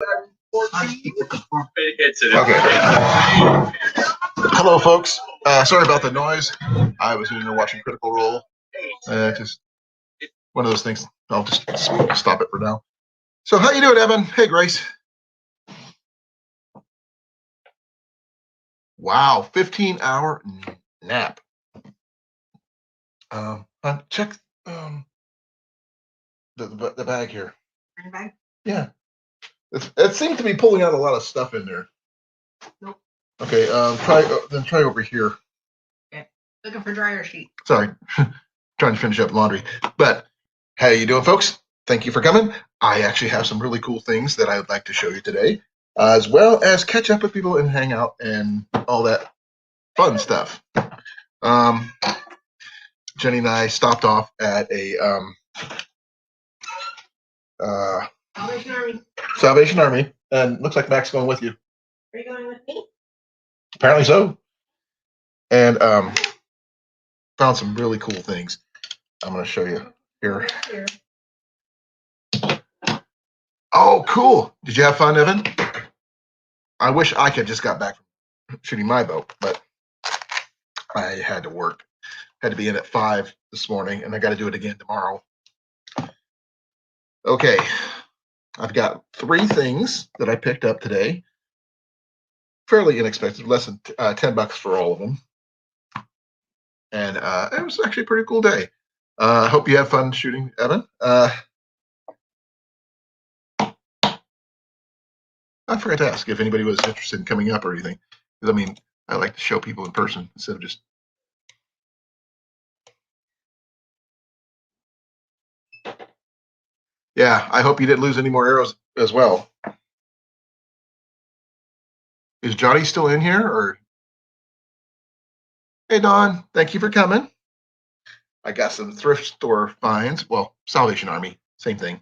Okay. Hello, folks. Sorry about the noise. I was in there watching Critical Role. Just one of those things. I'll just stop it for now. So, how you doing, Evan? Hey, Grace. Wow, 15-hour nap. Check the bag here. Bag? Yeah. It seems to be pulling out a lot of stuff in there. Nope. Okay. Try over here. Okay. Looking for dryer sheet. Sorry, trying to finish up laundry. But how you doing, folks? Thank you for coming. I actually have some really cool things that I would like to show you today, as well as catch up with people and hang out and all that fun stuff. Jenny and I stopped off at a Salvation Army, and looks like Mac's going with you. Are you going with me? Apparently so. And found some really cool things. I'm going to show you here. Oh, cool. Did you have fun, Evan? I wish I could just got back from shooting my boat, but I had to work. Had to be in at 5 this morning, and I got to do it again tomorrow. Okay. I've got 3 things that I picked up today. Fairly inexpensive, less than $10 for all of them. And it was actually a pretty cool day. I hope you have fun shooting, Evan. I forgot to ask if anybody was interested in coming up or anything. Because, I mean, I like to show people in person instead of just... Yeah, I hope you didn't lose any more arrows as well. Is Johnny still in here? Or hey, Don, thank you for coming. I got some thrift store finds. Well, Salvation Army, same thing.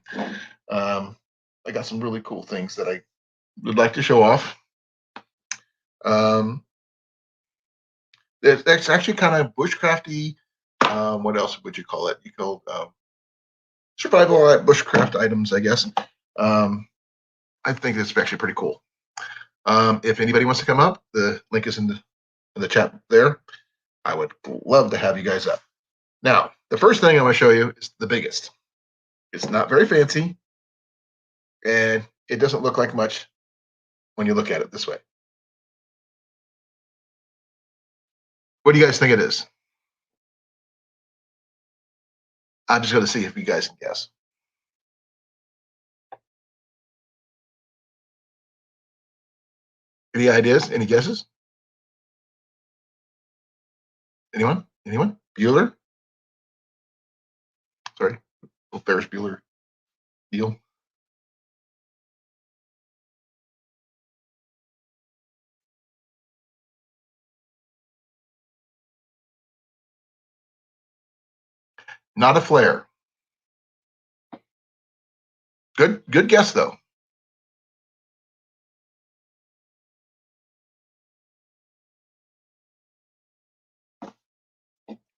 I got some really cool things that I would like to show off. It's actually kind of bushcrafty. What else would you call it? You call survival bushcraft items, I guess. I think it's actually pretty cool. If anybody wants to come up, the link is in the chat there. I would love to have you guys up. Now, the first thing I'm going to show you is the biggest. It's not very fancy, and it doesn't look like much when you look at it this way. What do you guys think it is? I'm just going to see if you guys can guess. Any ideas? Any guesses? Anyone? Anyone? Bueller? Sorry, Ferris Bueller deal. Not a flare. Good guess though.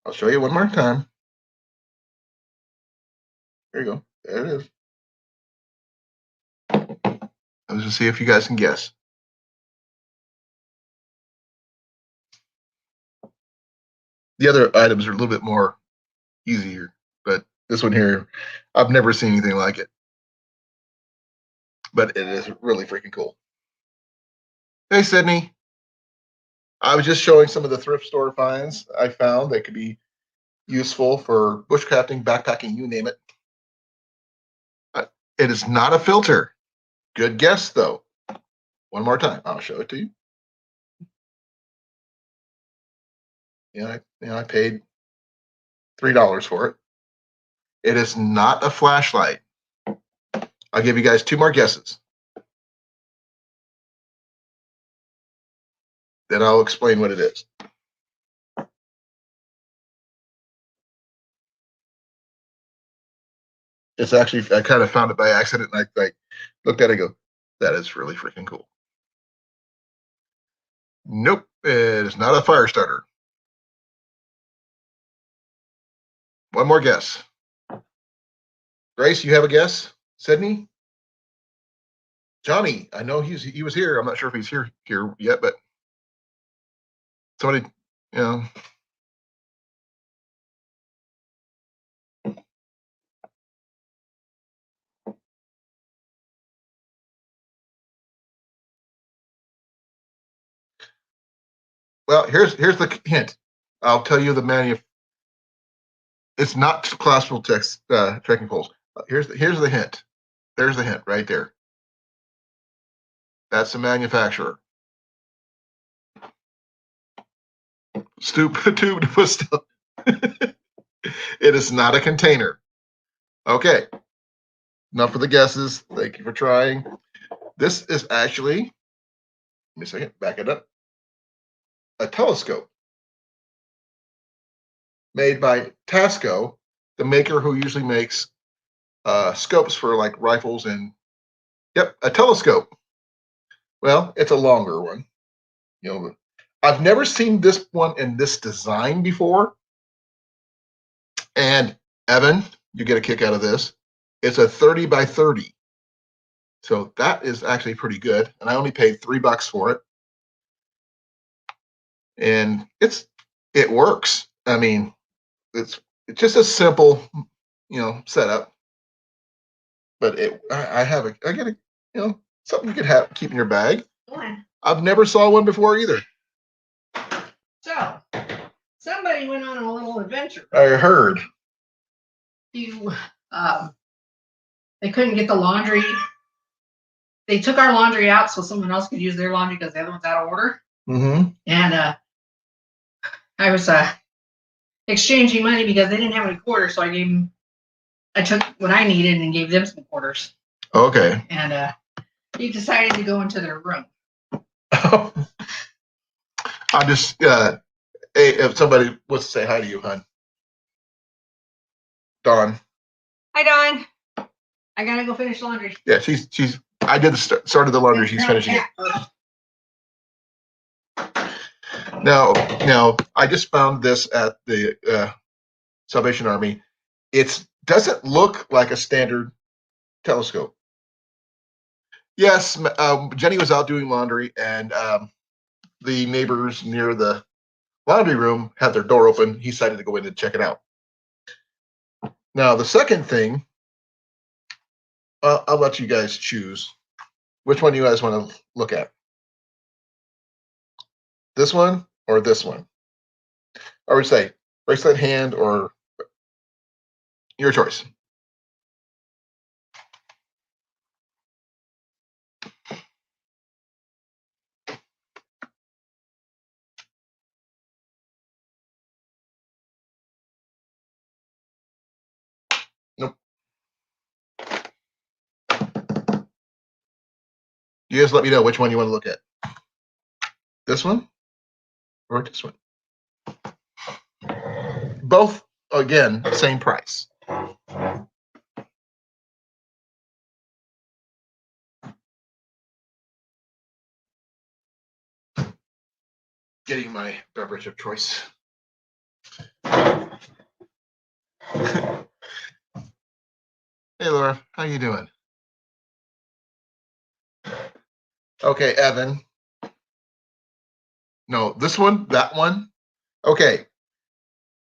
I'll show you one more time. There you go. There it is. Let's just see if you guys can guess. The other items are a little bit more easier, but this one here, I've never seen anything like it. But it is really freaking cool. Hey, Sydney. I was just showing some of the thrift store finds I found that could be useful for bushcrafting, backpacking, you name it. It is not a filter. Good guess, though. One more time. I'll show it to you. I paid $3 for it. It is not a flashlight. I'll give you guys 2 more guesses. Then I'll explain what it is. It's actually, I kind of found it by accident, and I looked at it and go, that is really freaking cool. Nope, it is not a fire starter. One more guess. Grace, you have a guess? Sydney? Johnny, I know he was here. I'm not sure if he's here yet, but somebody, you know. Well, here's the hint. I'll tell you the It's not classical text trekking poles. Here's the hint. There's the hint right there. That's the manufacturer. Tube to put stuff. It is not a container. Okay. Enough for the guesses. Thank you for trying. This is actually, give me a second, back it up. A telescope made by Tasco, the maker who usually makes scopes for like rifles and, yep, a telescope. Well, it's a longer one. You know, I've never seen this one in this design before. And Evan, you get a kick out of this. It's a 30 by 30. So that is actually pretty good. And I only paid $3 for it. And it works. I mean, it's just a simple, setup. But I get a, something you could have keep in your bag. I've never saw one before either. So somebody went on a little adventure. I heard. They couldn't get the laundry. They took our laundry out so someone else could use their laundry because the other one's out of order. Mm-hmm. And I was exchanging money because they didn't have any quarters, so I took what I needed and gave them some quarters. Okay. And he decided to go into their room. I'm just hey, if somebody wants to say hi to you, hon. Dawn. Hi, Dawn. I gotta go finish laundry. Yeah, she's. I did started the laundry. She's finishing it. Now, I just found this at the Salvation Army. It doesn't look like a standard telescope. Yes, Jenny was out doing laundry, and the neighbors near the laundry room had their door open. He decided to go in and check it out. Now, the second thing, I'll let you guys choose. Which one do you guys want to look at? This one or this one? I would say bracelet hand or your choice. Nope. You guys let me know which one you want to look at. This one or this one? Both, again, same price. Getting my beverage of choice. Hey, Laura, how you doing? Okay, Evan. No, this one, that one. Okay.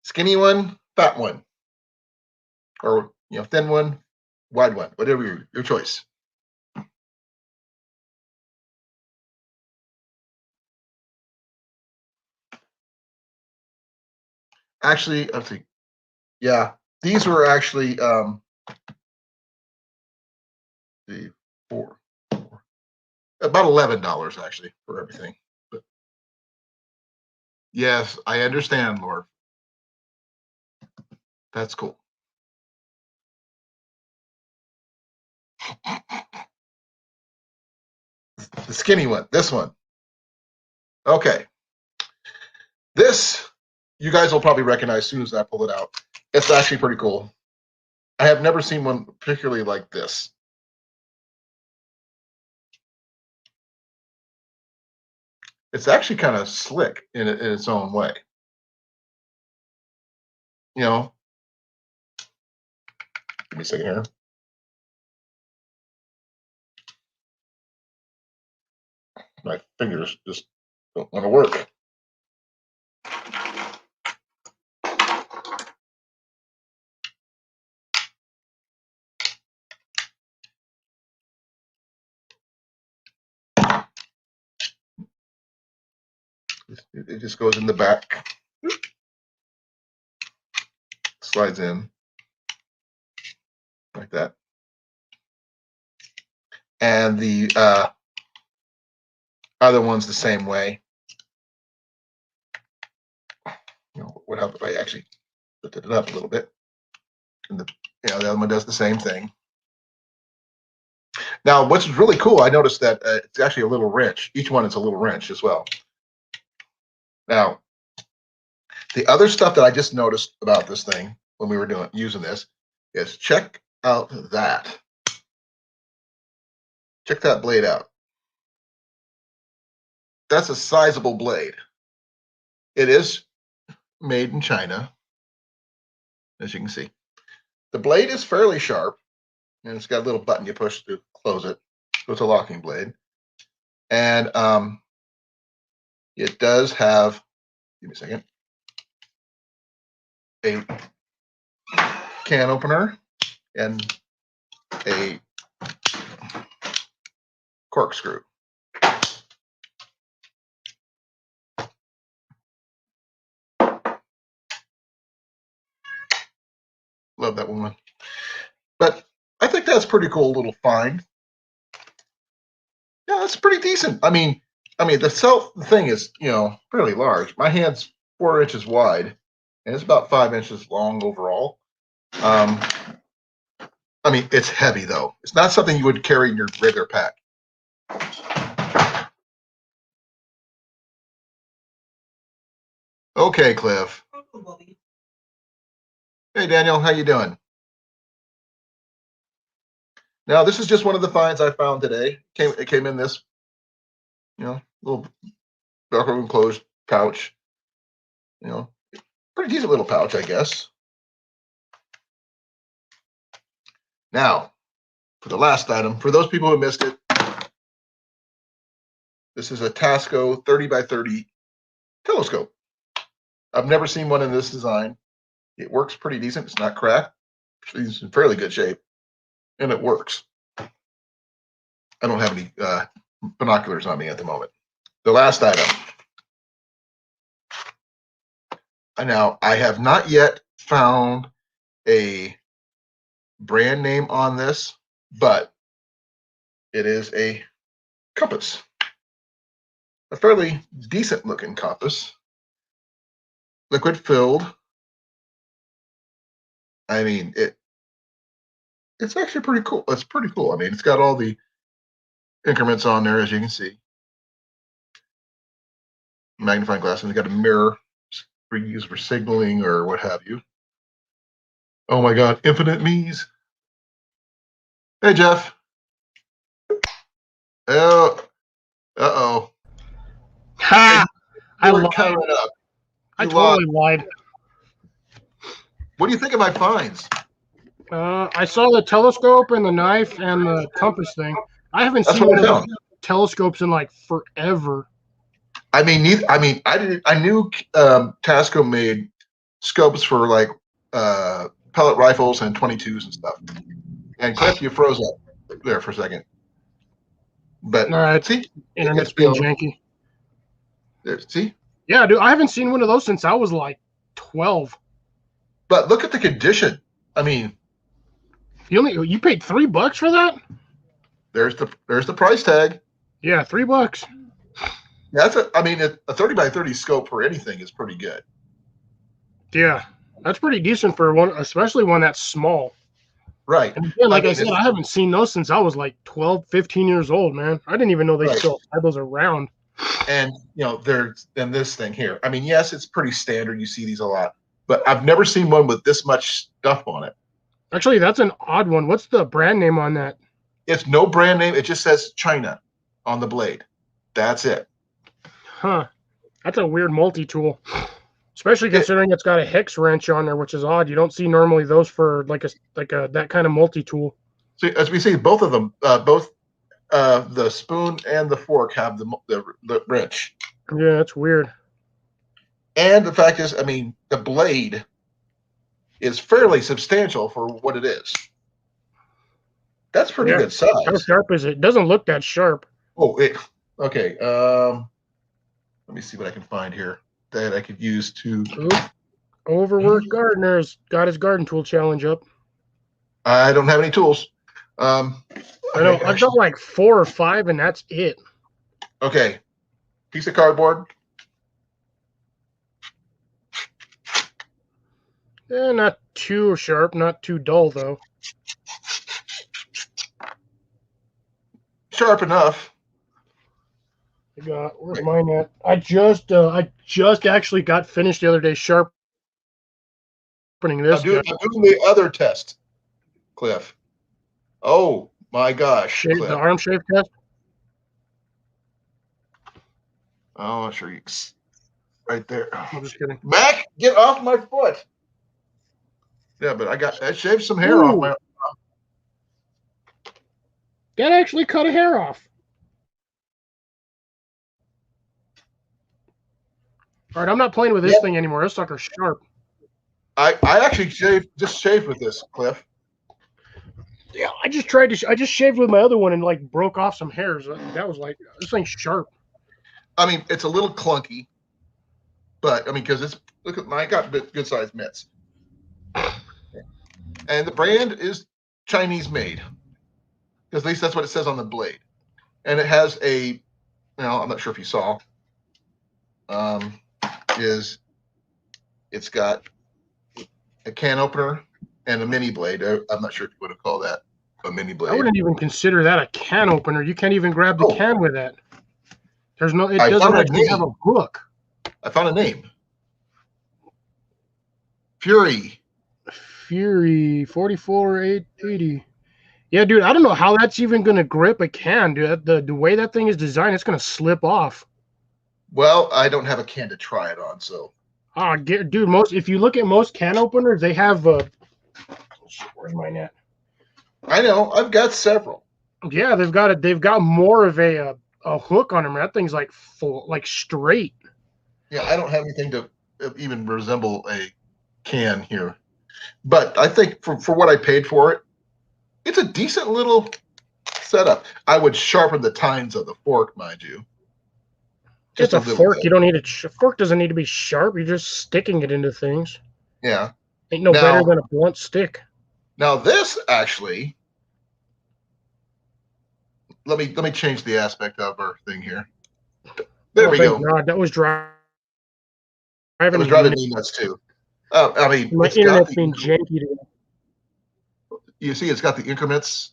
Skinny one, fat one. Or, thin one, wide one. Whatever your choice. Actually, let's see. Yeah, these were actually about $11 actually for everything. But yes, I understand, Lord. That's cool. The skinny one, this one. Okay. This, you guys will probably recognize as soon as I pull it out. It's actually pretty cool. I have never seen one particularly like this. It's actually kind of slick in its own way. Give me a second here. My fingers just don't want to work. It just goes in the back, slides in like that. And the other one's the same way. What help if I actually lifted it up a little bit? And the other one does the same thing. Now, what's really cool, I noticed that it's actually a little wrench. Each one is a little wrench as well. Now, the other stuff that I just noticed about this thing when we were using this is check out that. Check that blade out. That's a sizable blade. It is made in China, as you can see. The blade is fairly sharp, and it's got a little button you push to close it. So it's a locking blade. And it does have, give me a second, a can opener and a corkscrew. Love that one. But I think that's pretty cool little find. Yeah, that's pretty decent. I mean, the thing is, fairly large. My hand's 4 inches wide, and it's about 5 inches long overall. It's heavy though. It's not something you would carry in your regular pack. Okay, Cliff. Hey, Daniel, how you doing? Now, this is just one of the finds I found today. It came in this, little Velcro enclosed pouch. Pretty decent little pouch, I guess. Now, for the last item, for those people who missed it, this is a Tasco 30 by 30 telescope. I've never seen one in this design. It works pretty decent. It's not cracked. It's in fairly good shape, and it works. I don't have any binoculars on me at the moment. The last item. Now, I have not yet found a brand name on this, but it is a compass. A fairly decent looking compass. Liquid filled. It's actually pretty cool. It's pretty cool. It's got all the increments on there, as you can see. Magnifying glass, and it's got a mirror for use for signaling or what have you. Oh my God, infinite me's. Hey, Jeff. Oh, uh-oh. Ha! I lied. Coming up. I totally lied. What do you think of my finds? I saw the telescope and the knife and the compass thing. I haven't That's seen what one I of found. those telescopes in like forever. I knew Tasco made scopes for like pellet rifles and 22s and stuff. And Cliff, you froze up there for a second. But All right, see, internet's being janky. See? Yeah, dude, I haven't seen one of those since I was like 12. But look at the condition. You paid $3 for that? There's the price tag. Yeah, $3. That's a 30 by 30 scope for anything is pretty good. Yeah, that's pretty decent for one, especially one that's small. Right. And again, like I said, I haven't seen those since I was like 12, 15 years old, man. I didn't even know they still had those around. And there's this thing here. Yes, it's pretty standard. You see these a lot, but I've never seen one with this much stuff on it. Actually, that's an odd one. What's the brand name on that? It's no brand name. It just says China on the blade. That's it. Huh. That's a weird multi-tool. Especially considering it's got a hex wrench on there, which is odd. You don't see normally those for like a that kind of multi-tool. So as we see, both of them, both the spoon and the fork have the wrench. Yeah, that's weird. And the fact is, I mean, the blade is fairly substantial for what it is. That's pretty Yeah. good size. How sharp is it? It doesn't look that sharp. Oh, okay. Let me see what I can find here that I could use to. Overworked gardener's got his garden tool challenge up. I don't have any tools. I know. Okay, I've got like 4 or 5, and that's it. Okay. Piece of cardboard. Not too sharp, not too dull though. Sharp enough. Where's mine at? I just actually got finished the other day sharpening this. I'm doing the other test, Cliff. Oh my gosh, Shave, Cliff. the arm shave test. Oh, I'm sure you. Right there. I'm just kidding. Mac, get off my foot. Yeah, but I shaved some hair off my. That actually cut a hair off. All right, I'm not playing with this thing anymore. This sucker's sharp. I actually just shaved with this, Cliff. Yeah, I just shaved with my other one and like broke off some hairs. That was like, this thing's sharp. I mean, it's a little clunky, but I mean, because look at I got good sized mitts, and the brand is Chinese made, because at least that's what it says on the blade, and it has I'm not sure if you saw, it's got a can opener and a mini blade. I'm not sure if you would have called that a mini blade. I wouldn't even consider that a can opener. You can't even grab the can with that. It doesn't actually have a hook. I found a name. Fury 44880. Yeah, dude, I don't know how that's even going to grip a can, dude. The way that thing is designed, it's going to slip off. Well, I don't have a can to try it on, so. Dude, if you look at most can openers, they have where's mine at? I know, I've got several. Yeah, they've got more of a hook on them. That thing's like full, like straight. Yeah, I don't have anything to even resemble a can here, but I think for what I paid for it, it's a decent little setup. I would sharpen the tines of the fork, mind you. Just a fork. Bit. You don't need a fork. Doesn't need to be sharp. You're just sticking it into things. Yeah, ain't no better than a blunt stick. Now this actually. Let me change the aspect of our thing here. There we go. God, that was driving. It was driving me nuts too. I mean, my internet's been janky today. You see, it's got the increments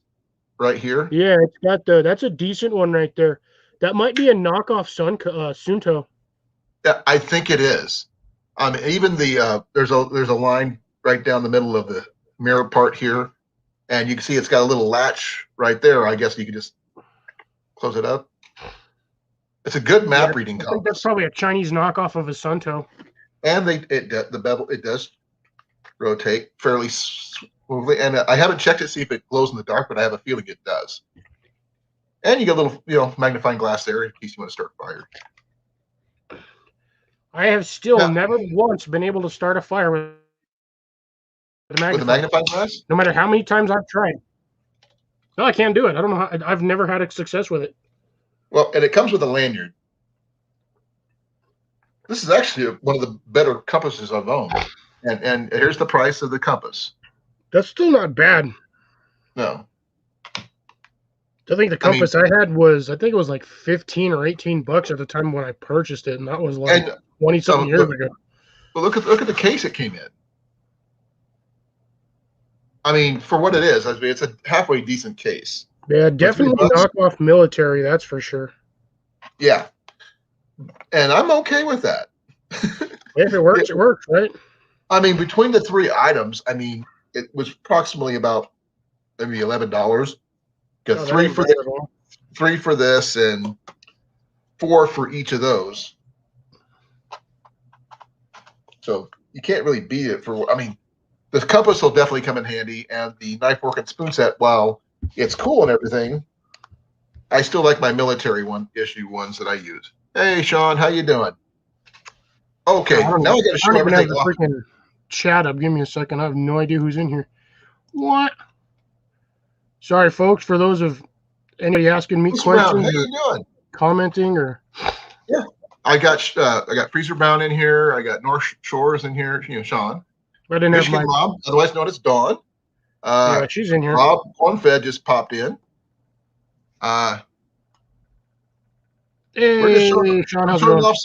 right here. Yeah, it's got that's a decent one right there. That might be a knockoff Sunto. Yeah, I think it is. Even there's a line right down the middle of the mirror part here, and you can see it's got a little latch right there. I guess you can just close it up. It's a good map reading compass. I think that's probably a Chinese knockoff of a Sunto. And the bevel, it does rotate fairly smoothly. And I haven't checked to see if it glows in the dark, but I have a feeling it does. And you get a little, magnifying glass there in case you want to start a fire. I have still never once been able to start a fire with the magnifying glass? No matter how many times I've tried. No, I can't do it. I don't know how. I've never had a success with it. Well, and it comes with a lanyard. This is actually one of the better compasses I've owned. And here's the price of the compass. That's still not bad. No. I think the compass I had was, I think it was like $15 or $18 at the time when I purchased it, and that was like 20-something years ago. But look at the case it came in. I mean, for what it is, it's a halfway decent case. Yeah, definitely knockoff military, that's for sure. Yeah. And I'm okay with that. If it works, it works, right? I mean, between the three items, it was approximately about maybe $11. Got three for this and 4 for each of those. So you can't really beat it the compass will definitely come in handy, and the knife, fork, and spoon set, while it's cool and everything, I still like my military issue ones that I use. Hey, Sean, how you doing? Okay, now I got to show I don't even have everything the off. freaking chat up. Give me a second. I have no idea who's in here. What? Sorry, folks, for those of anybody asking me questions How or you doing? commenting or. Yeah, I got Freezer Brown in here. I got North Shores in here. Sean. I didn't Michigan have my. Mom, otherwise known as Dawn. Yeah, she's in here. Rob Cornfed just popped in. Hey, we're just showing off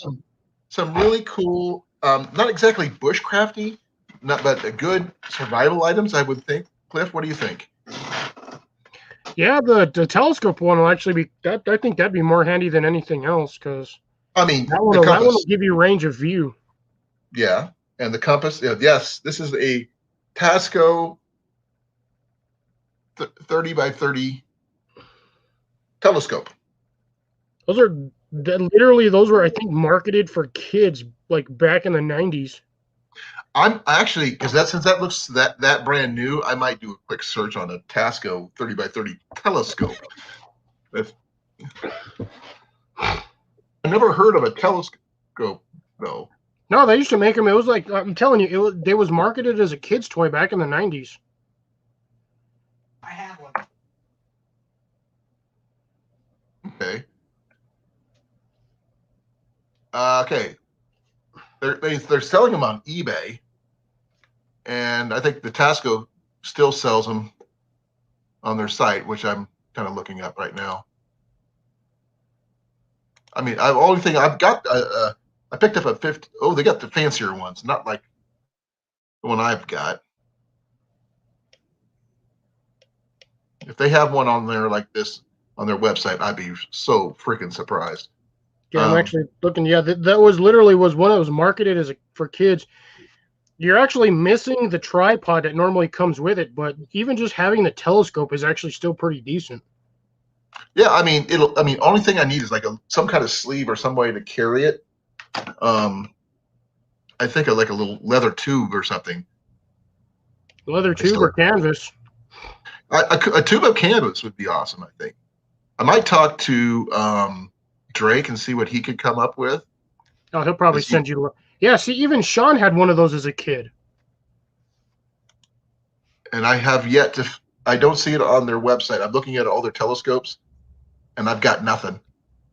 some really cool, not exactly bushcrafty, but good survival items, I would think. Cliff, what do you think? Yeah, the telescope one will actually be that. I think that'd be more handy than anything else because I mean, that one will give you range of view. Yeah, and the compass. Yes, this is a Tasco 30 by 30 telescope. Those were, I think, marketed for kids like back in the 90s. I'm actually, because since that looks that brand new, I might do a quick search on a Tasco 30 by 30 telescope. I never heard of a telescope though. No, they used to make them. It was like, I'm telling you, they was marketed as a kid's toy back in the 90s. I have one. Okay. Okay. They're selling them on eBay, and I think the Tasco still sells them on their site, which I'm kind of looking up right now. I mean, only thing I've got, I picked up a 50. Oh, they got the fancier ones, not like the one I've got. If they have one on there like this on their website, I'd be so freaking surprised. Yeah, I'm actually looking. Yeah, that was literally one that was marketed as for kids. You're actually missing the tripod that normally comes with it, but even just having the telescope is actually still pretty decent. Yeah, I mean, only thing I need is like some kind of sleeve or some way to carry it. I think of like a little leather tube or something. Leather tube or canvas? A tube of canvas would be awesome, I think. I might talk to Drake and see what he could come up with. Oh, he'll probably send you. Yeah, see, even Sean had one of those as a kid. And I have yet to. I don't see it on their website. I'm looking at all their telescopes, and I've got nothing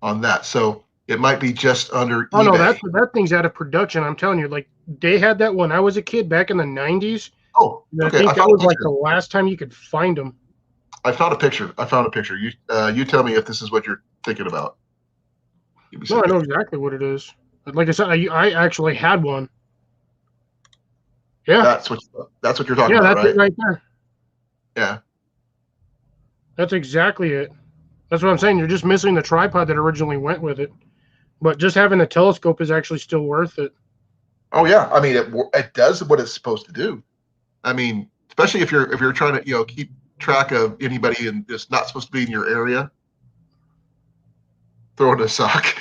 on that. So it might be just under eBay. No, that thing's out of production. I'm telling you, like they had that when I was a kid back in the 90s. Oh, okay. I think that was like the last time you could find them. I found a picture. You tell me if this is what you're thinking about. No, I know exactly what it is. Like I said, I actually had one. Yeah, that's what you're talking about, right? Yeah, that's it right there. Yeah, that's exactly it. That's what I'm saying. You're just missing the tripod that originally went with it, but just having the telescope is actually still worth it. Oh yeah, I mean it does what it's supposed to do. I mean, especially if you're trying to keep track of anybody and it's not supposed to be in your area. Throw it in a sock.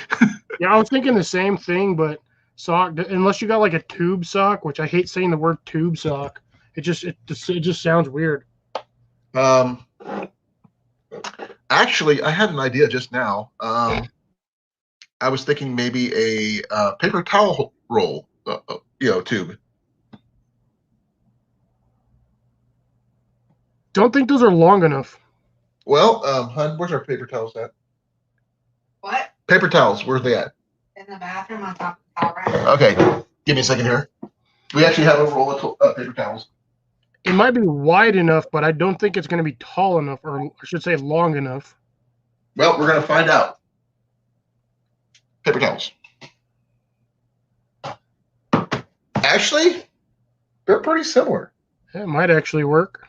Yeah, I was thinking the same thing, but sock, unless you got like a tube sock, which I hate saying the word tube sock. It just sounds weird. Actually, I had an idea just now. I was thinking maybe a paper towel roll, tube. Don't think those are long enough. Well, hon, where's our paper towels at? What? Paper towels, where's they at? In the bathroom on top of the towel rack. Okay, give me a second here. We actually have a roll of paper towels. It might be wide enough, but I don't think it's going to be tall enough, or I should say long enough. Well, we're going to find out. Paper towels. Actually, they're pretty similar. It might actually work.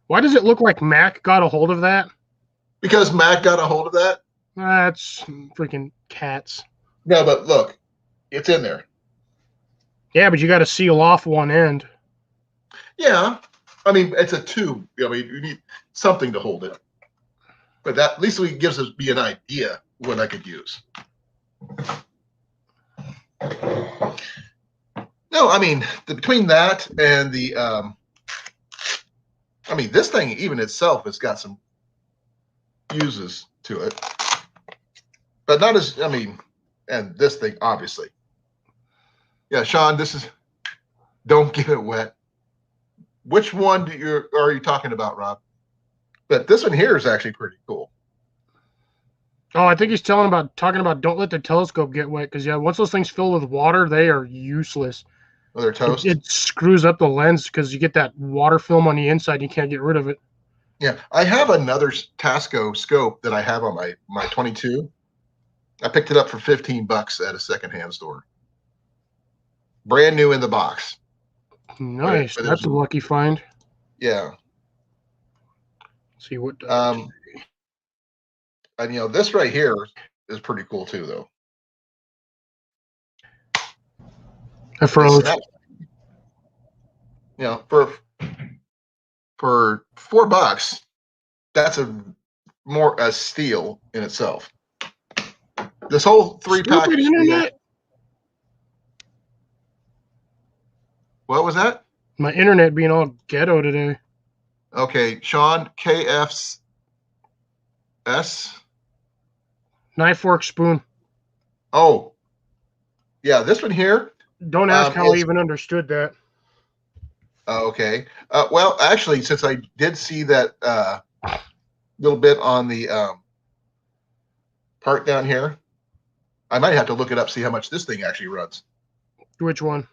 Why does it look like Mac got a hold of that? Because Mac got a hold of that? That's freaking cats. No, but look, it's in there. Yeah, but you got to seal off one end. Yeah. I mean, it's a tube. I mean, you need something to hold it. But that at least it gives me an idea what I could use. No, I mean, between that and the, this thing even itself has got some uses to it, but not as, I mean, and this thing, obviously. Yeah, Sean, this is, don't get it wet. Which one are you talking about, Rob? But this one here is actually pretty cool. Oh, I think he's talking about don't let the telescope get wet, because once those things fill with water, they are useless. Oh, they're toast? It screws up the lens because you get that water film on the inside. You can't get rid of it. Yeah, I have another Tasco scope that I have on my 22. I picked it up for $15 at a secondhand store. Brand new in the box. Nice. But That's a lucky find. Yeah. Let's see what. And this right here is pretty cool too, though. I froze. For $4, that's a steal in itself. This whole 3-pack. Stupid internet. What was that? My internet being all ghetto today. Okay, Sean, KF's S. Knife, fork, spoon. Oh, yeah, this one here. Don't ask how I even understood that. Okay. Well, actually, since I did see that little bit on the part down here, I might have to look it up, see how much this thing actually runs. Which one?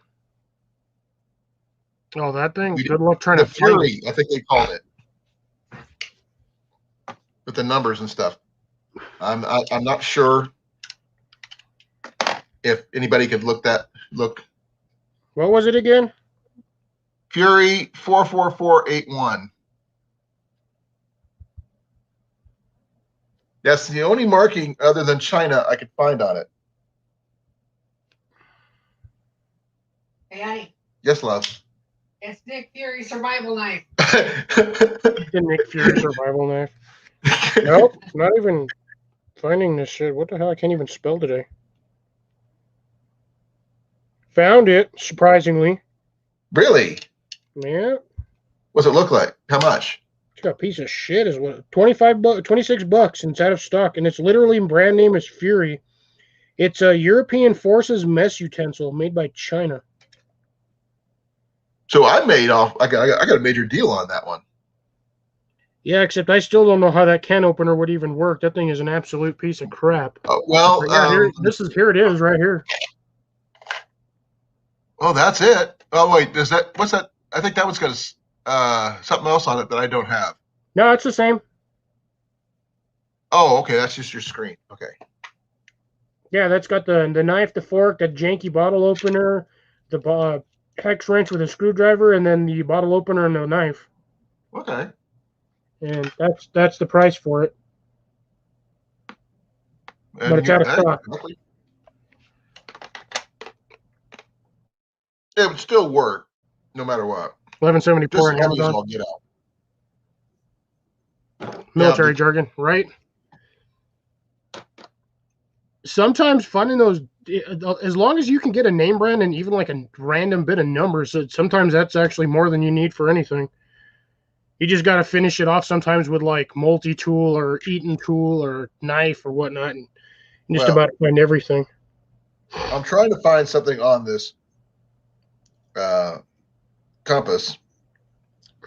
Oh, that thing? Good luck trying to find Fury, I think they called it. With the numbers and stuff. I'm not sure if anybody could look. What was it again? Fury 44481. That's the only marking other than China I could find on it. Hey, honey. Yes, love. It's Nick Fury survival knife. The Nick Fury survival knife. Nope, not even finding this shit. What the hell? I can't even spell today. Found it, surprisingly. Really? Yeah. What's it look like? How much? It's got a piece of shit. Is what? $26 and it's out of stock, and it's literally brand name is Fury. It's a European Forces mess utensil made by China. So I got a major deal on that one. Yeah, except I still don't know how that can opener would even work. That thing is an absolute piece of crap. Well, yeah, here it is right here. Oh, that's it. Oh wait, what's that? I think that one's got something else on it that I don't have. No, it's the same. Oh, okay, that's just your screen. Okay. Yeah, that's got the knife, the fork, that janky bottle opener, the hex wrench with a screwdriver, and then the bottle opener and the knife. Okay. And that's the price for it. And but it's out of stock. Exactly. It would still work no matter what. $11.74 on Amazon. All get out. Military jargon, right? Sometimes finding those, as long as you can get a name brand and even like a random bit of numbers, sometimes that's actually more than you need for anything. You just got to finish it off sometimes with like multi-tool or Eaton tool or knife or whatnot, and just about find everything. I'm trying to find something on this compass.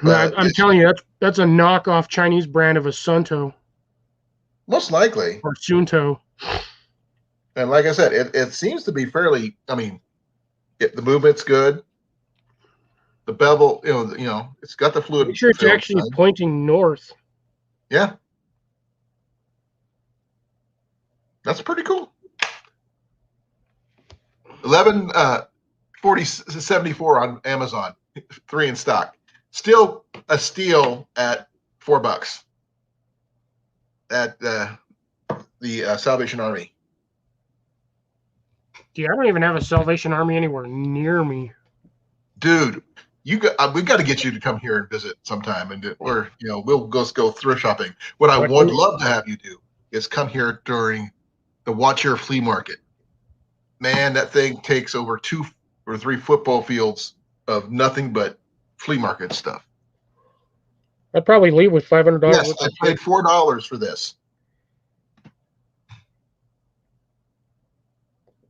I'm telling you, that's a knockoff Chinese brand of a Sunto. Most likely. Or Sunto. And like I said, it seems to be fairly, I mean, the movement's good. The bevel, it's got the fluid. Make sure it's actually pointing north. Yeah. That's pretty cool. 11.74 on Amazon, 3 in stock. Still a steal at $4 at the Salvation Army. Dude, I don't even have a Salvation Army anywhere near me. Dude, we've got to get you to come here and visit sometime, and we'll go thrift shopping. What I would love to have you do is come here during the Watch Your Flea Market. Man, that thing takes over 2 or 3 football fields of nothing but flea market stuff. I'd probably leave with $500. Yes, I paid $4 for this.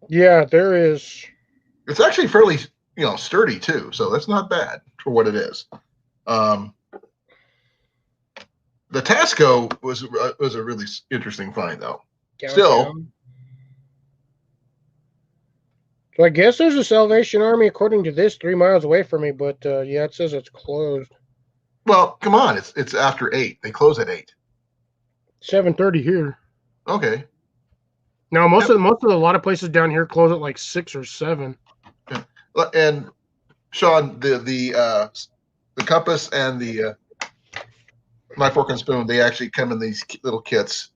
Yeah, there is. It's actually fairly, sturdy too. So that's not bad for what it is. The Tasco was a really interesting find though. Still, Downtown. So I guess there's a Salvation Army, according to this, 3 miles away from me. But yeah, it says it's closed. well, come on, it's after 8. They close at 8. 7:30 here. Okay. Now Yep. most of a lot of places down here close at like 6 or 7. And Sean, the compass and the my fork and spoon, they actually come in these little kits.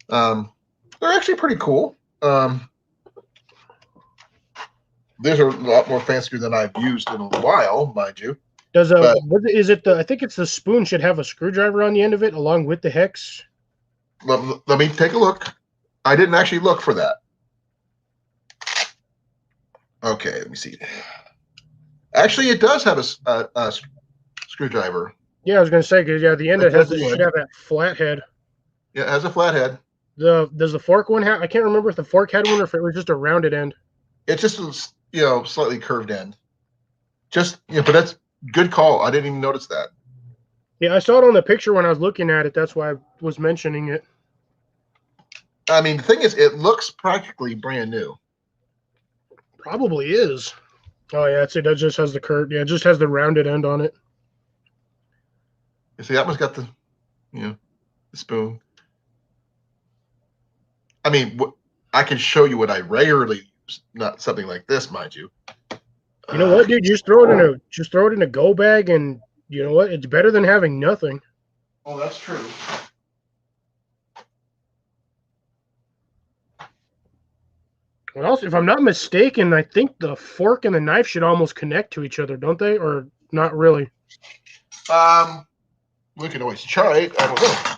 They're actually pretty cool. These are a lot more fancier than I've used in a while, mind you. Does But what is it? I think it's the spoon should have a screwdriver on the end of it, along with the hex. let me take a look. I didn't actually look for that. Okay, let me see. Actually, it does have a screwdriver. Yeah, I was gonna say because the end it should have that flat head. Yeah, it has a flat head. Does the fork one have? I can't remember if the fork had one or if it was just a rounded end. It's just slightly curved end. But that's good call. I didn't even notice that. Yeah, I saw it on the picture when I was looking at it. That's why I was mentioning it. I mean, the thing is, it looks practically brand new. Probably is. Oh yeah, it just has the curve. Yeah, it just has the rounded end on it. You see, that one's got the spoon. I mean, I can show you what I regularly use, not something like this, mind you. You know what, dude? Just throw it in a go bag, and you know what? It's better than having nothing. Oh, that's true. What else? If I'm not mistaken, I think the fork and the knife should almost connect to each other, don't they? Or not really? We can always try it. I don't know.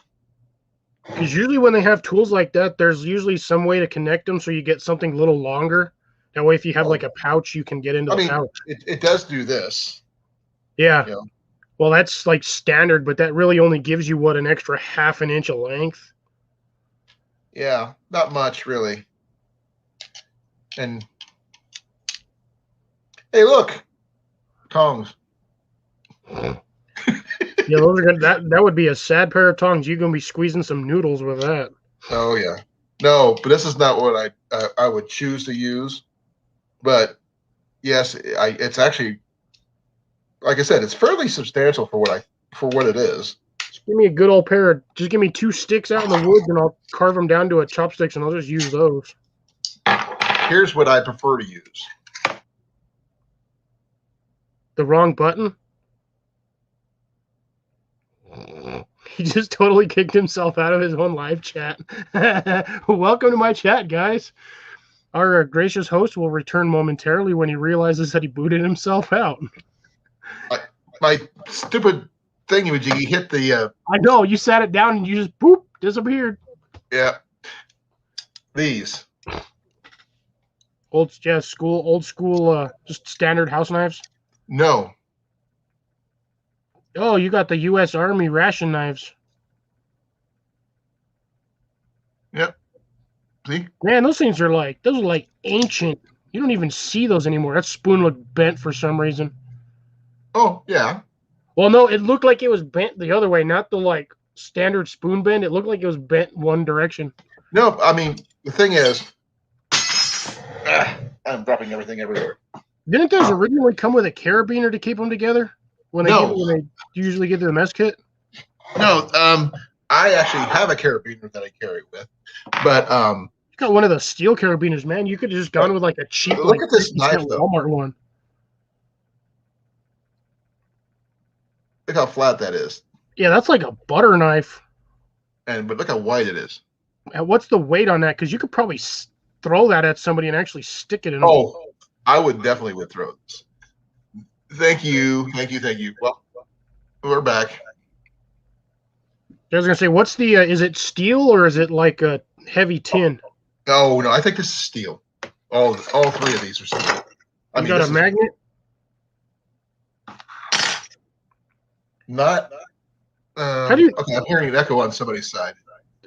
Because usually when they have tools like that, there's usually some way to connect them so you get something a little longer. That way, if you have like a pouch, you can get into the pouch. It does do this. Yeah. Well, that's like standard, but that really only gives you an extra half an inch of length. Yeah, not much really. And hey, look, tongs. Yeah, those are good. That would be a sad pair of tongs. You're gonna be squeezing some noodles with that. Oh yeah, no, but this is not what I would choose to use. But yes, it's actually, like I said, it's fairly substantial for what it is. Just give me a good old pair of. Just give me 2 sticks out in the woods, and I'll carve them down to a chopsticks, and I'll just use those. Here's what I prefer to use. The wrong button. He just totally kicked himself out of his own live chat. Welcome to my chat, guys. Our gracious host will return momentarily when he realizes that he booted himself out. My stupid thingy-majiggy hit the... I know, you sat it down and you just, boop, disappeared. Yeah. These. Old school, just standard house knives? No. Oh, you got the U.S. Army ration knives. Yep. See? Man, those are like ancient. You don't even see those anymore. That spoon looked bent for some reason. Oh, yeah. Well, no, it looked like it was bent the other way, not the like standard spoon bend. It looked like it was bent one direction. No, I mean, the thing is, I'm dropping everything everywhere. Didn't those originally come with a carabiner to keep them together? When they usually get to the mess kit? No, I actually have a carabiner that I carry with, but you got one of those steel carabiners, man. You could have just gone with like a cheap, look at this knife, though. Walmart one. Look how flat that is. Yeah, that's like a butter knife. But look how wide it is. And what's the weight on that? Because you could probably throw that at somebody and actually stick it in. Oh, I would definitely throw this. Thank you. Well, we're back. I was gonna say, what's the? Is it steel or is it like a heavy tin? Oh no, I think this is steel. All 3 of these are steel. You got a magnet? Not. Okay, I'm hearing an echo on somebody's side.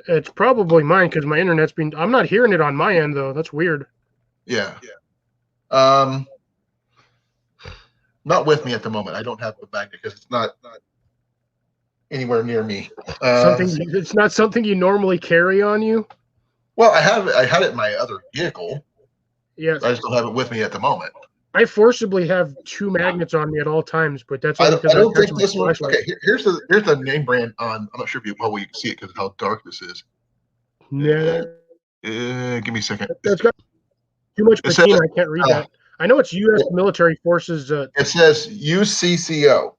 It's probably mine because my internet's been. I'm not hearing it on my end though. That's weird. Yeah. Not with me at the moment. I don't have the magnet because it's not anywhere near me. It's not something you normally carry on you. Well, I had it in my other vehicle. Yes. I just don't have it with me at the moment. I forcibly have 2 magnets on me at all times, but that's I only because don't think this one. flashlight. Okay, here's the name brand on. I'm not sure if you can see it because of how dark this is. Nah, Give me a second. that's got too much It says, patina. I can't read that. I know it's U.S. military forces. It says UCCO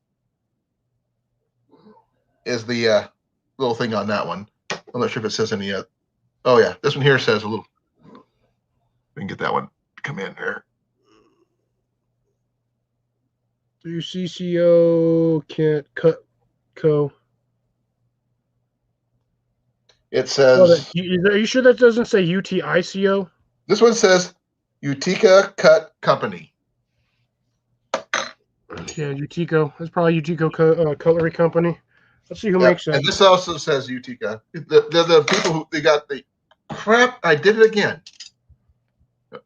is the little thing on that one. I'm not sure if it says any. Oh yeah, this one here says a little. We can get that one to come in there. UCCO can't cut co. It says. Well, are you sure that doesn't say UTICO? This one says Utica Cut Company. Yeah, Utico. That's probably Utico Cutlery Company. Let's see who makes that. And this also says Utica. The people who they got the crap. I did it again.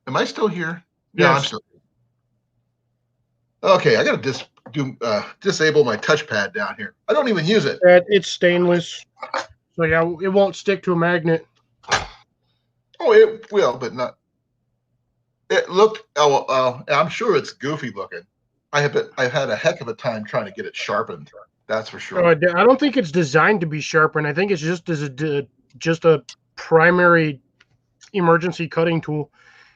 Am I still here? Yeah, Yes. I'm still here. Okay, I got to disable my touchpad down here. I don't even use it. It's stainless, so yeah, it won't stick to a magnet. Oh, it will, but not. It looked. I'm sure it's goofy looking. I've had a heck of a time trying to get it sharpened. That's for sure. I don't think it's designed to be sharpened. I think it's just just a primary emergency cutting tool.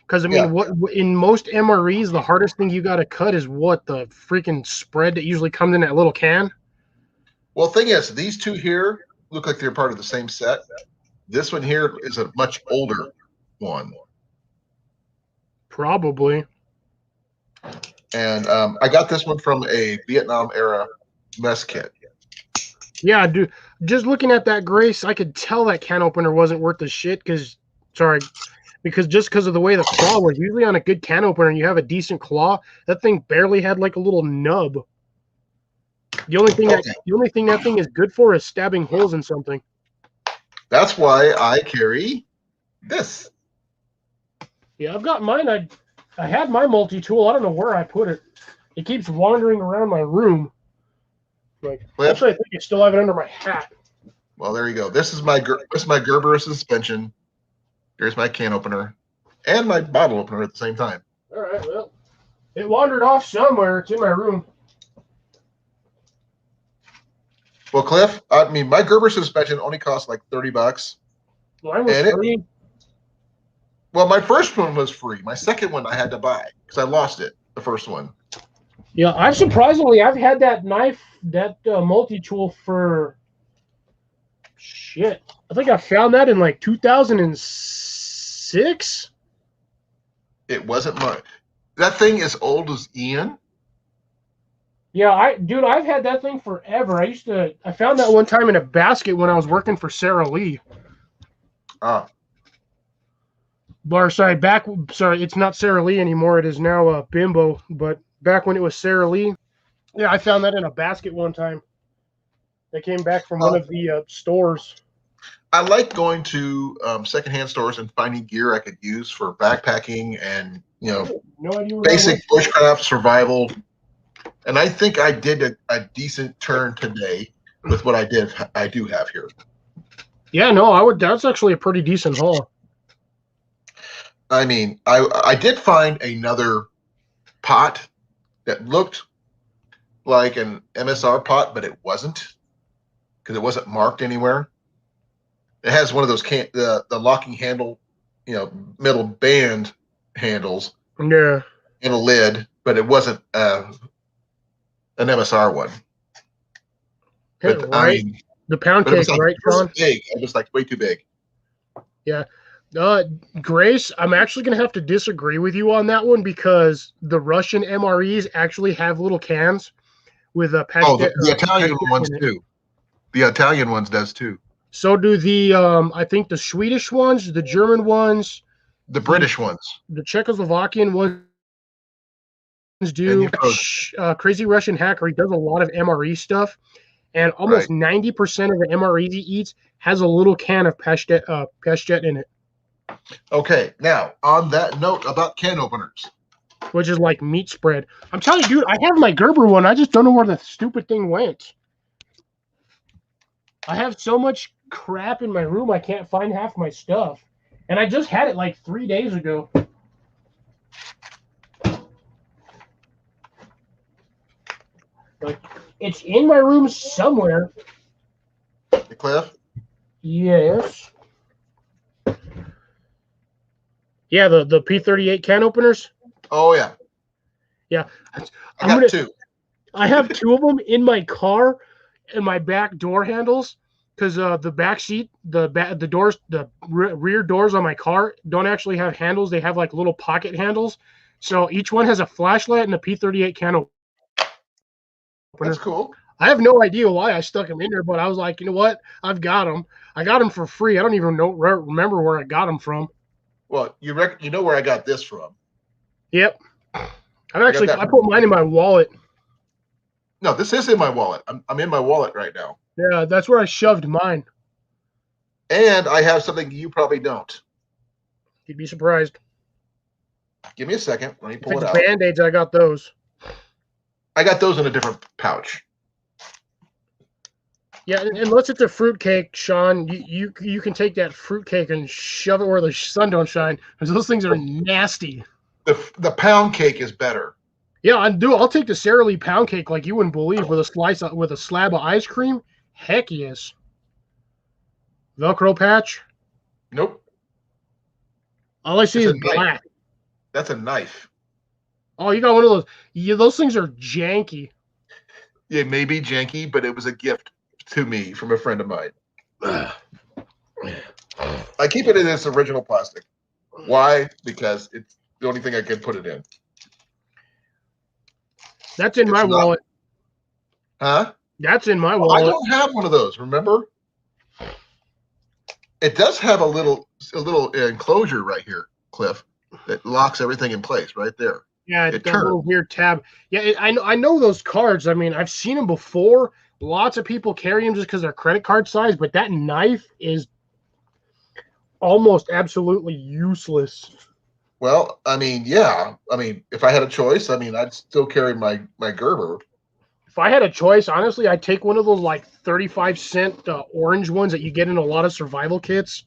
Because I mean, what in most MREs, the hardest thing you got to cut is what the freaking spread that usually comes in that little can. Well, the thing is, these two here look like they're part of the same set. This one here is a much older one. Probably. And I got this one from a Vietnam era mess kit. Yeah, dude. Just looking at that, Grace, I could tell that can opener wasn't worth the shit because of the way the claw was. Usually on a good can opener, you have a decent claw. That thing barely had like a little nub. The only thing that thing is good for is stabbing holes in something. That's why I carry this. Yeah, I've got mine. I had my multi-tool. I don't know where I put it. It keeps wandering around my room. Actually, I think I still have it under my hat. Well, there you go. This is my Gerber suspension. Here's my can opener and my bottle opener at the same time. All right, well, it wandered off somewhere. It's in my room. Well, Cliff, I mean, my Gerber suspension only cost like $30. Mine was free. Well, my first one was free. My second one I had to buy because I lost it, the first one. Yeah, I've had that knife, that multi-tool for shit. I think I found that in like 2006. It wasn't mine. That thing is old as Ian. Yeah, I've had that thing forever. I found that one time in a basket when I was working for Sarah Lee. Ah. Sorry, it's not Sarah Lee anymore. It is now Bimbo. But back when it was Sarah Lee, yeah, I found that in a basket one time. They came back from one of the stores. I like going to secondhand stores and finding gear I could use for backpacking and basic bushcraft survival. And I think I did a decent turn today with what I do have here. Yeah, no, that's actually a pretty decent haul. I mean, I did find another pot that looked like an MSR pot, but it wasn't because it wasn't marked anywhere. It has one of those the locking handle, metal band handles. Yeah. And a lid, but it wasn't an MSR one. But, right. I mean, the pound cake, right, Sean? Big. It was like way too big. Yeah. Grace, I'm actually going to have to disagree with you on that one because the Russian MREs actually have little cans with a the Italian ones too. The Italian ones does too. So do the I think the Swedish ones, the German ones, the British ones, the Czechoslovakian ones do. Crazy Russian Hacker, he does a lot of MRE stuff, and almost 90% of the MRE he eats has a little can of Pashtet in it. Okay, now on that note about can openers. which is like meat spread. I'm telling you, dude, I have my Gerber one. I just don't know where the stupid thing went. I have so much crap in my room, I can't find half my stuff. And I just had it like 3 days ago. Like, it's in my room somewhere. Hey, Cliff? Yes. Yeah, the P38 can openers. Oh, yeah. Yeah. I got two. I have two of them in my car and my back door handles because the back seat, the doors, the rear doors on my car don't actually have handles. They have like little pocket handles. So each one has a flashlight and a P38 can opener. That's cool. I have no idea why I stuck them in there, but I was like, you know what? I've got them. I got them for free. I don't even remember where I got them from. Well, you know where I got this from. Yep. I put mine in my wallet. No, this is in my wallet. I'm in my wallet right now. Yeah, that's where I shoved mine. And I have something you probably don't. You'd be surprised. Give me a second. Let me pull If it it's out. Band-Aids, I got those. I got those in a different pouch. Yeah, unless it's a fruitcake, Sean, you can take that fruitcake and shove it where the sun don't shine, because those things are nasty. The pound cake is better. Yeah, I'll take the Sara Lee pound cake like you wouldn't believe with a slab of ice cream. Heck yes. Velcro patch. Nope. All I see It's is a knife. black. That's a knife. Oh, you got one of those. Yeah, those things are janky. It may be janky, but it was a gift to me from a friend of mine. I keep it in its original plastic. Why? Because it's the only thing I can put it in. That's in my wallet. Huh? That's in my I wallet. don't have one of those, remember? It does have a little enclosure right here, Cliff, that locks everything in place right there. Yeah, it's got a little weird tab. Yeah, I know those cards. I mean, I've seen them before. Lots of people carry them just because they're credit card size, but that knife is almost absolutely useless. Well, I mean, yeah. I mean, if I had a choice, I mean, I'd still carry my Gerber. If I had a choice, honestly, I'd take one of those like 35-cent orange ones that you get in a lot of survival kits.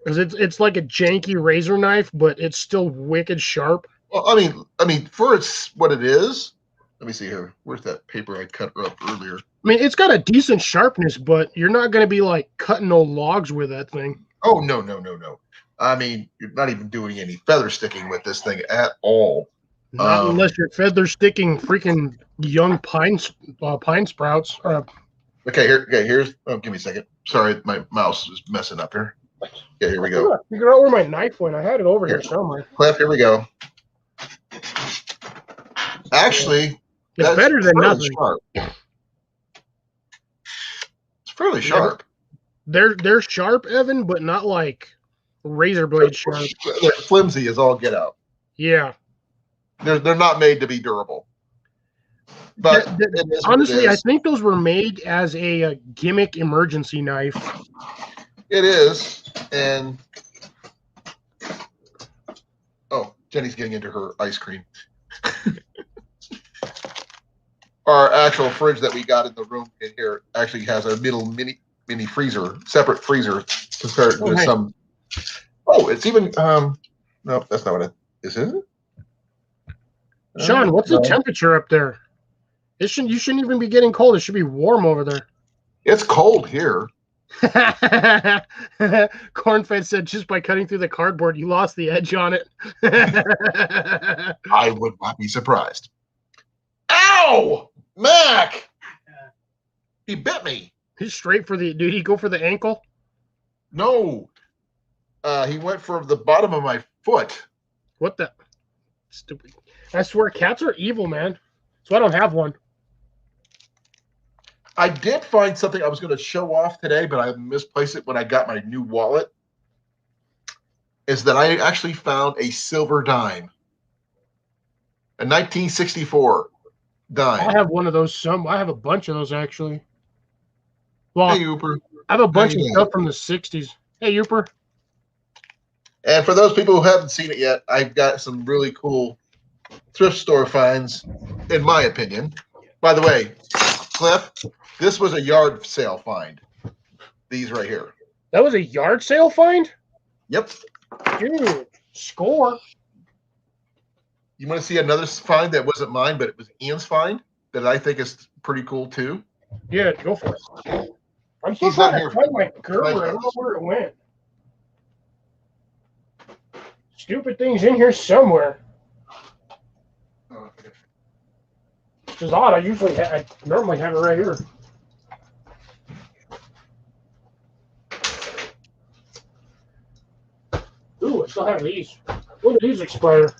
Because it's like a janky razor knife, but it's still wicked sharp. Well, I mean, for it's what it is. Let me see here. Where's that paper I cut up earlier? I mean, it's got a decent sharpness, but you're not going to be like cutting no logs with that thing. Oh, no. I mean, you're not even doing any feather sticking with this thing at all. Not unless you're feather sticking freaking young pine sprouts. Okay, here's. Oh, give me a second. Sorry, my mouse is messing up here. Yeah, here we go. Figure out where my knife went. I had it over here somewhere. Cliff, here we go. Actually, it's better than nothing. Sharp. It's fairly sharp. They're sharp, Evan, but not like razor blade sharp. They're flimsy as all get out. Yeah. They're not made to be durable. But honestly, I think those were made as a gimmick emergency knife. It is, and oh, Jenny's getting into her ice cream. Our actual fridge that we got in the room in here actually has a little mini freezer, separate freezer compared to some. Oh, it's even no, that's not what it is. Is it? Sean, what's the temperature up there? You shouldn't even be getting cold. It should be warm over there. It's cold here. Cornfed said just by cutting through the cardboard, you lost the edge on it. I would not be surprised. Ow! Mac! He bit me. He's straight for the... Did he go for the ankle? No. He went for the bottom of my foot. What the... Stupid. I swear, cats are evil, man. So I don't have one. I did find something I was going to show off today, but I misplaced it when I got my new wallet. Is that I actually found a silver dime. A 1964 dime. I have one of those. I have a bunch of those, actually. Well, hey, Uber. I have a bunch of stuff from the 60s. Hey, Youper. And for those people who haven't seen it yet, I've got some really cool thrift store finds, in my opinion. By the way, Cliff, this was a yard sale find. These right here. That was a yard sale find? Yep. Dude, score. You want to see another find that wasn't mine, but it was Ian's find that I think is pretty cool too? Yeah, go for it. I'm still He's not trying here to find for my Gerber. I don't know where it went. Stupid thing's in here somewhere. Which is odd. I normally have it right here. Ooh, I still have these. When did these expire?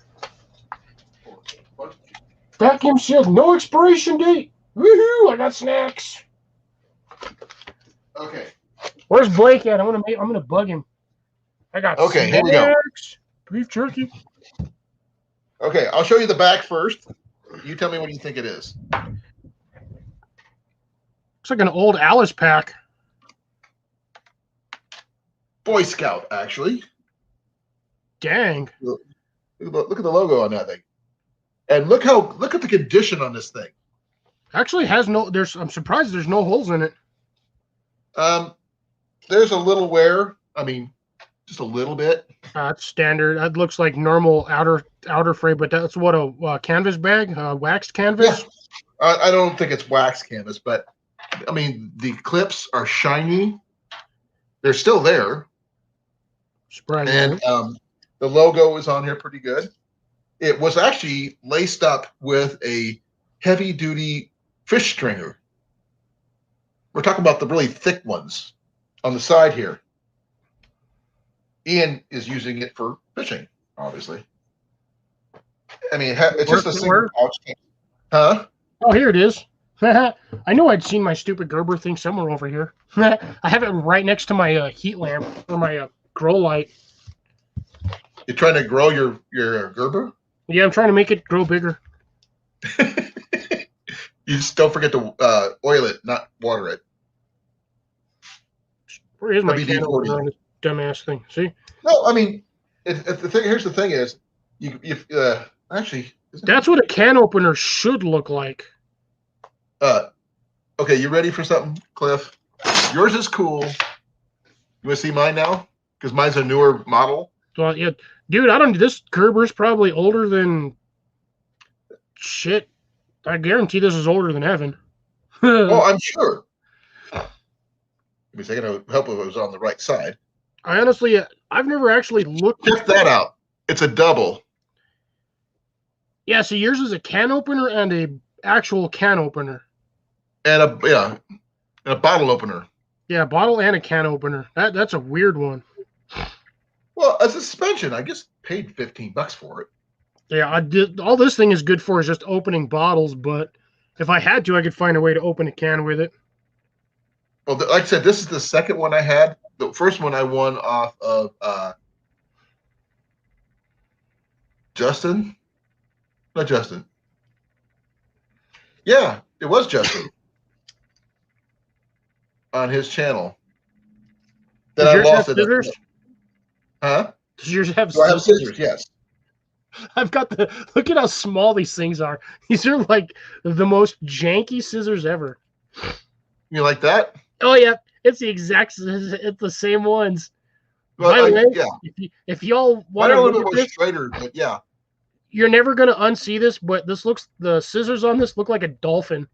Vacuum sealed, no expiration date. Woohoo! I got snacks. Okay. Where's Blake at? I'm gonna bug him. I got Okay, snacks. here we go. Beef jerky. Okay, I'll show you the back first. You tell me what you think it is. Looks like an old Alice pack. Boy Scout, actually. Dang. Look at the logo on that thing. And look at the condition on this thing. Actually has no I'm surprised there's no holes in it. There's a little wear. I mean, just a little bit. It's standard. That looks like normal outer frame, but that's what a canvas bag, waxed canvas. Yeah. I don't think it's wax canvas, but I mean the clips are shiny. They're still there. Surprising. And the logo is on here pretty good. It was actually laced up with a heavy-duty fish stringer. We're talking about the really thick ones on the side here. Ian is using it for fishing, obviously. I mean, it's just a single pouch. Huh? Oh, here it is. I know I'd seen my stupid Gerber thing somewhere over here. I have it right next to my heat lamp or my grow light. You're trying to grow your Gerber? Yeah, I'm trying to make it grow bigger. You just don't forget to oil it, not water it. Where is my WD-40. can opener on this dumbass thing? See? No, I mean, here's the thing is, actually. That's what a can opener should look like. Okay, you ready for something, Cliff? Yours is cool. You want to see mine now? Because mine's a newer model. Well, yeah, dude, this Gerber's probably older than shit. I guarantee this is older than heaven. Oh, I'm sure. Let me see. I gotta help if it was on the right side. I honestly, I've never actually looked. Check that out. It's a double. Yeah, so yours is a can opener and a actual can opener. And a bottle opener. Yeah, bottle and a can opener. That's a weird one. Well, a suspension. I just paid $15 for it. Yeah, all this thing is good for is just opening bottles, but if I had to, I could find a way to open a can with it. Well, like I said, this is the second one I had. The first one I won off of Justin. Not Justin. Yeah, it was Justin on his channel. That Does I yours lost have it. scissors? Huh? Does yours have Do I have scissors? scissors? Yes. I've got look at how small these things are. These are like the most janky scissors ever. You like that? Oh yeah, it's the same ones. Well, By the way, yeah. if y'all want Mine are to a look little at bit more this, straighter, but yeah. you're never gonna unsee this, but the scissors on this look like a dolphin.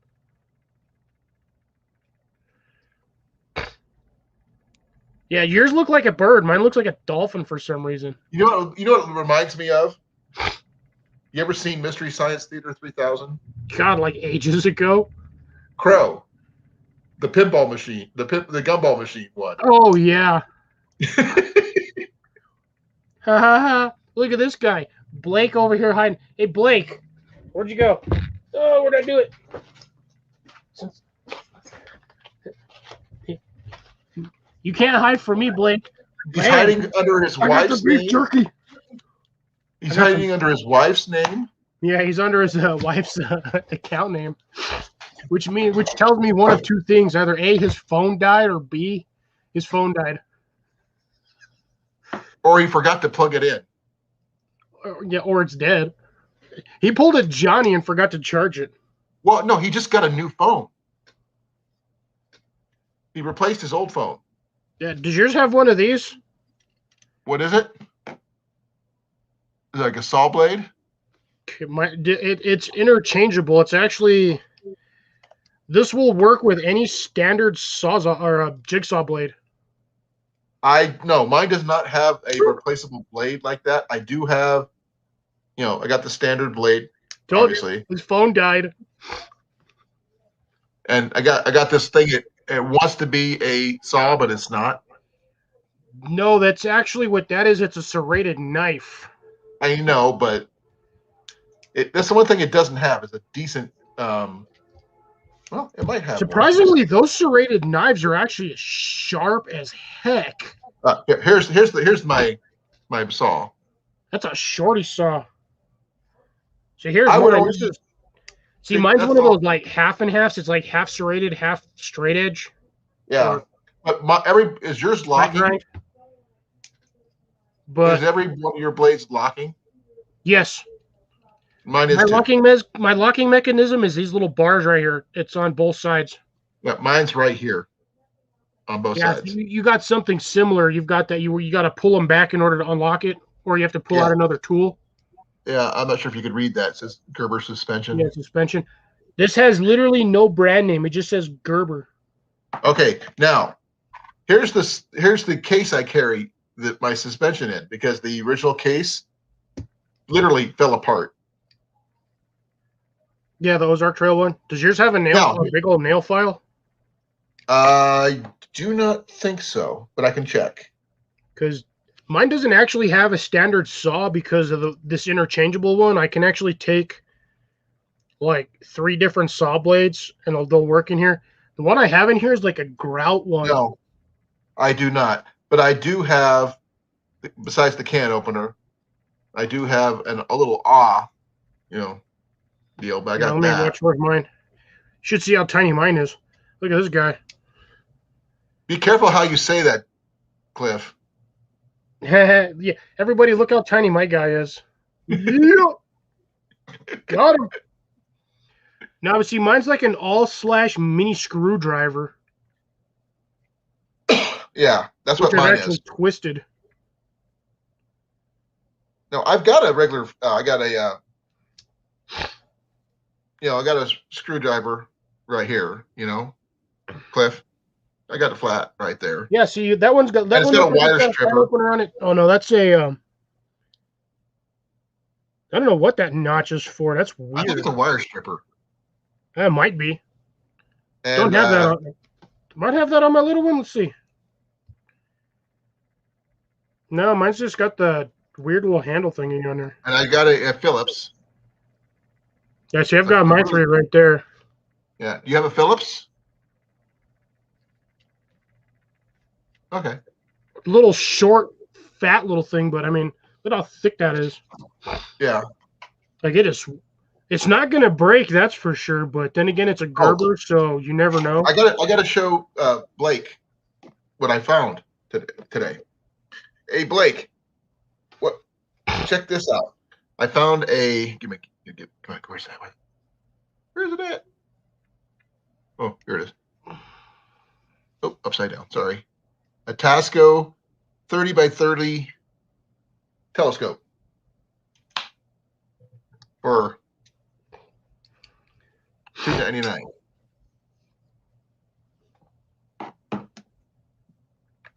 Yeah, yours look like a bird. Mine looks like a dolphin for some reason. You know what it reminds me of? You ever seen Mystery Science Theater 3000? God, like ages ago. Crow. The pinball machine. The gumball machine one. Oh yeah. Ha ha ha. Look at this guy. Blake over here hiding. Hey Blake, where'd you go? Oh, where'd I do it? You can't hide from me, Blake. He's hiding under his I got the wife's beef name. jerky. He's hiding under his wife's name. Yeah, he's under his wife's account name, which tells me one of two things: either A, his phone died, or B, his phone died. Or he forgot to plug it in. Or it's dead. He pulled a Johnny and forgot to charge it. Well, no, he just got a new phone. He replaced his old phone. Yeah, does yours have one of these? What is it? Is it like a saw blade? It's interchangeable. It's actually, this will work with any standard sawzall or a jigsaw blade. No, mine does not have a replaceable blade like that. I do have, I got the standard blade, obviously. His phone died. And I got this thing. It wants to be a saw, but it's not. No, that's actually what that is. It's a serrated knife. I know, but that's the one thing it doesn't have is a decent. Well, it might have. Surprisingly, those serrated knives are actually as sharp as heck. Here's my saw. That's a shorty saw. So here's I would mine. always, See, mine's one of those like half and halves. It's like half serrated, half straight edge. Yeah, but is yours locking? Right. But is every one of your blades locking? Yes. Mine is. My locking mechanism is these little bars right here. It's on both sides. Yeah, mine's right here. On both sides. You got something similar. You've got that you got to pull them back in order to unlock it, or you have to pull out another tool. Yeah, I'm not sure if you could read that. It says Gerber suspension. Yeah, suspension. This has literally no brand name. It just says Gerber. Okay, now here's the case I carry my suspension in, because the original case literally fell apart. Yeah, the Ozark Trail one. Does yours have a big old nail file? I do not think so, but I can check. Because mine doesn't actually have a standard saw because of this interchangeable one. I can actually take like 3 different saw blades and they'll work in here. The one I have in here is like a grout one. No, I do not. But I do have, besides the can opener, I do have a little deal. But I got that. Watch where's mine. You should see how tiny mine is. Look at this guy. Be careful how you say that, Cliff. Yeah, everybody look how tiny my guy is. Yeah. Got him. Now, see, mine's like an all/mini screwdriver. Yeah, that's what mine is. Twisted. No, I've got a regular. I got a screwdriver right here. Cliff. I got a flat right there. Yeah, see, that one's got that. It's got a wire stripper opener on it. Oh no, that's a. I don't know what that notch is for. That's weird. I think it's a wire stripper. That might be. And, Don't have that on. Might have that on my little one. Let's see. No, mine's just got the weird little handle thingy on there. And I got a Phillips. Yeah, see, I've got my 3 right there. Yeah, you have a Phillips? Okay. Little short, fat little thing, but I mean, look how thick that is. Yeah. Like it's not gonna break, that's for sure. But then again, it's a Gerber, so you never know. I got to show Blake what I found today. Hey Blake, what? Check this out. I found a. Come on, where's that one? Where's it at? Oh, here it is. Oh, upside down. Sorry. A Tasco 30 by 30 telescope for $2.99.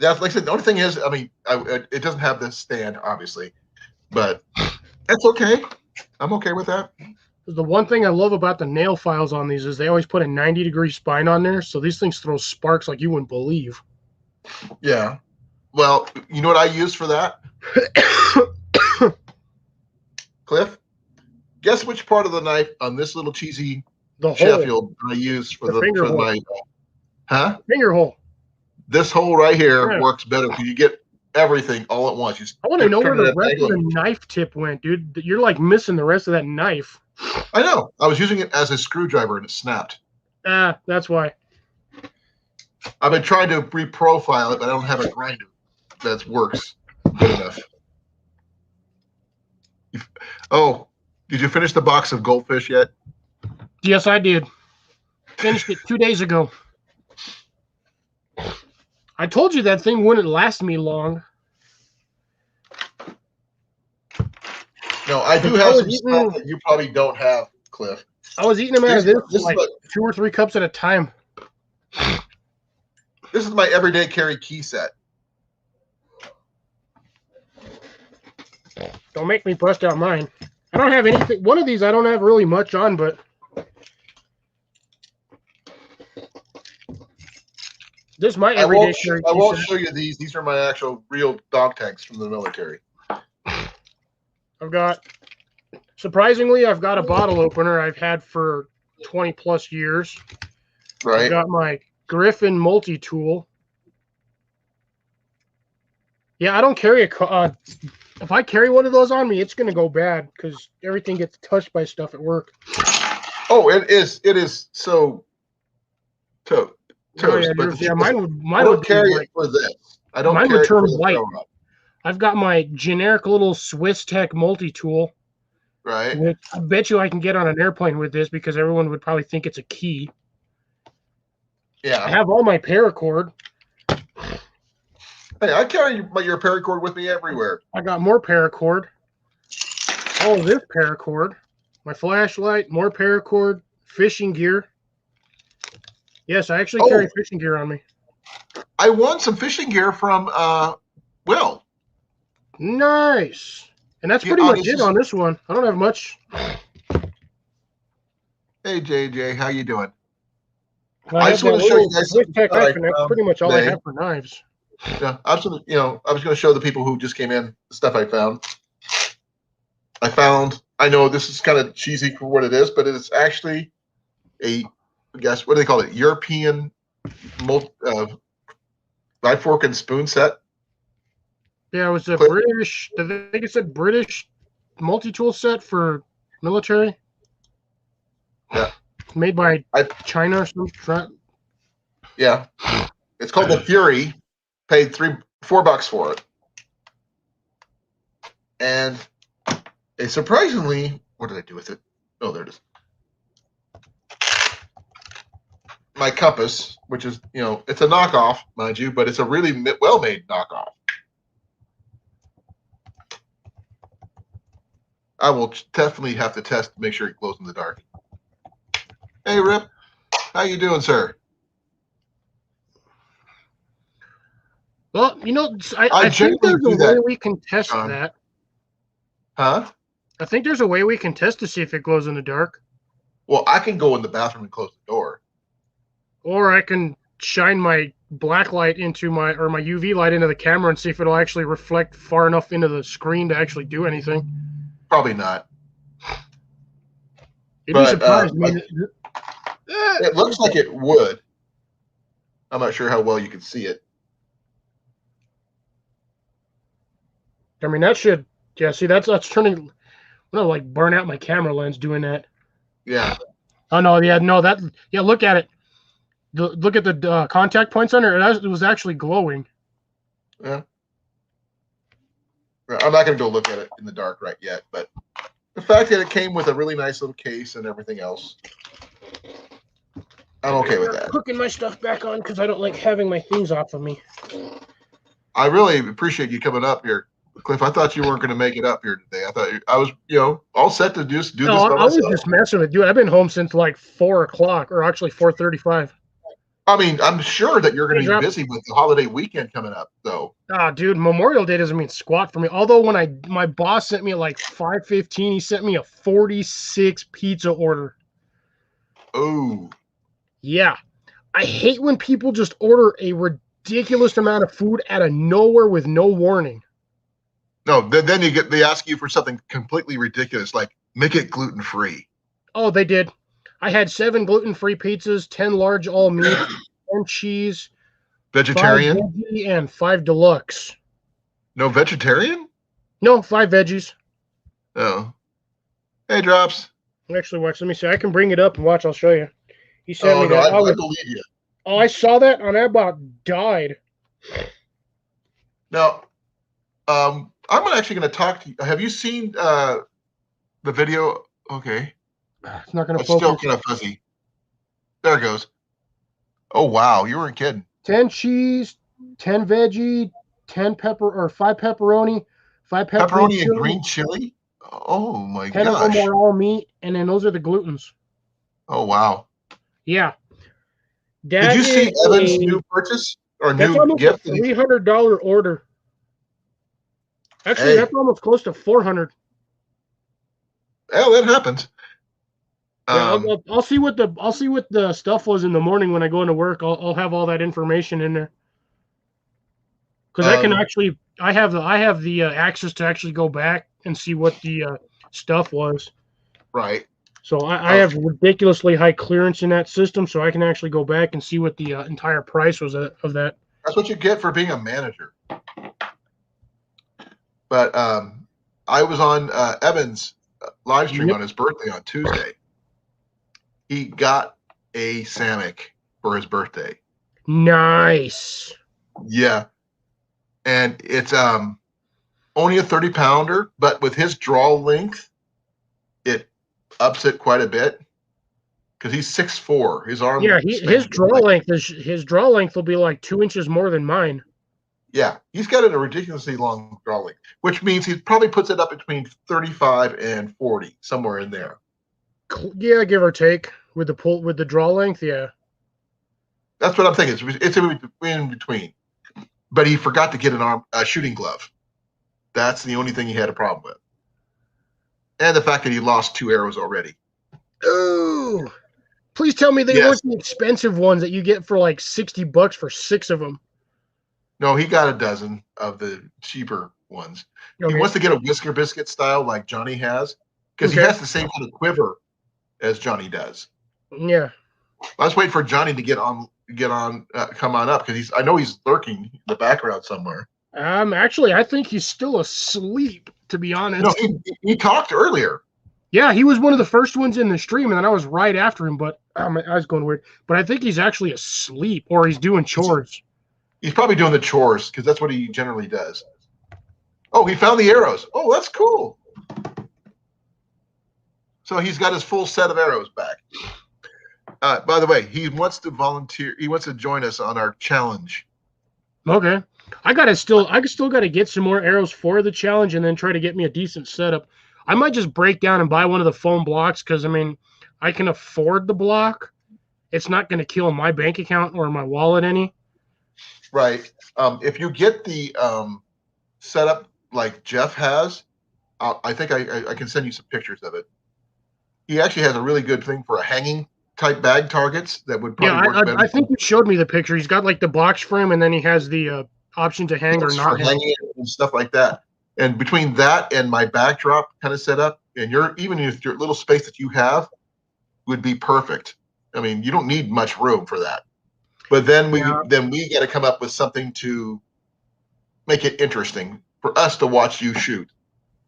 That's like I said. The only thing is, I mean, it doesn't have this stand, obviously, but that's okay. I'm okay with that. The one thing I love about the nail files on these is they always put a 90-degree spine on there, so these things throw sparks like you wouldn't believe. Yeah. Well, you know what I use for that? Cliff, guess which part of the knife on this little cheesy Sheffield I use for my finger hole. This hole right here works better because you get everything all at once. I want to know where the rest of the knife tip went, dude. You're like missing the rest of that knife. I know. I was using it as a screwdriver and it snapped. That's why. I've been trying to reprofile it, but I don't have a grinder that works. Good enough. Oh, did you finish the box of goldfish yet? Yes, I did. Finished it 2 days ago. I told you that thing wouldn't last me long. No, I do have some stuff that you probably don't have, Cliff. I was eating them out of this like my, 2 or 3 cups at a time. This is my everyday carry key set. Don't make me bust out mine. I don't have anything. One of these I don't have really much on, but this is my everyday carry key set. I won't show you these. These are my actual real dog tags from the military. I've got, surprisingly, I've got a bottle opener I've had for 20 plus years. Right. I've got my Griffin multi-tool. Yeah, I don't carry a if I carry one of those on me, it's going to go bad because everything gets touched by stuff at work. Oh, it is so toast. Yeah, but mine I don't would carry like, it for this. I don't mine carry would it for turn the white. throw up. I've got my generic little Swiss Tech multi-tool. Right. Which I bet you I can get on an airplane with this because everyone would probably think it's a key. Yeah. I have all my paracord. Hey, I carry your paracord with me everywhere. I got more paracord. All of this paracord. My flashlight, more paracord, fishing gear. Yes, I actually carry fishing gear on me. I won some fishing gear from Will. Nice. And that's pretty much it on this one. I don't have much. Hey, JJ, how you doing? I just want to show you guys Swiss Tech knife, and that's pretty much all I have for knives. Yeah, absolutely. I was going to show the people who just came in the stuff I found. I know this is kind of cheesy for what it is, but it's actually what do they call it? European knife, fork, and spoon set. Yeah, it was a British, I think it said British multi-tool set for military. Yeah. Made by China or something. Yeah. It's called the Fury. Paid $4 for it. And surprisingly, what did I do with it? Oh, there it is. My compass, which is, it's a knockoff, mind you, but it's a really well-made knockoff. I will definitely have to test to make sure it glows in the dark. Hey, Rip. How you doing, sir? Well, I think there's a way we can test that. Huh? I think there's a way we can test to see if it glows in the dark. Well, I can go in the bathroom and close the door. Or I can shine my black light into my UV light into the camera and see if it'll actually reflect far enough into the screen to actually do anything. Probably not. You'd be surprised. It looks like it would. I'm not sure how well you can see it. I mean, that should, see, that's turning, I'm gonna like burn out my camera lens doing that. Yeah. Oh, no, look at it. Look at the contact points on it. It was actually glowing. Yeah. I'm not going to go look at it in the dark right yet, but the fact that it came with a really nice little case and everything else, I'm okay with that. Hooking my stuff back on because I don't like having my things off of me. I really appreciate you coming up here, Cliff. I thought you weren't going to make it up here today. I thought I was, all set to just do this by myself. I was just messing with you. I've been home since like 4 o'clock, or actually 4:35. I mean, I'm sure that you're going to be busy with the holiday weekend coming up, though. Dude, Memorial Day doesn't mean squat for me. Although when my boss sent me at like 5:15, he sent me a 46 pizza order. Oh. Yeah. I hate when people just order a ridiculous amount of food out of nowhere with no warning. No, then they ask you for something completely ridiculous, like make it gluten-free. Oh, they did. I had 7 gluten-free pizzas, 10 large all meat, 10 cheese, vegetarian, 5 veggie, and 5 deluxe. No vegetarian? No, 5 veggies. Oh. Hey, Drops. Actually, watch. Let me see. I can bring it up and watch. I'll show you. He sent me that. I believe you. Oh, I saw that and I about died. Now, I'm actually going to talk to you. Have you seen the video? Okay. It's not going to It's still focus. kind of fuzzy. There it goes. Oh, wow. You weren't kidding. 10 cheese, 10 veggie, 10 pepper or 5 pepperoni, 5 green Pepperoni and chili. green chili? Oh, my 10 of them gosh. are all meat, and then those are the glutens. Oh, wow. Yeah. Did That you see is Evan's new purchase or that's new almost a gift? $300 order. Actually, Hey, that's almost close to 400. well, that happens. Yeah, I'll see what the stuff was in the morning when I go into work. I'll have all that information in there because I can actually I have the access to actually go back and see what the stuff was. Right. So I have ridiculously high clearance in that system, so I can actually go back and see what the entire price was of that. That's what you get for being a manager. But I was on Evan's live stream on his birthday on Tuesday. He got a Samick for his birthday. Nice. Yeah. And it's only a 30-pounder, but with his draw length, it ups it quite a bit. Because he's 6'4". His arm his draw length will be like 2 inches more than mine. Yeah, he's got a ridiculously long draw length, which means he probably puts it up between 35 and 40, somewhere in there. Yeah, give or take with the draw length. Yeah, that's what I'm thinking. It's in between. But he forgot to get a shooting glove. That's the only thing he had a problem with, and the fact that he lost 2 arrows already. Ooh. Please tell me they weren't the expensive ones that you get for like $60 for 6 of them. No, he got a dozen of the cheaper ones. Okay. He wants to get a Whisker Biscuit style like Johnny has, because he has the same kind of quiver as Johnny does. Yeah. I was waiting for Johnny to come on up because I know he's lurking in the background somewhere. Actually, I think he's still asleep, to be honest. No, he talked earlier. Yeah, he was one of the first ones in the stream, and then I was right after him, but my eyes going weird. But I think he's actually asleep, or he's doing chores. He's probably doing the chores because that's what he generally does. Oh, he found the arrows. Oh, that's cool. So he's got his full set of arrows back. By the way, he wants to volunteer. He wants to join us on our challenge. Okay. I still got to get some more arrows for the challenge and then try to get me a decent setup. I might just break down and buy one of the foam blocks because, I mean, I can afford the block. It's not going to kill my bank account or my wallet any. Right. If you get the setup like Jeff has, I think I can send you some pictures of it. He actually has a really good thing for a hanging type bag targets that would probably work better. I think you showed me the picture. He's got like the box frame and then he has the option to hang or not hang and stuff like that. And between that and my backdrop kind of setup, and your little space that you have would be perfect. I mean, you don't need much room for that. But then we got to come up with something to make it interesting for us to watch you shoot,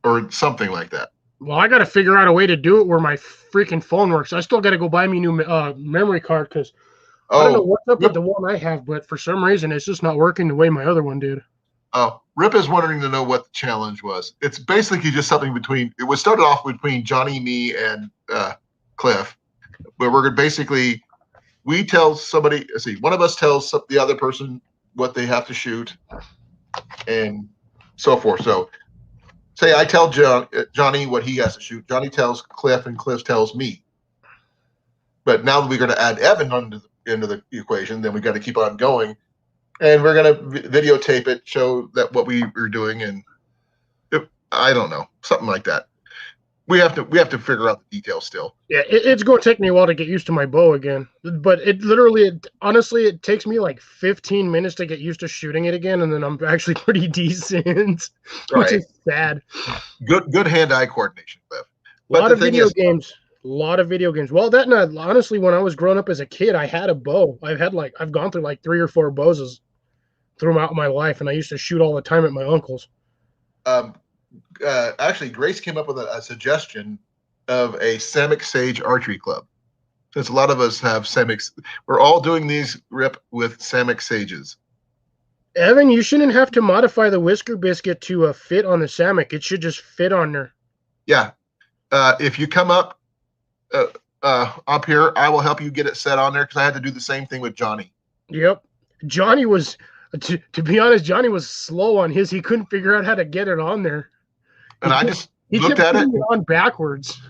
or something like that. Well, I got to figure out a way to do it where my freaking phone works. I still got to go buy me a new memory card because I don't know what's up with the one I have, but for some reason it's just not working the way my other one did. Oh, Rip is wondering to know what the challenge was. It's basically just something it was started off between Johnny, me, and Cliff, where we're basically, we tell somebody, one of us tells the other person what they have to shoot and so forth. So say I tell Johnny what he has to shoot. Johnny tells Cliff and Cliff tells me. But now that we're going to add Evan into the equation, then we got to keep on going. And we're going to videotape it, show that what we were doing. And I don't know, something like that. We have to figure out the details still. Yeah, it's going to take me a while to get used to my bow again. But honestly, it takes me like 15 minutes to get used to shooting it again, and then I'm actually pretty decent, which is sad. Good hand-eye coordination, Cliff. A lot of video games. Well, honestly, when I was growing up as a kid, I had a bow. I've gone through like 3 or 4 bows throughout my life, and I used to shoot all the time at my uncle's. Actually, Grace came up with a suggestion of a Samick Sage Archery Club. Since a lot of us have Samick, we're all doing these, Rip, with Samick Sages. Evan, you shouldn't have to modify the whisker biscuit to fit on the Samick. It should just fit on there. Yeah. If you come up here, I will help you get it set on there because I had to do the same thing with Johnny. Yep. Johnny was, to be honest, Johnny was slow on his. He couldn't figure out how to get it on there. And I just He looked kept at it. putting it on backwards.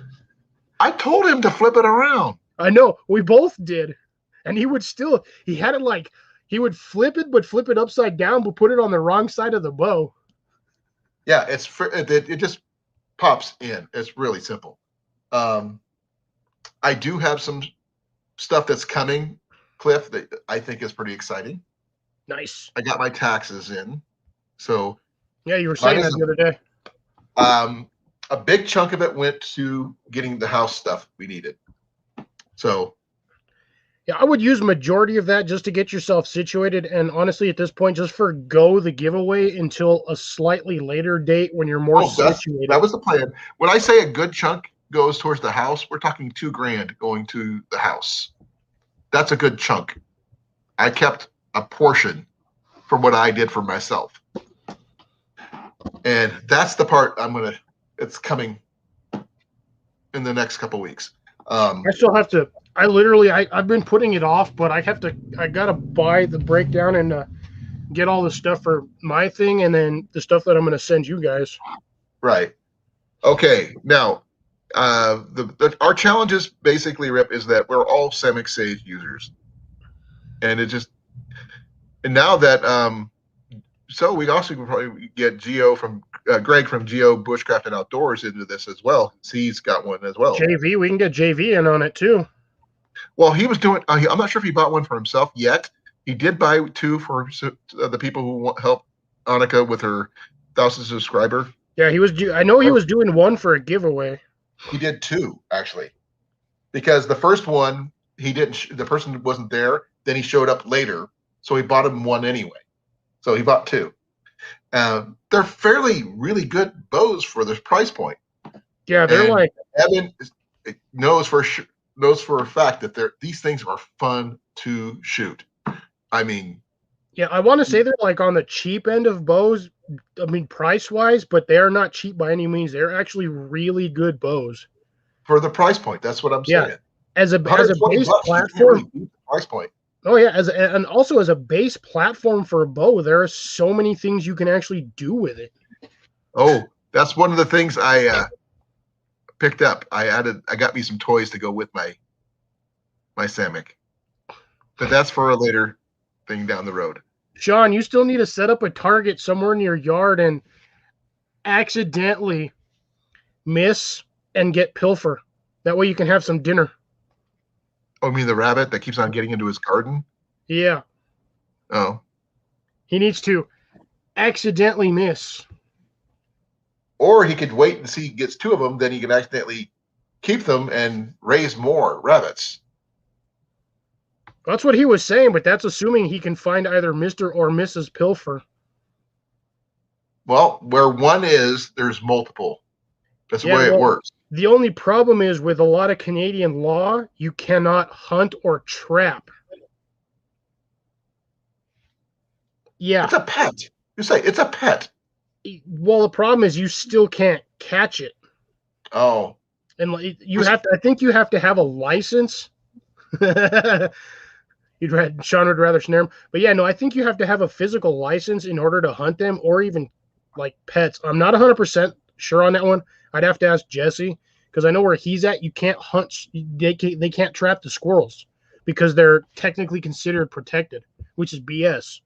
I told him to flip it around. I know. We both did. And he would still, he had it like, he would flip it, but flip it upside down, but put it on the wrong side of the bow. Yeah, it just pops in. It's really simple. I do have some stuff that's coming, Cliff, that I think is pretty exciting. Nice. I got my taxes in. So yeah, you were saying that the other day. A big chunk of it went to getting the house stuff we needed. So yeah, I would use majority of that just to get yourself situated. And honestly, at this point, just forgo the giveaway until a slightly later date when you're more situated. That was the plan. When I say a good chunk goes towards the house, we're talking $2,000 going to the house. That's a good chunk. I kept a portion from what I did for myself. And that's the part it's coming in the next couple weeks. I still have to, I've been putting it off, but I gotta buy the breakdown and get all the stuff for my thing and then the stuff that I'm going to send you guys. Right. Okay. Now, our challenges basically, Rip, is that we're all Samick Sage users. And now that, so we also can probably get Greg from Geo Bushcraft and Outdoors into this as well. He's got one as well. JV, we can get JV in on it too. Well, he was doing, I'm not sure if he bought one for himself yet. He did buy two for the people who help Annika with her 1,000 subscriber. Yeah, he was doing one for a giveaway. He did two, actually. Because the first one, the person wasn't there. Then he showed up later. So he bought him one anyway. So he bought two. They're fairly, really good bows for this price point. Yeah, they're like. Evan knows for a fact that these things are fun to shoot. I mean. Yeah, I want to say they're like on the cheap end of bows. I mean, price-wise, but they are not cheap by any means. They're actually really good bows. For the price point, that's what I'm saying. Yeah, as a base platform. Really price point. Oh yeah, and also as a base platform for a bow, there are so many things you can actually do with it. Oh, that's one of the things I picked up. I got me some toys to go with my Samick, but that's for a later thing down the road. Sean, you still need to set up a target somewhere in your yard and accidentally miss and get pilfer. That way you can have some dinner. Oh, you mean the rabbit that keeps on getting into his garden? Yeah. Oh. He needs to accidentally miss. Or he could wait and see he gets two of them, then he can accidentally keep them and raise more rabbits. That's what he was saying, but that's assuming he can find either Mr. or Mrs. Pilfer. Well, where one is, there's multiple. That's the way it works. The only problem is with a lot of Canadian law, you cannot hunt or trap. Yeah. It's a pet. You say it's a pet. Well, the problem is you still can't catch it. Oh. And I think you have to have a license. Sean would rather snare them. But yeah, no, I think you have to have a physical license in order to hunt them or even like pets. I'm not 100% sure on that one. I'd have to ask Jesse because I know where he's at. You can't hunt. They can't trap the squirrels because they're technically considered protected, which is BS.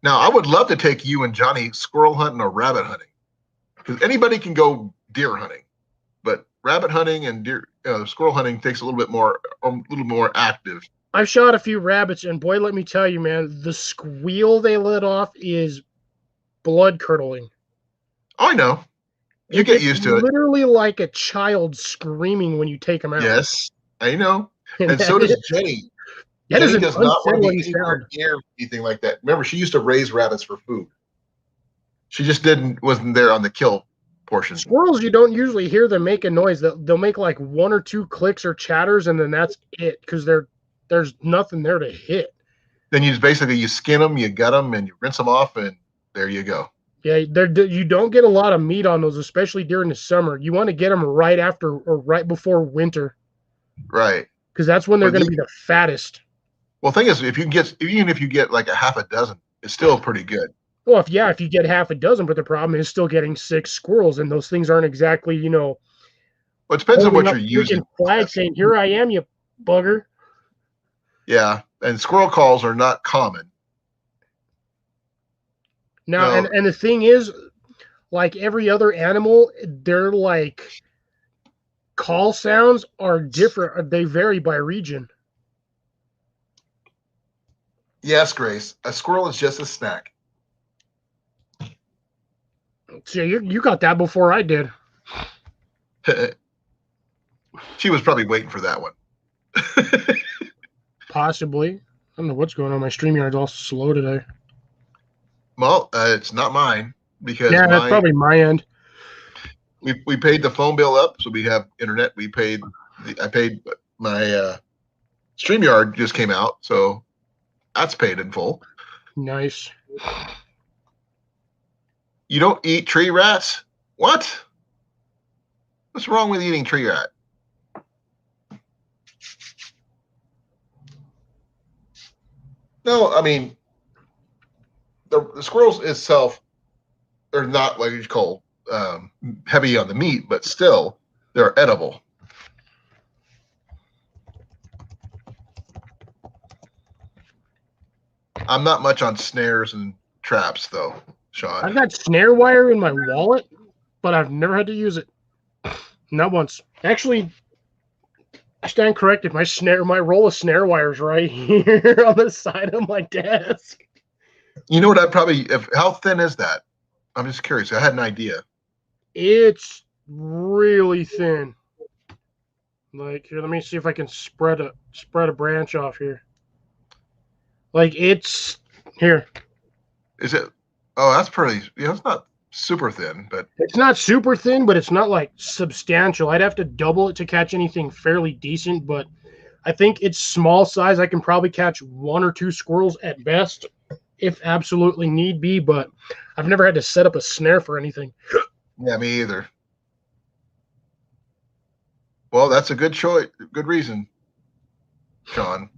Now, I would love to take you and Johnny squirrel hunting or rabbit hunting because anybody can go deer hunting, but rabbit hunting and squirrel hunting takes a little more active. I've shot a few rabbits, and boy, let me tell you, man, the squeal they let off is blood curdling. I know. You get used to it. Literally like a child screaming when you take them out. Yes, I know. And so does Jenny. Jenny does not want to be anywhere near anything like that. Remember, she used to raise rabbits for food. She just wasn't there on the kill portion. Squirrels, you don't usually hear them make a noise. They'll make like one or two clicks or chatters, and then that's it because there's nothing there to hit. Then you skin them, you gut them, and you rinse them off, and there you go. Yeah, you don't get a lot of meat on those, especially during the summer. You want to get them right after or right before winter, Right. because that's when they're Well, going to be the fattest. Well, thing is, even if you get like a half a dozen, it's still pretty good. Well, if you get half a dozen, but the problem is still getting 6 squirrels, and those things aren't exactly, Well, it depends on holding what up you're a freaking using. flag saying, "Here I am, you bugger." Yeah, and squirrel calls are not common. Now, No. and the thing is, like every other animal, their like call sounds are different. They vary by region. Yes, Grace, a squirrel is just a snack. So you got that before I did. She was probably waiting for that one. Possibly. I don't know what's going on. My StreamYard's all slow today. Well, it's not mine because Yeah, that's probably my end. we paid the phone bill up, so we have internet. I paid my StreamYard just came out, so that's paid in full. Nice. You don't eat tree rats? What? What's wrong with eating tree rat? No, I mean, the squirrels itself are not what you call heavy on the meat, but still, they're edible. I'm not much on snares and traps, though, Sean. I've got snare wire in my wallet, but I've never had to use it. Not once. Actually, I stand corrected. My roll of snare wires right here on the side of my desk. You know what? How thin is that? I'm just curious. I had an idea. It's really thin. Like here, let me see if I can spread a branch off here. Like it's here. Is it? Oh, that's pretty. It's not super thin, but It's not super thin, but it's not like substantial. I'd have to double it to catch anything fairly decent, but I think it's small size. I can probably catch 1 or 2 squirrels at best, if absolutely need be, but I've never had to set up a snare for anything. yeah, me either. Well, that's a good choice. Good reason, Sean.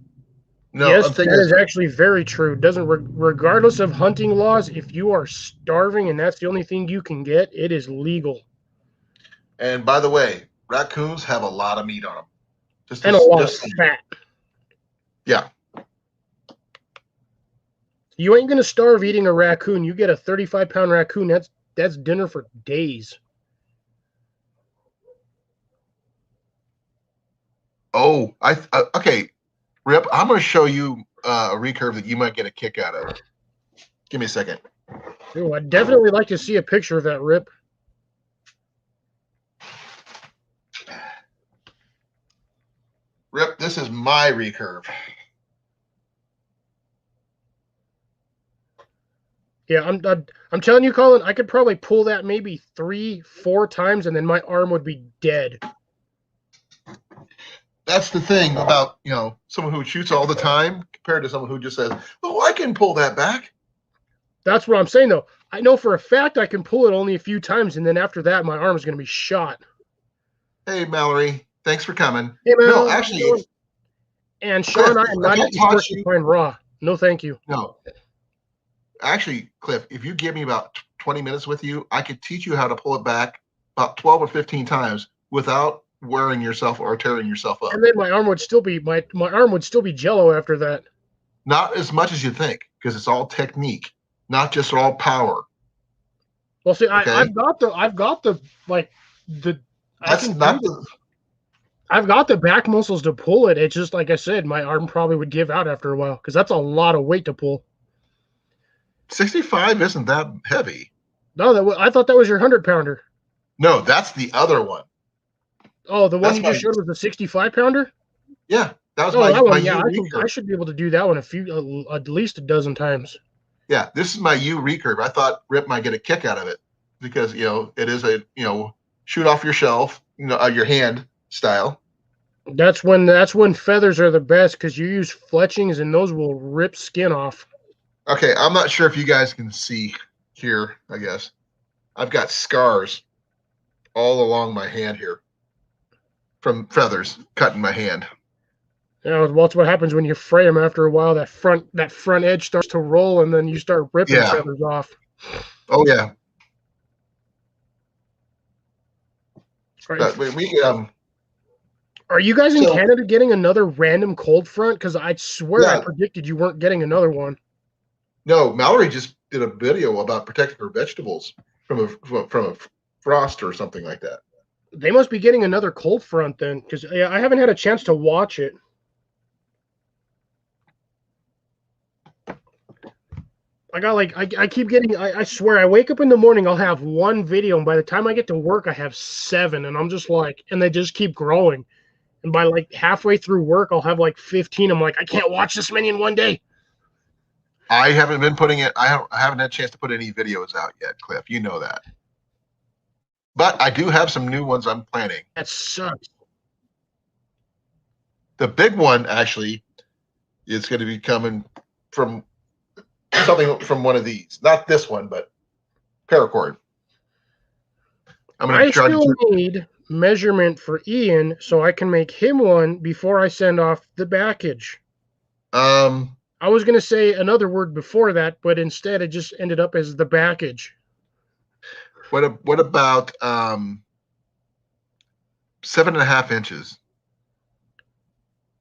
No, Yes, I'm that thinking. is actually very true. Doesn't regardless of hunting laws, if you are starving and that's the only thing you can get, it is legal. And by the way, raccoons have a lot of meat on them. And a lot of fat. Yeah. You ain't gonna starve eating a raccoon. You get a 35-pound raccoon, that's dinner for days. Oh, okay. Rip, I'm going to show you a recurve that you might get a kick out of. Give me a second. Ooh, I'd definitely like to see a picture of that, Rip. Rip, this is my recurve. Yeah, I'm telling you, Colin, I could probably pull that maybe 3-4 times, and then my arm would be dead. That's the thing about someone who shoots all the time compared to someone who just says, "Oh, I can pull that back." That's what I'm saying, though. I know for a fact I can pull it only a few times, and then after that, my arm is going to be shot. Hey, Mallory, thanks for coming. Hey, man, no, actually, and Sean, I am not eating porcupine raw. No, thank you. No, actually, Cliff, if you give me about 20 minutes with you, I could teach you how to pull it back about 12 or 15 times without wearing yourself or tearing yourself up. And then my arm would still be my arm would still be jello after that. Not as much as you think, because it's all technique, not just all power. Well, see, okay? I've got the I've got the back muscles to pull it. It's just like I said, my arm probably would give out after a while because that's a lot of weight to pull. 65 isn't that heavy. No, I thought that was your 100-pounder. No, that's the other one. Oh, the one you just showed was the 65-pounder? Yeah, that was my one. Yeah, I should be able to do that one at least a dozen times. Yeah, this is my U recurve. I thought Rip might get a kick out of it because it is a shoot off your shelf, your hand style. That's when feathers are the best because you use fletchings and those will rip skin off. Okay, I'm not sure if you guys can see here, I guess. I've got scars all along my hand here from feathers cutting my hand. Well, that's what happens when you fray them. After a while, that front edge starts to roll, and then you start ripping Yeah. feathers off. Oh yeah. Right. But Are you guys in So- Canada getting another random cold front? Because I swear I Yeah. predicted you weren't getting another one. No, Mallory just did a video about protecting her vegetables from a frost or something like that. They must be getting another cold front then, because I haven't had a chance to watch it. I got I keep getting. I swear I wake up in the morning, I'll have one video, and by the time I get to work, I have 7, and I'm just like, and they just keep growing. And by like halfway through work, I'll have like 15. I'm like, I can't watch this many in one day. I haven't been putting it. I haven't had a chance to put any videos out yet, Cliff. You know that. But I do have some new ones I'm planning. That sucks. The big one actually is going to be coming from something from one of these. Not this one, but paracord. I'm going I to try still to. need measurement for Ian so I can make him one before I send off the package. I was going to say another word before that, but instead it just ended up as the package. What about 7.5 inches?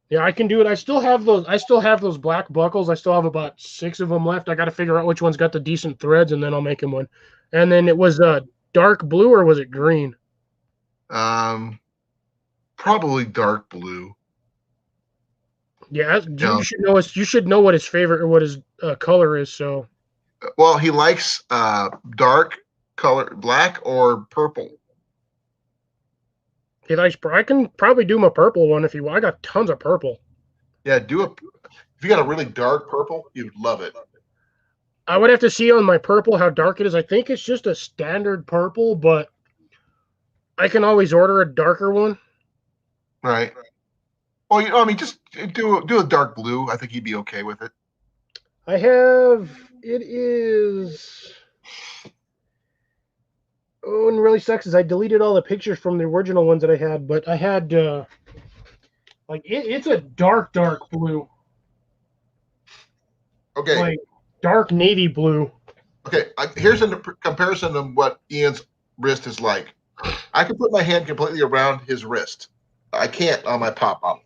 Yeah, I can do it. I still have those black buckles. I still have about 6 of them left. I got to figure out which one's got the decent threads, and then I'll make him one. And then it was dark blue, or was it green? Probably dark blue. Yeah, you should know what his favorite or what his color is. So, well, he likes dark color, black or purple. he likes. I can probably do him a purple one if you want. I got tons of purple. Yeah, if you got a really dark purple, you'd love it. I would have to see on my purple how dark it is. I think it's just a standard purple, but I can always order a darker one. Right. Well, I mean, just do a dark blue. I think he'd be okay with it. I have. It is. Oh, and really sucks is I deleted all the pictures from the original ones that I had, but I had it's a dark blue. Okay. Like dark navy blue. Okay. Here's a comparison of what Ian's wrist is like. I can put my hand completely around his wrist. I can't on my pop-up.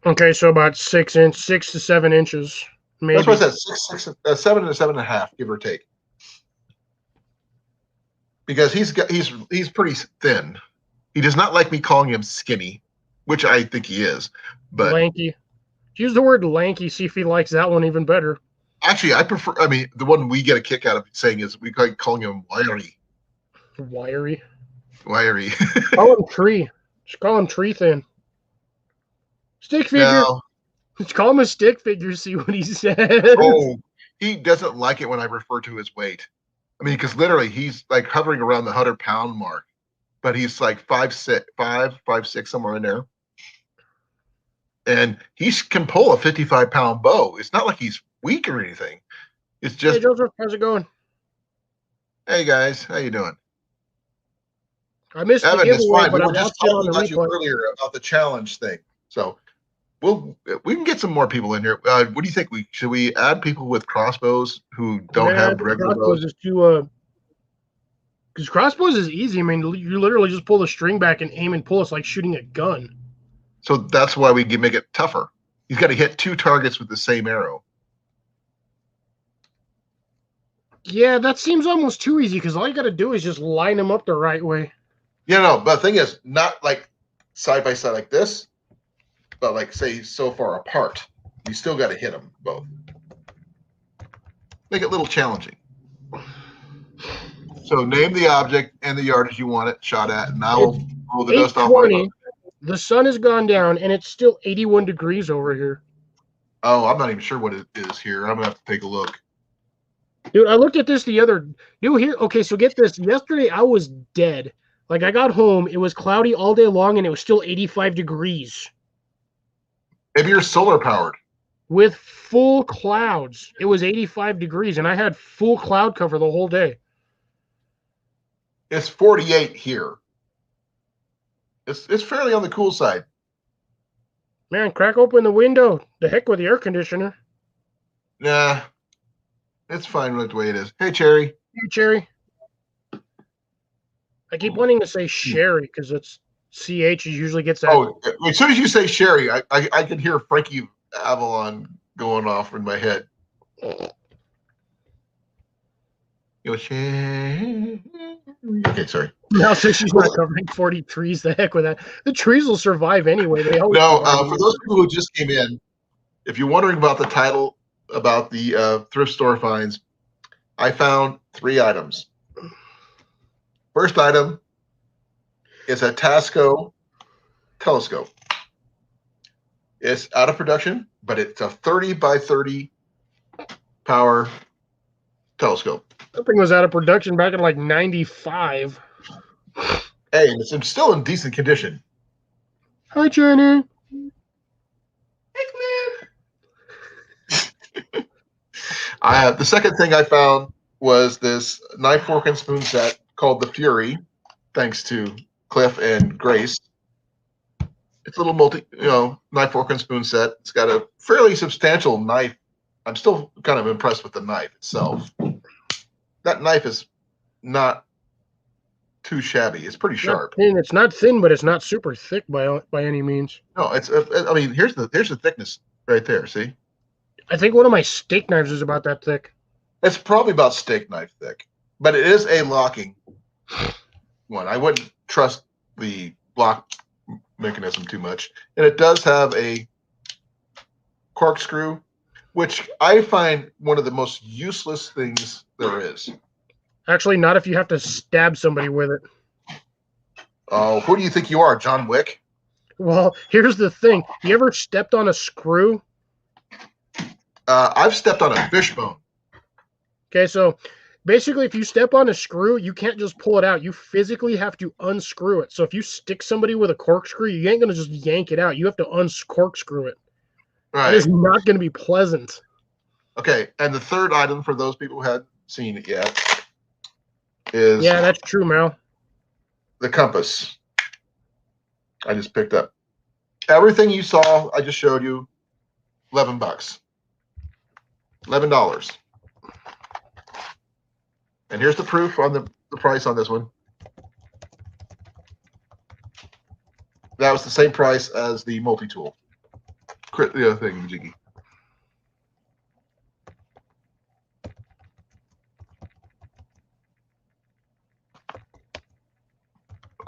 Okay, so about 6 to 7 inches, maybe. That's what I said, 7 to 7.5, give or take. Because he's pretty thin. He does not like me calling him skinny, which I think he is. But lanky. Use the word lanky. See if he likes that one even better. Actually, I prefer. I mean, the one we get a kick out of saying is we calling him wiry. Wiry. Call him tree. Just call him tree thin. Stick figure. No. Just call him a stick figure. See what he says. Oh, he doesn't like it when I refer to his weight. I mean, because literally he's like hovering around the 100-pound mark, but he's like 5'6", somewhere in there. And he can pull a 55-pound bow. It's not like he's weak or anything. It's just. Hey, Joseph, how's it going? Hey guys, how you doing? I missed Evan, the giveaway, it's fine. but We I were just watched it on talking the about you replay. earlier about the challenge thing. So we can get some more people in here. What do you think? Should we add people with crossbows who don't have regular bows? Because crossbows is easy. I mean, you literally just pull the string back and aim and pull. It's like shooting a gun. So that's why we make it tougher. He's got to hit 2 targets with the same arrow. Yeah, that seems almost too easy because all you got to do is just line them up the right way. Yeah, no, but the thing is, not like side by side like this, but like say so far apart. You still got to hit them both. Make it a little challenging. So name the object and the yardage you want it shot at, and I will roll the dust off. The sun has gone down, and it's still 81 degrees over here. Oh, I'm not even sure what it is here. I'm gonna have to take a look. Dude, I looked at this here. Okay, so get this. Yesterday I was dead. Like I got home, it was cloudy all day long, and it was still 85 degrees Maybe you're solar powered. with full clouds. It was 85 degrees, and I had full cloud cover the whole day. It's 48 here. It's fairly on the cool side. Man, crack open the window. The heck with the air conditioner. Nah, it's fine with the way it is. Hey, Cherry. Hey, Cherry. I keep wanting to say Sherry because it's CH usually gets that. Oh, as soon as you say Sherry, I can hear Frankie Avalon going off in my head. You know, Sherry. Okay, sorry. Now, since she's not covering 40 trees, the heck with that. The trees will survive anyway. They always survive. For those people who just came in, if you're wondering about the title about the thrift store finds, I found 3 items. First item is a Tasco telescope. It's out of production, but it's a 30 by 30 power telescope. That thing was out of production back in like 95. Hey, it's still in decent condition. Hi, Jenny. The second thing I found was this knife, fork, and spoon set called the Fury, thanks to Cliff and Grace. It's a little knife, fork, and spoon set. It's got a fairly substantial knife. I'm still kind of impressed with the knife itself. That knife is not too shabby. It's pretty sharp. It's not thin, but it's not super thick by any means. No, it's. I mean, here's the thickness right there. See, I think one of my steak knives is about that thick. it's probably about steak knife thick, but it is a locking one. I wouldn't trust the lock mechanism too much, and it does have a corkscrew, which I find one of the most useless things there is. Actually, not if you have to stab somebody with it. Oh, who do you think you are, John Wick? Well, here's the thing. You ever stepped on a screw? I've stepped on a fishbone. Okay, so basically if you step on a screw, you can't just pull it out. You physically have to unscrew it. So if you stick somebody with a corkscrew, you ain't going to just yank it out. You have to uncorkscrew it. Right. It is not going to be pleasant. Okay, and the third item for those people who hadn't seen it yet is that's true, Mal. the compass. I just picked up. Everything you saw, I just showed you, $11. $11. And here's the proof on the price on this one. That was the same price as the multi-tool. The other thing, Jiggy.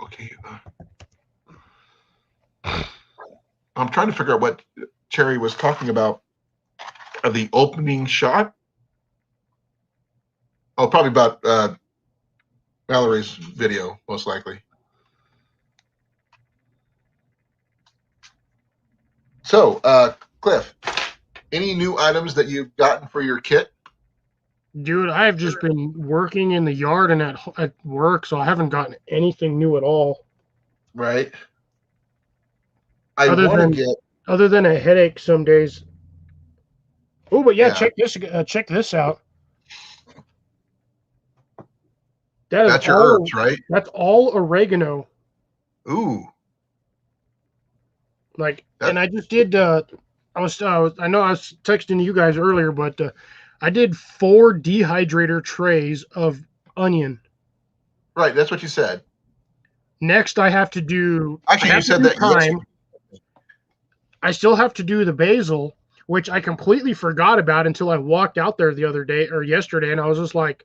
Okay. I'm trying to figure out what Cherry was talking about of the opening shot. Oh, probably about Valerie's video, most likely. So, Cliff, any new items that you've gotten for your kit? Dude, I've just been working in the yard and at work, so I haven't gotten anything new at all. Right. Other than a headache some days. Oh, but yeah, check this out. That's your herbs, right? That's all oregano. Ooh. And I just did. I know I was texting you guys earlier, but I did 4 dehydrator trays of onion. Right, that's what you said. Next, I have to do. Actually, you said that yesterday. I still have to do the basil, which I completely forgot about until I walked out there the other day or yesterday, and I was just like,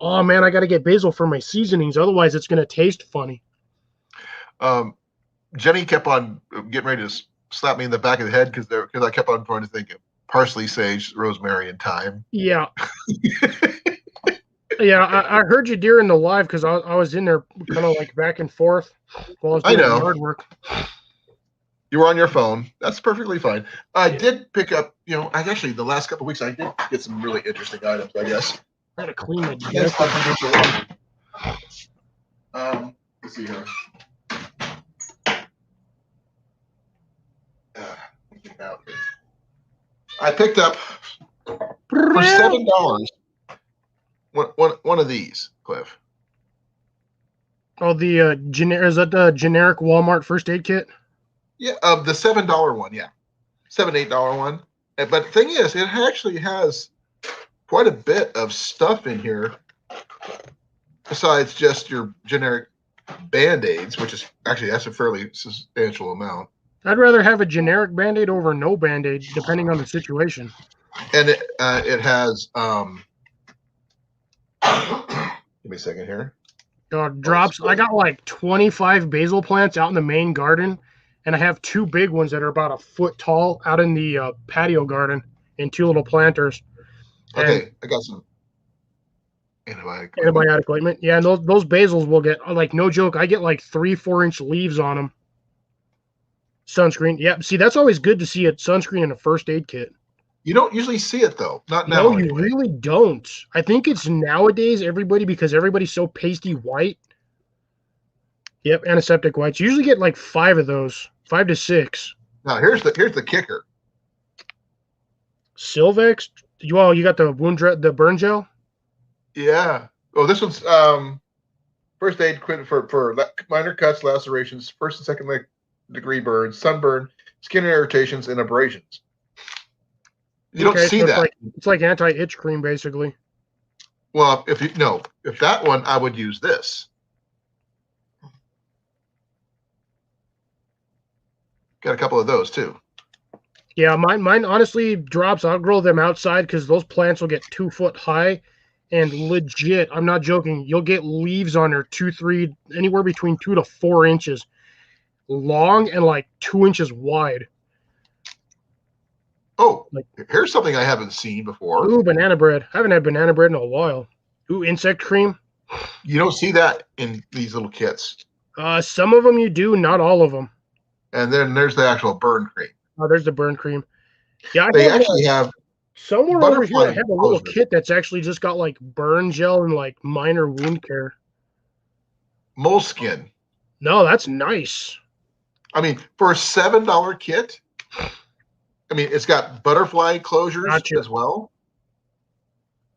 "Oh man, I got to get basil for my seasonings, otherwise it's going to taste funny." Jenny kept on getting ready to slap me in the back of the head because I kept on trying to think of parsley, sage, rosemary, and thyme. Yeah. Yeah, I heard you during the live because I was in there kind of like back and forth while I was doing yard work. You were on your phone. That's perfectly fine. I did pick up, actually the last couple of weeks I did get some really interesting items, I guess. I gotta clean my desk. Let's Let's see here. I picked up for $7 one of these, Cliff. Oh, the is that the generic Walmart first aid kit? Yeah, the $7 one, yeah, $8 one. But the thing is, it actually has quite a bit of stuff in here besides just your generic Band-Aids, which is actually that's a fairly substantial amount. I'd rather have a generic Band-Aid over no Band-Aid, depending on the situation. And it has give me a second here. Drops. I got like 25 basil plants out in the main garden, and I have 2 big ones that are about a foot tall out in the patio garden, and 2 little planters. Okay, I got some antibiotic ointment. Yeah, and those basils will get, like, no joke, I get like 3-4 inch leaves on them. Sunscreen. Yeah, see, that's always good to see a sunscreen in a first aid kit. You don't usually see it though. Not now. No, you really don't. I think it's nowadays because everybody's so pasty white. Yep, antiseptic whites. You usually get like 5 of those, 5 to 6. Now here's the kicker. Silvex. You got the burn gel. Yeah. Oh, this one's first aid kit for minor cuts, lacerations, first and second degree burns, sunburn, skin irritations, and abrasions. You don't see that. It's like anti-itch cream, basically. Well, if that one, I would use this. Got a couple of those too. Yeah, mine honestly drops. I'll grow them outside because those plants will get 2 foot high, and legit, I'm not joking. You'll get leaves on there anywhere between 2 to 4 inches long and like 2 inches wide. Oh, here's something I haven't seen before. Ooh, banana bread. I haven't had banana bread in a while. Ooh, insect cream. You don't see that in these little kits. Some of them you do, not all of them. And then there's the actual burn cream. Oh, there's the burn cream. Yeah, they actually have somewhere over here. I have a little kit that's actually just got like burn gel and like minor wound care. Moleskin. No, that's nice. I mean, for a $7 kit. I mean, it's got butterfly closures as well.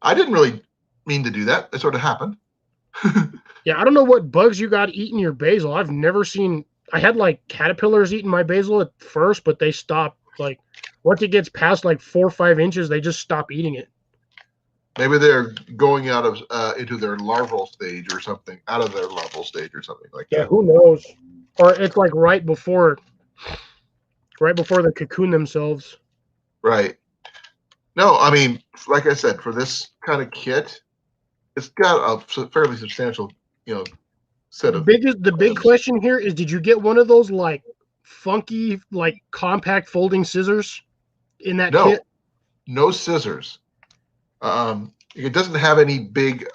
I didn't really mean to do that. It sort of happened. Yeah, I don't know what bugs you got eating your basil. I've never seen. I had like caterpillars eating my basil at first, but they stopped. Like once it gets past like 4 or 5 inches, they just stop eating it. Maybe they're going out of into their larval stage or something. Out of their larval stage or something like that. Yeah, who knows? Or it's like right before they cocoon themselves. Right. No, I mean, like I said, for this kind of kit, it's got a fairly substantial, set of. The big question here is: did you get one of those like funky, like compact folding scissors in that kit? No scissors. It doesn't have any big,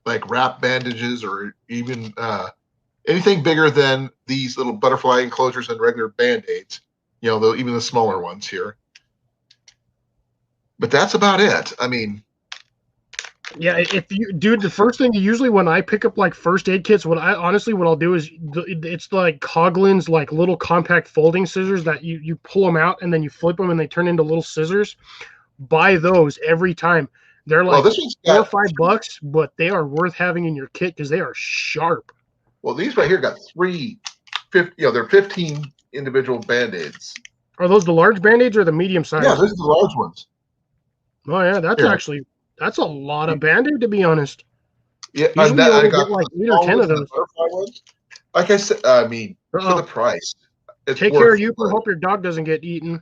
like wrap bandages or even anything bigger than these little butterfly enclosures and regular Band-Aids. Even the smaller ones here. But that's about it. I mean, yeah, the first thing usually when I pick up like first aid kits, what I'll do is it's like Coughlin's like little compact folding scissors that you pull them out and then you flip them and they turn into little scissors. Buy those every time. They're like $4 or $5, but they are worth having in your kit because they are sharp. Well, these right here got they're 15 individual Band-Aids. Are those the large Band-Aids or the medium size? Yeah, those are the large ones. Oh yeah, that's a lot of Band-Aid, to be honest. Yeah, I got like 8 or 10 of those. Like I said, I mean, for the price. Take care of Youper. Hope your dog doesn't get eaten.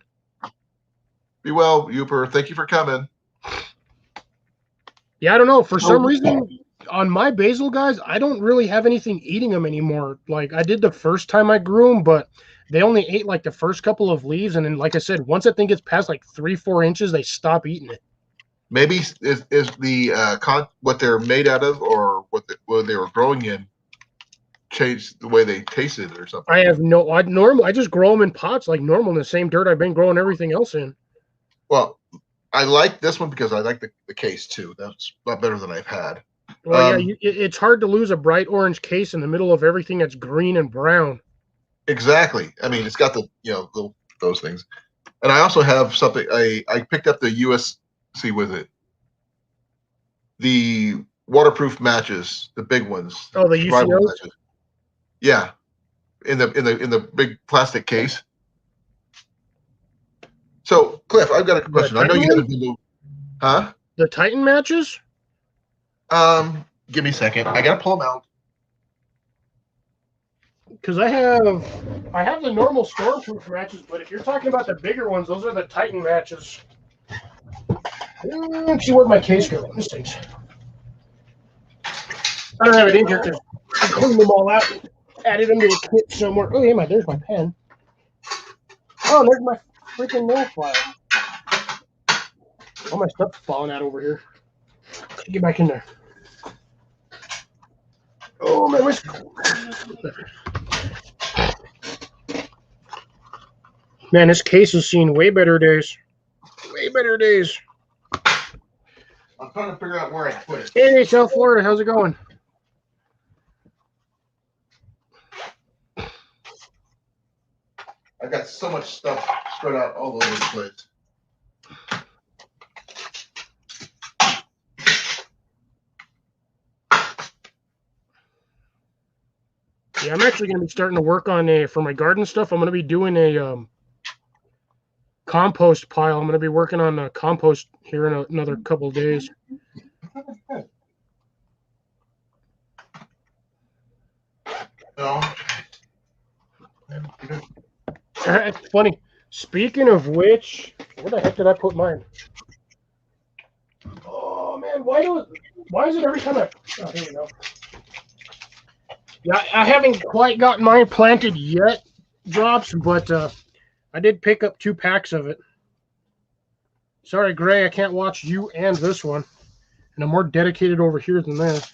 Be well, Youper. Thank you for coming. Yeah, I don't know. For some reason, on my basil, guys, I don't really have anything eating them anymore. Like I did the first time I grew them, but they only ate like the first couple of leaves, and then, like I said, once that thing gets past like 3-4 inches, they stop eating it. Maybe is the what they're made out of, or what they were growing in, changed the way they tasted or something. I have I just grow them in pots like normal in the same dirt I've been growing everything else in. Well, I like this one because I like the case too. That's a lot better than I've had. Well, yeah, it's hard to lose a bright orange case in the middle of everything that's green and brown. Exactly. I mean, it's got the those things, and I also have something. I picked up the USC with it, the waterproof matches, the big ones. Oh, the survival UCOs? matches. Yeah, in the big plastic case. So, Cliff, I've got a question. I know you haven't been to, huh? The Titan matches? Give me a second. I gotta pull them out. Because I have the normal stormproof matches, but if you're talking about the bigger ones, those are the Titan matches. Let's see where my case goes. This thing's. I don't have it in here because I cleaned them all out, added them to a kit somewhere. Oh, yeah, there's my pen. Oh, there's my freaking nail file. All my stuff's falling out over here. Get back in there. Oh, my wrist. Man, this case has seen way better days. Way better days. I'm trying to figure out where I put it. Hey, South Florida, how's it going? I've got so much stuff spread out all over the place. Yeah, I'm actually going to be starting to work on for my garden stuff. I'm going to be doing a compost pile. I'm going to be working on a compost here in another couple of days. No. It's funny. Speaking of which, where the heck did I put mine? Oh man, why is it every time oh, here we go. Yeah, I haven't quite gotten mine planted yet, Drops, but I did pick up 2 packs of it. Sorry, Gray, I can't watch you and this one. And I'm more dedicated over here than that.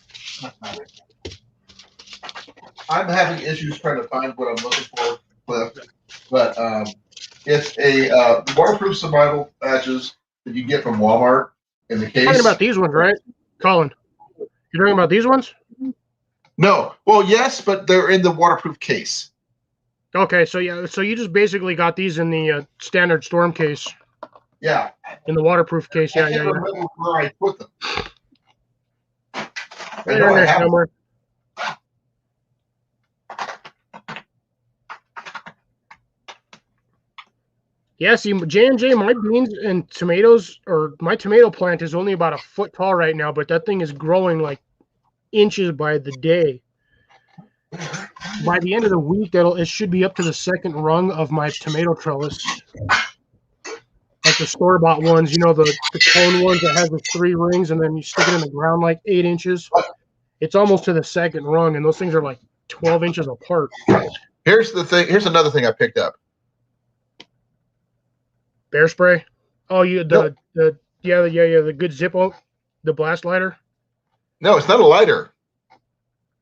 I'm having issues trying to find what I'm looking for, Cliff. But it's a waterproof survival matches that you get from Walmart in the case. You're talking about these ones, right, Colin? You're talking about these ones? No. Well, yes, but they're in the waterproof case. Okay, so yeah, so you just basically got these in the standard storm case. Yeah. In the waterproof case, yeah. I can't remember where I put them. Right in there somewhere. Yeah, see, J&J, my beans and tomatoes, or my tomato plant is only about 1 foot tall right now, but that thing is growing like inches by the day. By the end of the week, it should be up to the 2nd rung of my tomato trellis. Like the store-bought ones, the cone ones that has the 3 rings, and then you stick it in the ground like 8 inches. It's almost to the 2nd rung, and those things are like 12 inches apart. Here's the thing. Here's another thing I picked up. Bear spray? Oh, the good Zippo, the blast lighter? No, it's not a lighter.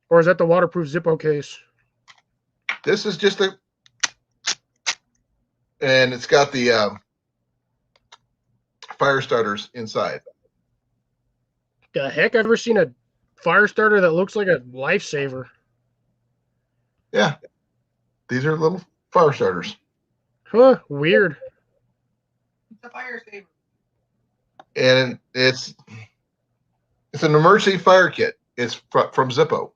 Or is that the waterproof Zippo case? This is just and it's got the fire starters inside. The heck? I've never seen a fire starter that looks like a lifesaver. Yeah. These are little fire starters. Huh, weird. It's a fire saver. And it's an emergency fire kit. It's from Zippo.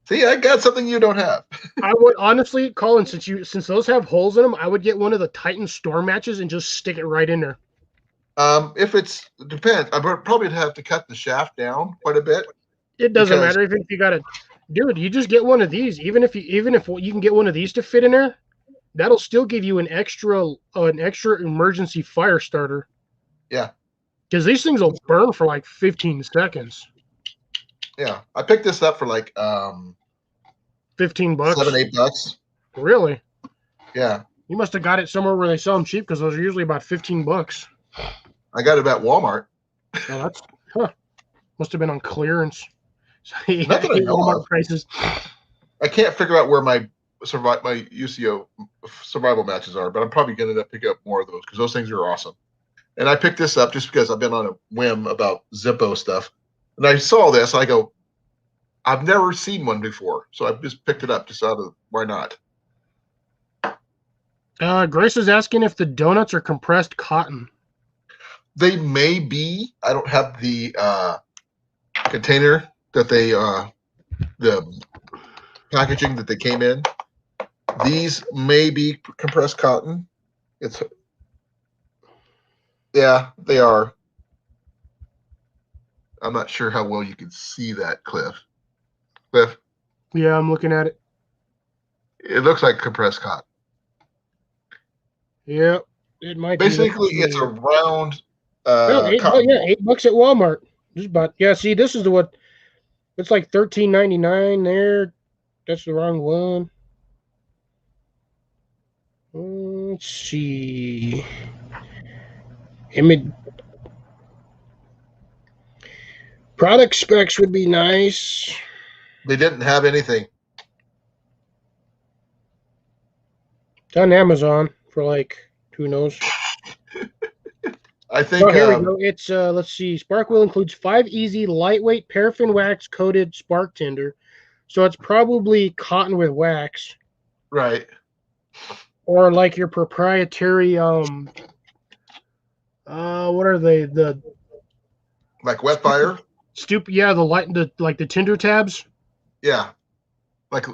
See, I got something you don't have. I would honestly, Colin, since those have holes in them, I would get one of the Titan storm matches and just stick it right in there. If it depends. I would probably have to cut the shaft down quite a bit. It doesn't matter if you got dude. You just get one of these. Even if you can get one of these to fit in there, that'll still give you an extra emergency fire starter. Yeah. Because these things will burn for like 15 seconds. Yeah, I picked this up for like $15, $7-8. Really? Yeah. You must have got it somewhere where they sell them cheap because those are usually about $15. I got it at Walmart. Oh, must have been on clearance. So, yeah, Not that I know Walmart of. prices. I can't figure out where my UCO survival matches are, but I'm probably going to pick up more of those because those things are awesome. And I picked this up just because I've been on a whim about Zippo stuff. And I saw this, I go, I've never seen one before. So I just picked it up just out of, why not? Grace is asking if the donuts are compressed cotton. They may be. I don't have the container that they, the packaging that they came in. These may be compressed cotton. Yeah, they are. I'm not sure how well you can see that, Cliff. Cliff? Yeah, I'm looking at it. It looks like compressed cotton. Yeah, it might Basically, be. it's a round $8 cotton ball. $8 at Walmart. Just about. Yeah, see, this is the what. It's like $13.99 there. That's the wrong one. Let's see. Product specs would be nice. They didn't have anything. It's on Amazon for like, who knows. I think. Oh, here we go. It's let's see. Spark wheel includes 5 easy lightweight paraffin wax coated spark tinder, so it's probably cotton with wax, Right. or like your proprietary what are they? The Like wet fire. yeah, the tinder tabs. Yeah. Like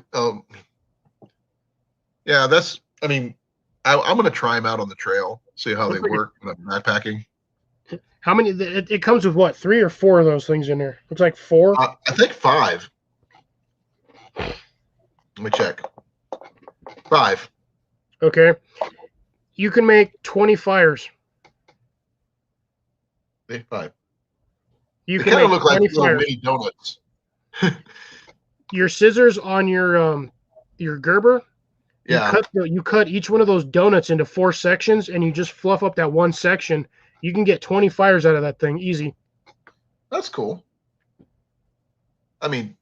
yeah, that's. I mean, I'm going to try them out on the trail, see how they work in the backpacking. How many? It comes with what, 3 or 4 of those things in there? Looks like 4. I think 5. Let me check. 5. Okay. You can make 20 fires. 5. You They can kind of make look like 20 little fires. mini donuts. Your scissors on your Gerber. Yeah. You cut each one of those donuts into 4 sections, and you just fluff up that one section. You can get 20 fires out of that thing easy. That's cool. I mean,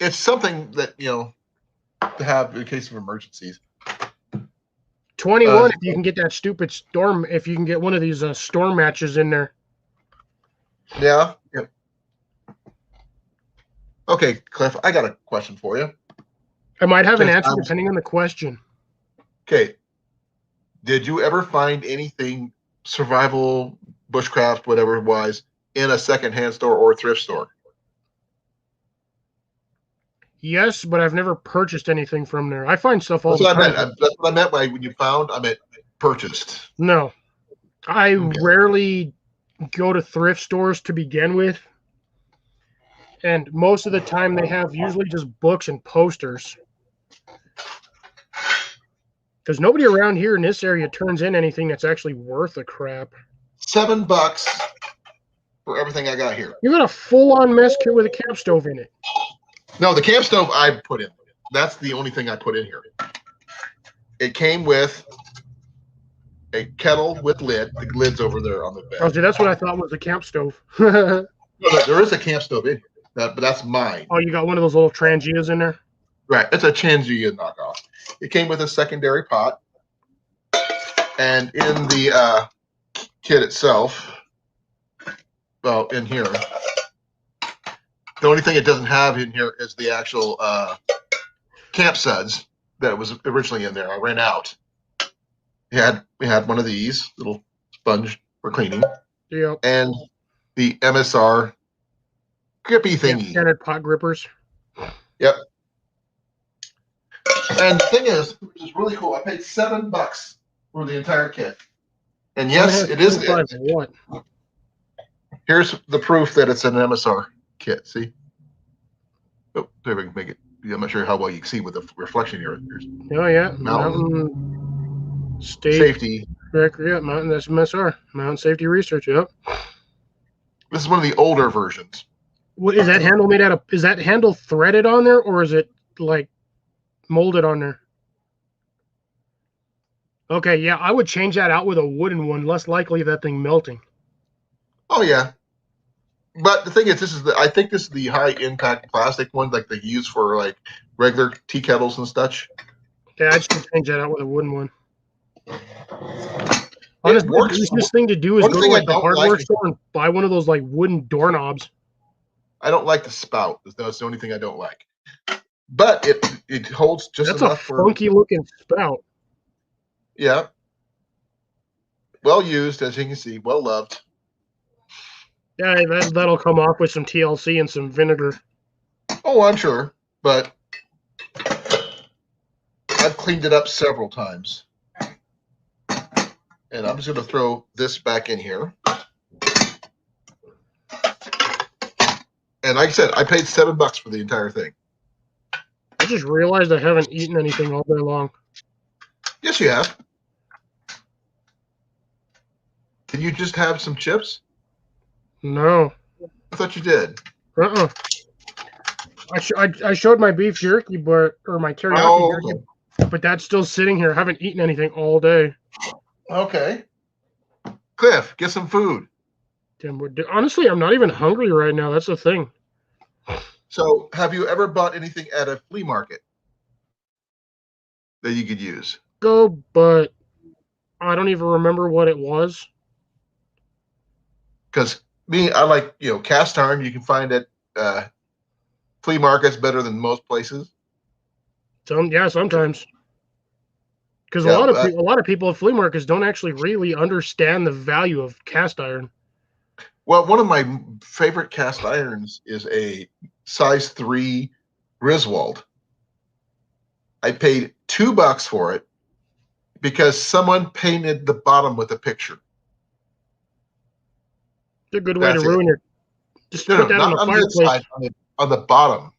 it's something that, to have in case of emergencies. 21 if you can get that stupid storm. If you can get one of these storm matches in there. Yeah. Yep. Okay, Cliff, I got a question for you. I might have an answer depending on the question. Okay. Did you ever find anything survival, bushcraft, whatever it was, in a secondhand store or thrift store? Yes, but I've never purchased anything from there. I find stuff all That's the what time. That's what I meant by when you found. I meant purchased. No, I rarely go to thrift stores to begin with. And most of the time they have usually just books and posters. Because nobody around here in this area turns in anything that's actually worth a crap. $7 for everything I got here. You got a full-on mess kit with a camp stove in it. No, the camp stove I put in. That's the only thing I put in here. It came with a kettle with lid. The lid's over there on the bed. Oh, see, that's what I thought was the camp stove. No, there is a camp stove in here, but that's mine. Oh, you got one of those little Trangias in there? Right. It's a Changia knockoff. It came with a secondary pot. And in the kit itself, well, in here, the only thing it doesn't have in here is the actual camp suds that was originally in there. I ran out. We had one of these little sponge for cleaning. Yep. And the MSR grippy thingy. Standard pot grippers. Yep. And the thing is, which is really cool, I paid $7 for the entire kit. And yes, it is. What? Here's the proof that it's an MSR kit. See? Oh, there we can make it. I'm not sure how well you can see with the reflection here. Here's Oh yeah, Mountain State Safety. Yeah, Mountain. That's MSR. Mountain Safety Research. Yep. This is one of the older versions. What is that handle made out of? Is that handle threaded on there, or is it like molded on there? Okay, yeah, I would change that out with a wooden one. Less likely of that thing melting. Oh yeah, but the thing is, I think this is the high impact plastic one, like they use for like regular tea kettles and such. Yeah, I'd still change that out with a wooden one. Honestly, the works. easiest thing to do is One go to thing I like the don't hardware like is- store and buy one of those like wooden doorknobs. I don't like the spout. That's the only thing I don't like. But it holds just That's a enough for funky looking spout. yeah. Well used, as you can see, well loved. Yeah, that'll come off with some TLC and some vinegar. Oh, I'm sure, but I've cleaned it up several times. And I'm just going to throw this back in here. And like I said, I paid $7 for the entire thing. I just realized I haven't eaten anything all day long. Yes, you have. Did you just have some chips? No. I thought you did. Uh-uh. I showed my beef jerky, or my teriyaki Oh, jerky, but that's still sitting here. I haven't eaten anything all day. okay. Cliff, get some food. Damn, honestly, I'm not even hungry right now. That's the thing. So, have you ever bought anything at a flea market that you could use? Go, but I don't even remember what it was. Because me, I like, cast iron you can find at flea markets better than most places. Yeah, sometimes. Because Yeah, a lot of people at flea markets don't actually really understand the value of cast iron. well, one of my favorite cast irons is a size 3 Griswold. I paid $2 for it because someone painted the bottom with a picture. It's a good way That's to it. ruin your. Just No, put that not on a on the fireplace. inside, on the bottom.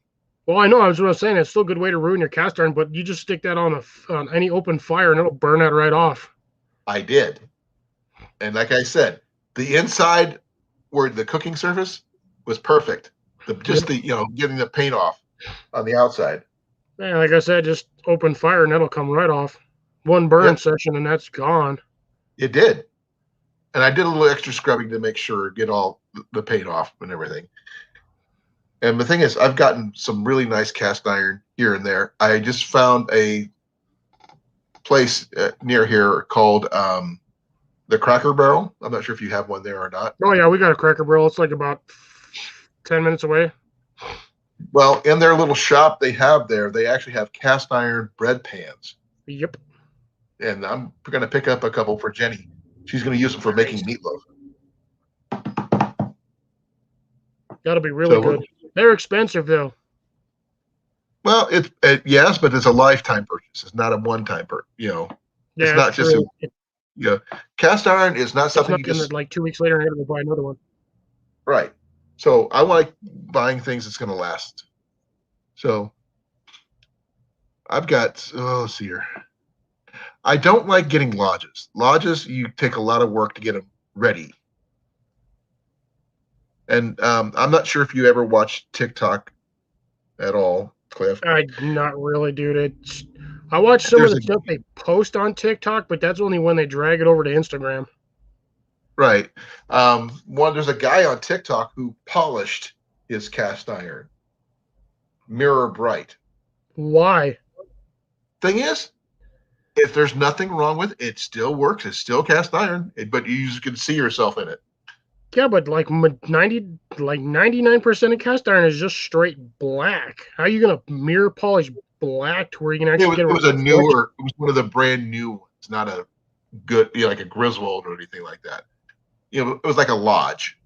Well, I know. I was saying it's still a good way to ruin your cast iron, but you just stick that on any open fire and it'll burn that right off. I did. And like I said, the inside where the cooking surface was perfect. Getting the paint off on the outside. Yeah, like I said, just open fire and that'll come right off. One burn Yep. session and that's gone. It did. And I did a little extra scrubbing to make sure get all the paint off and everything. And the thing is, I've gotten some really nice cast iron here and there. I just found a place near here called the Cracker Barrel. I'm not sure if you have one there or not. Oh yeah, we got a Cracker Barrel. It's like about 10 minutes away. Well, in their little shop they actually have cast iron bread pans. Yep. And I'm going to pick up a couple for Jenny. She's going to use them for making meatloaf. That'll be really good. They're expensive though. Well, yes, but it's a lifetime purchase. It's not a one-time purchase. Yeah, it's not just cast iron is not something you just like 2 weeks later. I'm gonna go buy another one. right. So I like buying things that's going to last. So I've got let's see here. I don't like getting lodges. Lodges, you take a lot of work to get them ready. And I'm not sure if you ever watched TikTok at all, Cliff. Not really, dude. I watch some of the stuff they post on TikTok, but that's only when they drag it over to Instagram. Right. There's a guy on TikTok who polished his cast iron. Mirror bright. Why? Thing is, if there's nothing wrong with it, it still works. It's still cast iron, but you just can see yourself in it. Yeah, but like 99% of cast iron is just straight black. How are you gonna mirror polish black to where you can actually It was one of the brand new ones, not a good, like a Griswold or anything like that. It was like a Lodge.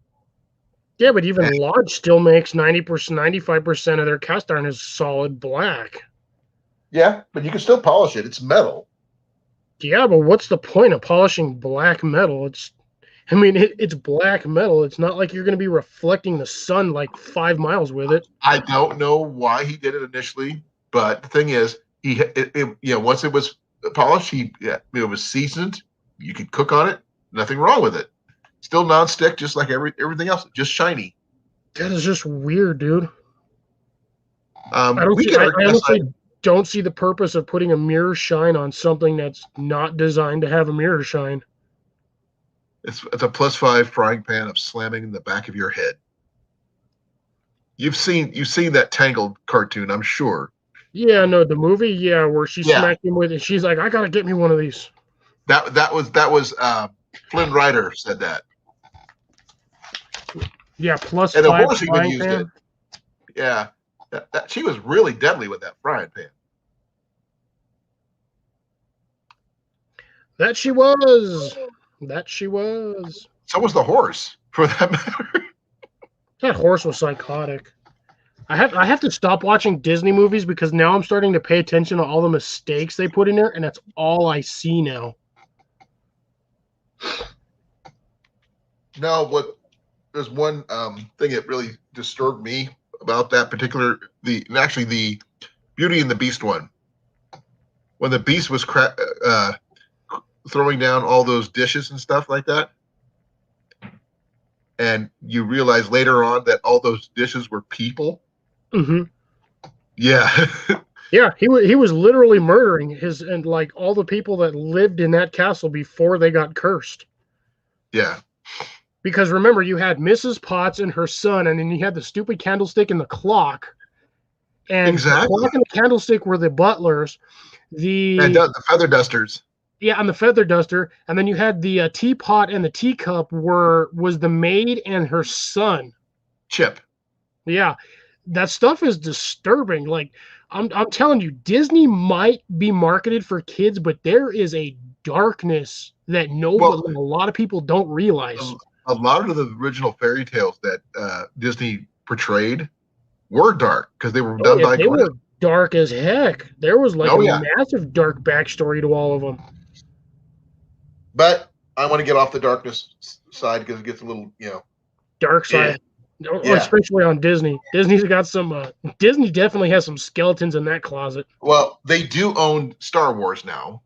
Yeah, but even Lodge still makes 90%, 95% of their cast iron is solid black. Yeah, but you can still polish it. It's metal. Yeah, but what's the point of polishing black metal? It's black metal. It's not like you're going to be reflecting the sun like 5 miles with it. I don't know why he did it initially, but the thing is, once it was polished, it was seasoned. You could cook on it. Nothing wrong with it. Still non-stick, just like everything else. Just shiny. That is just weird, dude. I honestly don't see the purpose of putting a mirror shine on something that's not designed to have a mirror shine. It's a +5 frying pan of slamming in the back of your head. You've seen that Tangled cartoon, I'm sure. Yeah, no, the movie, where she smacked him with it. She's like, I gotta get me one of these. That was Flynn Rider said that. Yeah, plus And the 5 horse even frying used pan. it. Yeah. She was really deadly with that frying pan. That she was. That she was. So was the horse, for that matter. That horse was psychotic. I have to stop watching Disney movies because now I'm starting to pay attention to all the mistakes they put in there, and that's all I see now. No, there's one thing that really disturbed me about that particular the Beauty and the Beast one. When the Beast was throwing down all those dishes and stuff like that, and you realize later on that all those dishes were people. Mm-hmm. Yeah. Yeah, he was literally murdering like all the people that lived in that castle before they got cursed. Yeah. Because remember, you had Mrs. Potts and her son, and then you had the stupid candlestick and the clock. And Exactly. the clock and the candlestick were the butlers. The feather dusters. Yeah, and the feather duster, and then you had the teapot and the teacup was the maid and her son. Chip. Yeah, that stuff is disturbing. Like I'm telling you, Disney might be marketed for kids, but there is a darkness that a lot of people don't realize. A lot of the original fairy tales that Disney portrayed were dark because they were done by. They were dark as heck. There was like massive dark backstory to all of them. But I want to get off the darkness side because it gets a little, dark side. Yeah. Especially on Disney. Disney's got some. Disney definitely has some skeletons in that closet. Well, they do own Star Wars now.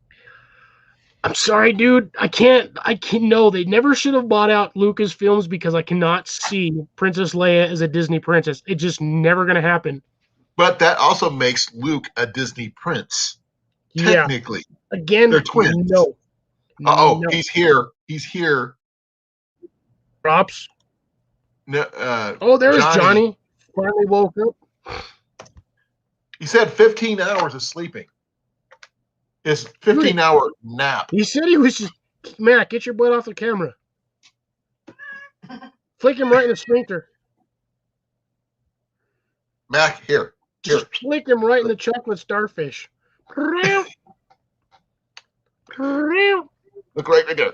I'm sorry, dude. I can't. No, they never should have bought out Lucasfilms because I cannot see Princess Leia as a Disney princess. It's just never going to happen. But that also makes Luke a Disney prince. Technically. Yeah. Again, they're twins. No. No. He's here. He's here. Props. No, there's Johnny. Finally woke up. He said 15 hours of sleeping. His 15-hour nap. He said he was just, Matt, get your butt off the camera. Flick him right in the sphincter. Mac, here. Just flick him right in the chocolate starfish. Look right there.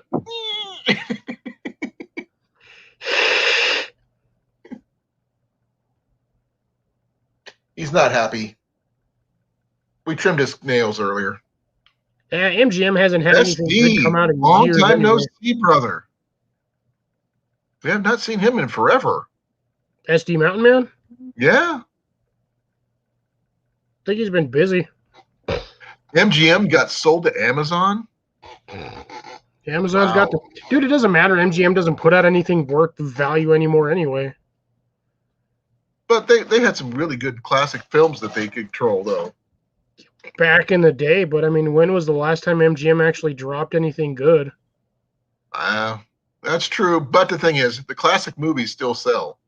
He's not happy. We trimmed his nails earlier. MGM hasn't had anything good come out in long years. Long time anyway. no see, brother. We have not seen him in forever. SD Mountain Man? Yeah. I think he's been busy. MGM got sold to Amazon. Amazon's got the... Dude, it doesn't matter. MGM doesn't put out anything worth value anymore anyway. But they had some really good classic films that they control, though. Back in the day, but I mean, when was the last time MGM actually dropped anything good? That's true. But the thing is, the classic movies still sell.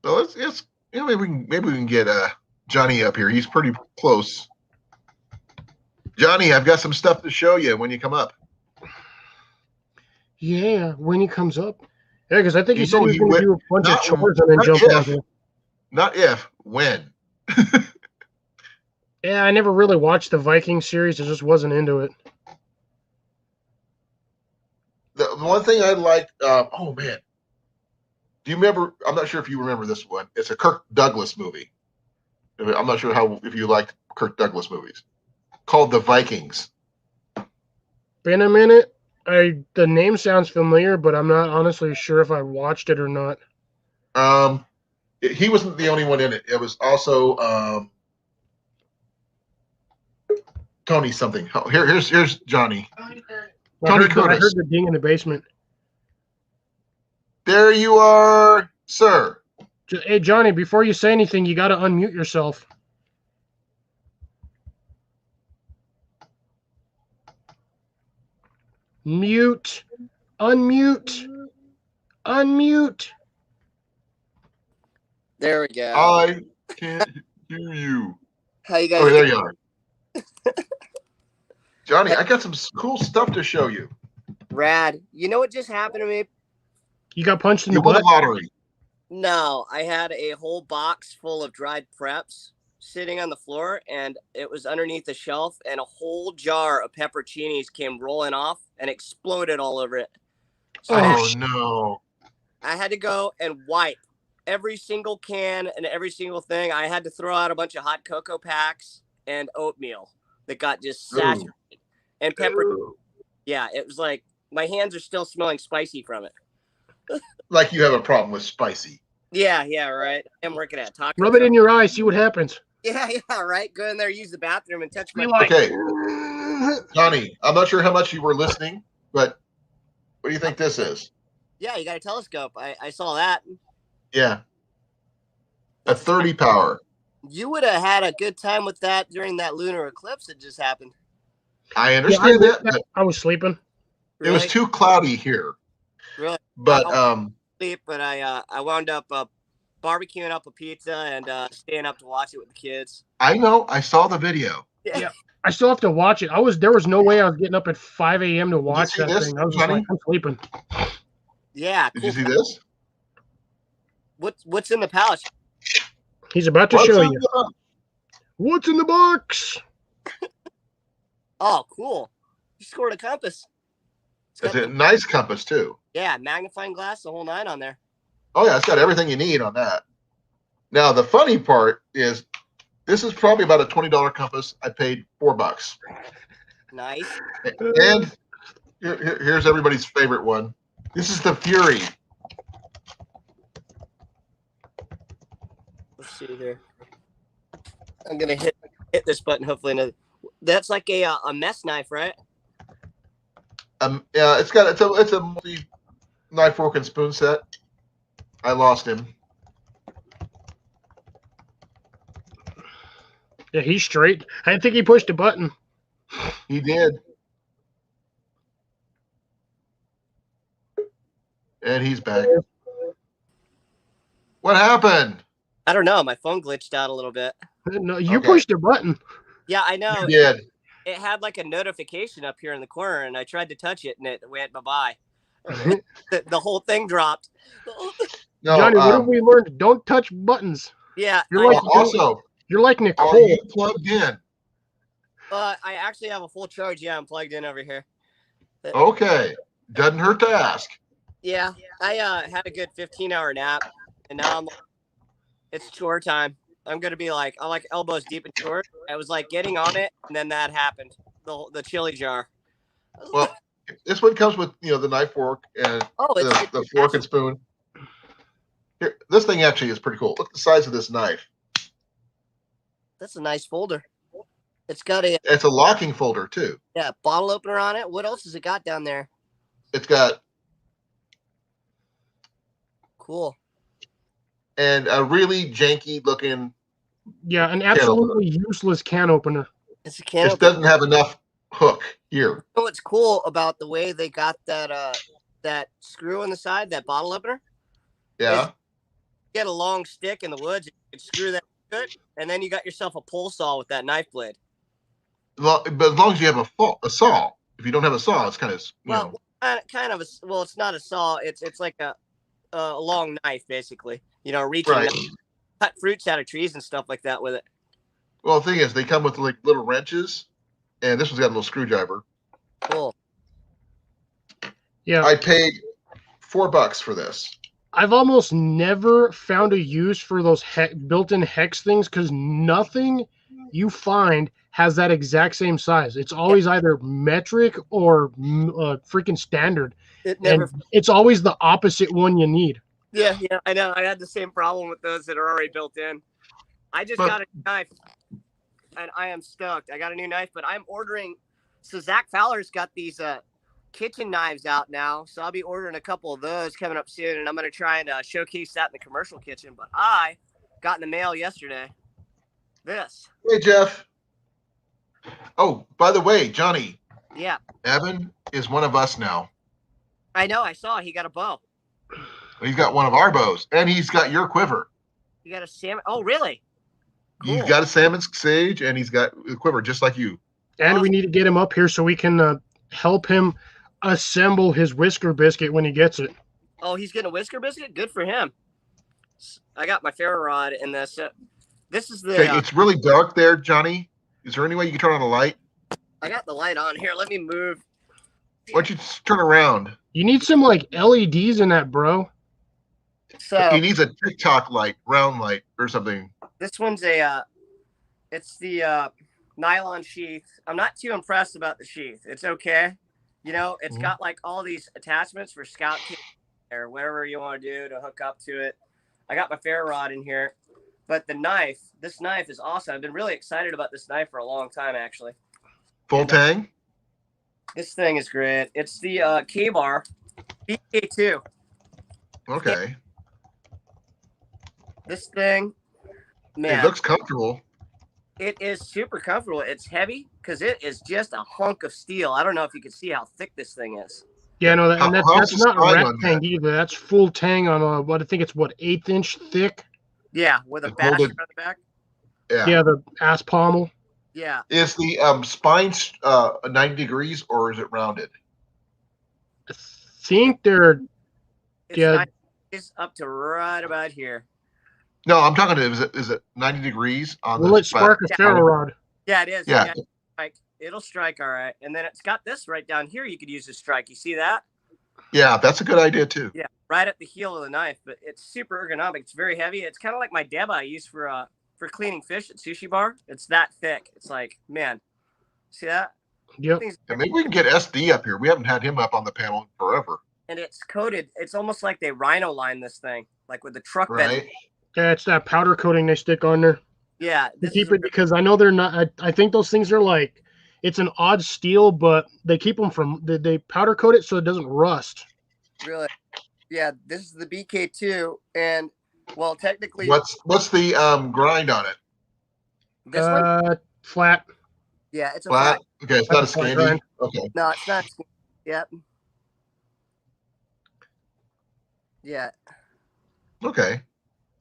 So let's maybe we can get Johnny up here. He's pretty close. Johnny, I've got some stuff to show you when you come up. Yeah, when he comes up. Yeah, because I think he said he was going to do a bunch of chores and then jump out here. Not if, when. Yeah, I never really watched the Viking series. I just wasn't into it. The one thing I liked, oh man. Do you remember? I'm not sure if you remember this one. It's a Kirk Douglas movie. I'm not sure if you liked Kirk Douglas movies. Called The Vikings. Been a minute. The name sounds familiar, but I'm not honestly sure if I watched it or not. He wasn't the only one in it. It was also Tony something. Oh, here's Johnny. Tony Curtis. I heard the ding in the basement. There you are, sir. Hey, Johnny, before you say anything, you got to unmute yourself. Mute. Unmute. Unmute. There we go. I can't hear you. How you guys? Oh, there you are. Johnny, I got some cool stuff to show you. Rad. You know what just happened to me? You got punched in You the won the butt. lottery. No, I had a whole box full of dried preps sitting on the floor, and it was underneath the shelf, and a whole jar of pepperoncinis came rolling off and exploded all over it. So Oh no. I had to go and wipe every single can and every single thing. I had to throw out a bunch of hot cocoa packs and oatmeal that got just saturated. And pepper. Yeah, it was like my hands are still smelling spicy from it. Like you have a problem with spicy. Yeah, right. I'm working at Taco Rub it Truck. in your eye, see what happens. Yeah, right. Go in there, use the bathroom, and touch my. Be like, Okay, Johnny, I'm not sure how much you were listening, but what do you think this is? Yeah, you got a telescope. I saw that. Yeah. A 30 power. You would have had a good time with that during that lunar eclipse that just happened. I understand that, but I was sleeping. it was too cloudy here. Really? But Sleep, but I wound up barbecuing up a pizza and staying up to watch it with the kids. I know, I saw the video. Yeah. I still have to watch it. There was no way I was getting up at 5 a.m. to watch see that this, thing. I was just Johnny? like, I'm sleeping. Yeah. Did Cool. you see this? What's in the pouch? He's about to What's show in you. the- What's in the box? Oh, cool. You scored a compass. It's a nice compass too. Yeah, magnifying glass, the whole 9 on there. Oh yeah, it's got everything you need on that. Now the funny part is, this is probably about a $20 compass. I paid $4. Nice. And here's everybody's favorite one. This is the Fury. Let's see here. I'm gonna hit this button. Hopefully, another. That's like a mess knife, right? Yeah, it's a multi knife, fork, and spoon set. I lost him. Yeah, he's straight. I didn't think he pushed a button. He did. And he's back. What happened? I don't know. My phone glitched out a little bit. No, you Okay. pushed a button. Yeah, I know. You did. It had like a notification up here in the corner, and I tried to touch it, and it went bye-bye. The whole thing dropped. No, Johnny, what have we learned? Don't touch buttons. Yeah. You're like, also, you're like are Nicole. you plugged in? I actually have a full charge. Yeah, I'm plugged in over here. Okay. Doesn't hurt to ask. Yeah, I had a good 15-hour nap, and now it's chore time. I'm gonna be like, I'm like elbows deep in chore. I was like getting on it, and then that happened. The chili jar. Well, this one comes with the knife, fork, and the fork and spoon. Here, this thing actually is pretty cool. Look at the size of this knife. That's a nice folder. It's got It's a locking folder too. bottle opener on it. What else has it got down there? It's got Cool. and a really janky looking. Yeah, an absolutely useless can opener. It's a can. It doesn't have enough hook here. You know what's cool about the way they got that screw on the side, that bottle opener? Yeah. Get a long stick in the woods, you can screw that to it, and then you got yourself a pole saw with that knife blade. But as long as you have a saw. If you don't have a saw, it's kind of Kind of it's not a saw. It's like a long knife, basically. Reaching right. cut fruits out of trees and stuff like that with it. Well, the thing is, they come with like little wrenches, and this one's got a little screwdriver. Cool. Yeah, I paid $4 for this. I've almost never found a use for those built-in hex things because nothing you find has that exact same size. It's always either metric or freaking standard. It's always the opposite one you need. Yeah, I know. I had the same problem with those that are already built in. I just got a knife, and I am stoked. I got a new knife, but I'm ordering. So Zach Fowler's got these kitchen knives out now, so I'll be ordering a couple of those coming up soon, and I'm going to try and showcase that in the commercial kitchen. But I got in the mail yesterday this. Hey, Jeff. Oh, by the way, Johnny. Yeah. Evan is one of us now. I know. I saw he got a bow. He's got one of our bows, and he's got your quiver. You got a salmon. Oh, really? Cool. He's got a salmon sage, and he's got a quiver just like you. And we need to get him up here so we can help him assemble his whisker biscuit when he gets it. Oh, he's getting a whisker biscuit? Good for him. I got my ferro rod in this. This is the. Okay, it's really dark there, Johnny. Is there any way you can turn on the light? I got the light on here. Let me move. Why don't you just turn around? You need some like LEDs in that, bro. So He needs a TikTok light, round light, or something. this one's a. It's the nylon sheath. I'm not too impressed about the sheath. It's okay. You know, it's got like all these attachments for scout kit or whatever you want to do to hook up to it. I got my ferro rod in here, but this knife is awesome. I've been really excited about this knife for a long time, actually. Full tang? This thing is great. It's the K-Bar BK2. Okay. This thing, man, It looks comfortable. it is super comfortable. It's heavy because it is just a hunk of steel. I don't know if you can see how thick this thing is. Yeah, no, How's that's the not spine rat on tang that? either. That's full tang on what I think it's 1/8 inch thick. Yeah, with a It's basher molded- on the back. Yeah. Yeah, the ass pommel. Yeah, Is the spine 90 degrees or is it rounded? I think they're it's Yeah. it's up to right about here. No, I'm talking to is it 90 degrees on will the it spark a Yeah. ferro rod? Yeah, it is. Yeah. It'll strike all right. And then it's got this right down here. You could use to strike. You see that? Yeah, that's a good idea too. Yeah, right at the heel of the knife. But it's super ergonomic. It's very heavy. It's kind of like my deba I use for cleaning fish at Sushi Bar. It's that thick. It's like, man, see that? Yep. And maybe we can get SD up here. We haven't had him up on the panel in forever, And it's coated. It's almost like they rhino line this thing, like with the truck bed. right? Yeah, it's that powder coating they stick on there. Yeah, They this keep is a it because I know they're not. I think those things are like, it's an odd steel, but they keep them from. They powder coat it so it doesn't rust. really, yeah. This is the BK2, and well, technically, What's the grind on it? this one, Flat. yeah, it's a Flat? flat. Okay, it's not a That's a flat Scandi. grind. Okay. No, it's not. Yep. Yeah, Okay.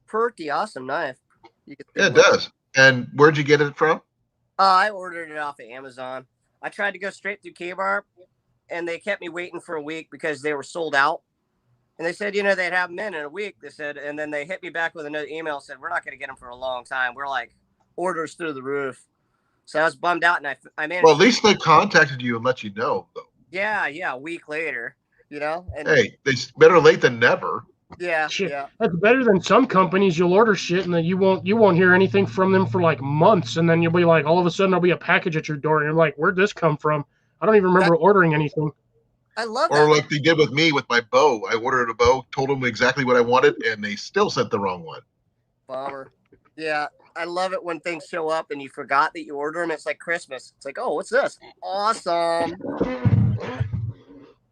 pretty awesome knife. You can see Yeah, it what- does. And where'd you get it from? I ordered it off of Amazon. I tried to go straight through K-Bar, and they kept me waiting for a week because they were sold out. And they said, they'd have them in a week. They said, and then they hit me back with another email, said, we're not going to get them for a long time. We're like, orders through the roof. So I was bummed out, and I managed. Well, at least they contacted you and let you know, though. Yeah, a week later, and Hey, it's better late than never. yeah, Shit. yeah. That's better than some companies. You'll order shit and then you won't hear anything from them for like months, and then you'll be like, all of a sudden there'll be a package at your door, and you're like, where'd this come from? I don't even remember ordering anything. I love Or that. like they did with me with my bow. I ordered a bow, told them exactly what I wanted, and they still sent the wrong one. Bummer. Yeah, I love it when things show up and you forgot that you ordered them. It's like Christmas. It's like, oh, what's this? Awesome.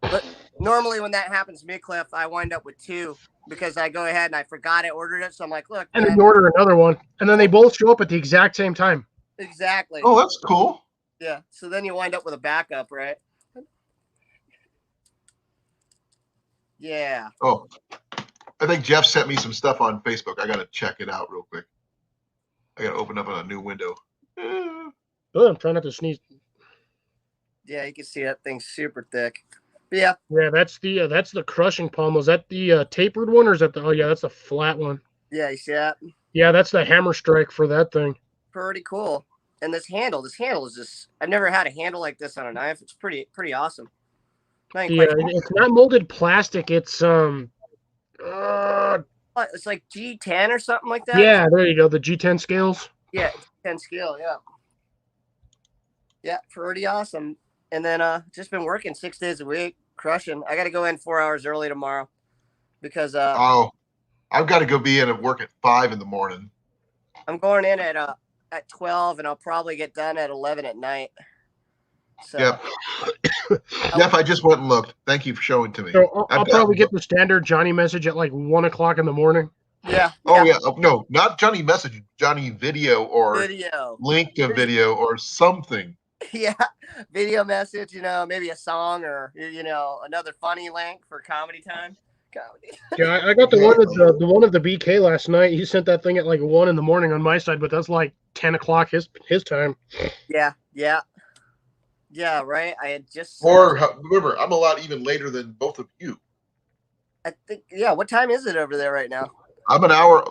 But normally when that happens to me, Cliff, I wind up with two because I go ahead and I forgot I ordered it. So I'm like, look, And then man, you order another one, and then they both show up at the exact same time. exactly. Oh, that's cool. Yeah. So then you wind up with a backup, right? Yeah. Oh, I think Jeff sent me some stuff on Facebook. I got to check it out real quick. I got to open up on a new window. Oh, I'm trying not to sneeze. Yeah, you can see that thing's super thick. But yeah, Yeah, that's the crushing pommel. Is that the tapered one, or is that the? Oh yeah, that's the flat one. yeah, you see that? Yeah, that's the hammer strike for that thing. Pretty cool. And this handle is just, I've never had a handle like this on a knife. It's pretty awesome. Not even Yeah, quite- it's not molded plastic. It's It's like G10 or something like that. yeah, there you go. The G10 scales. Yeah, 10 scale. Yeah. Yeah, pretty awesome. And then just been working 6 days a week, crushing. I got to go in 4 hours early tomorrow because Oh, I've got to go be in at work at 5 in the morning. I'm going in at 12 and I'll probably get done at 11 at night. So Yep. Jeff, I just went and looked. Thank you for showing to me. So I'll I've got- probably get the standard Johnny message at like 1:00 in the morning. yeah. Oh, yeah. Oh, no, not Johnny message, Johnny video or Video. link to video or something. Yeah, video message, maybe a song or another funny link for comedy time. Comedy. Yeah, I got the one of the BK last night. He sent that thing at like 1 in the morning on my side, but that's like 10 o'clock his time. Yeah, Yeah, right. I had just. Remember, I'm a lot even later than both of you. I think. Yeah. What time is it over there right now? I'm an hour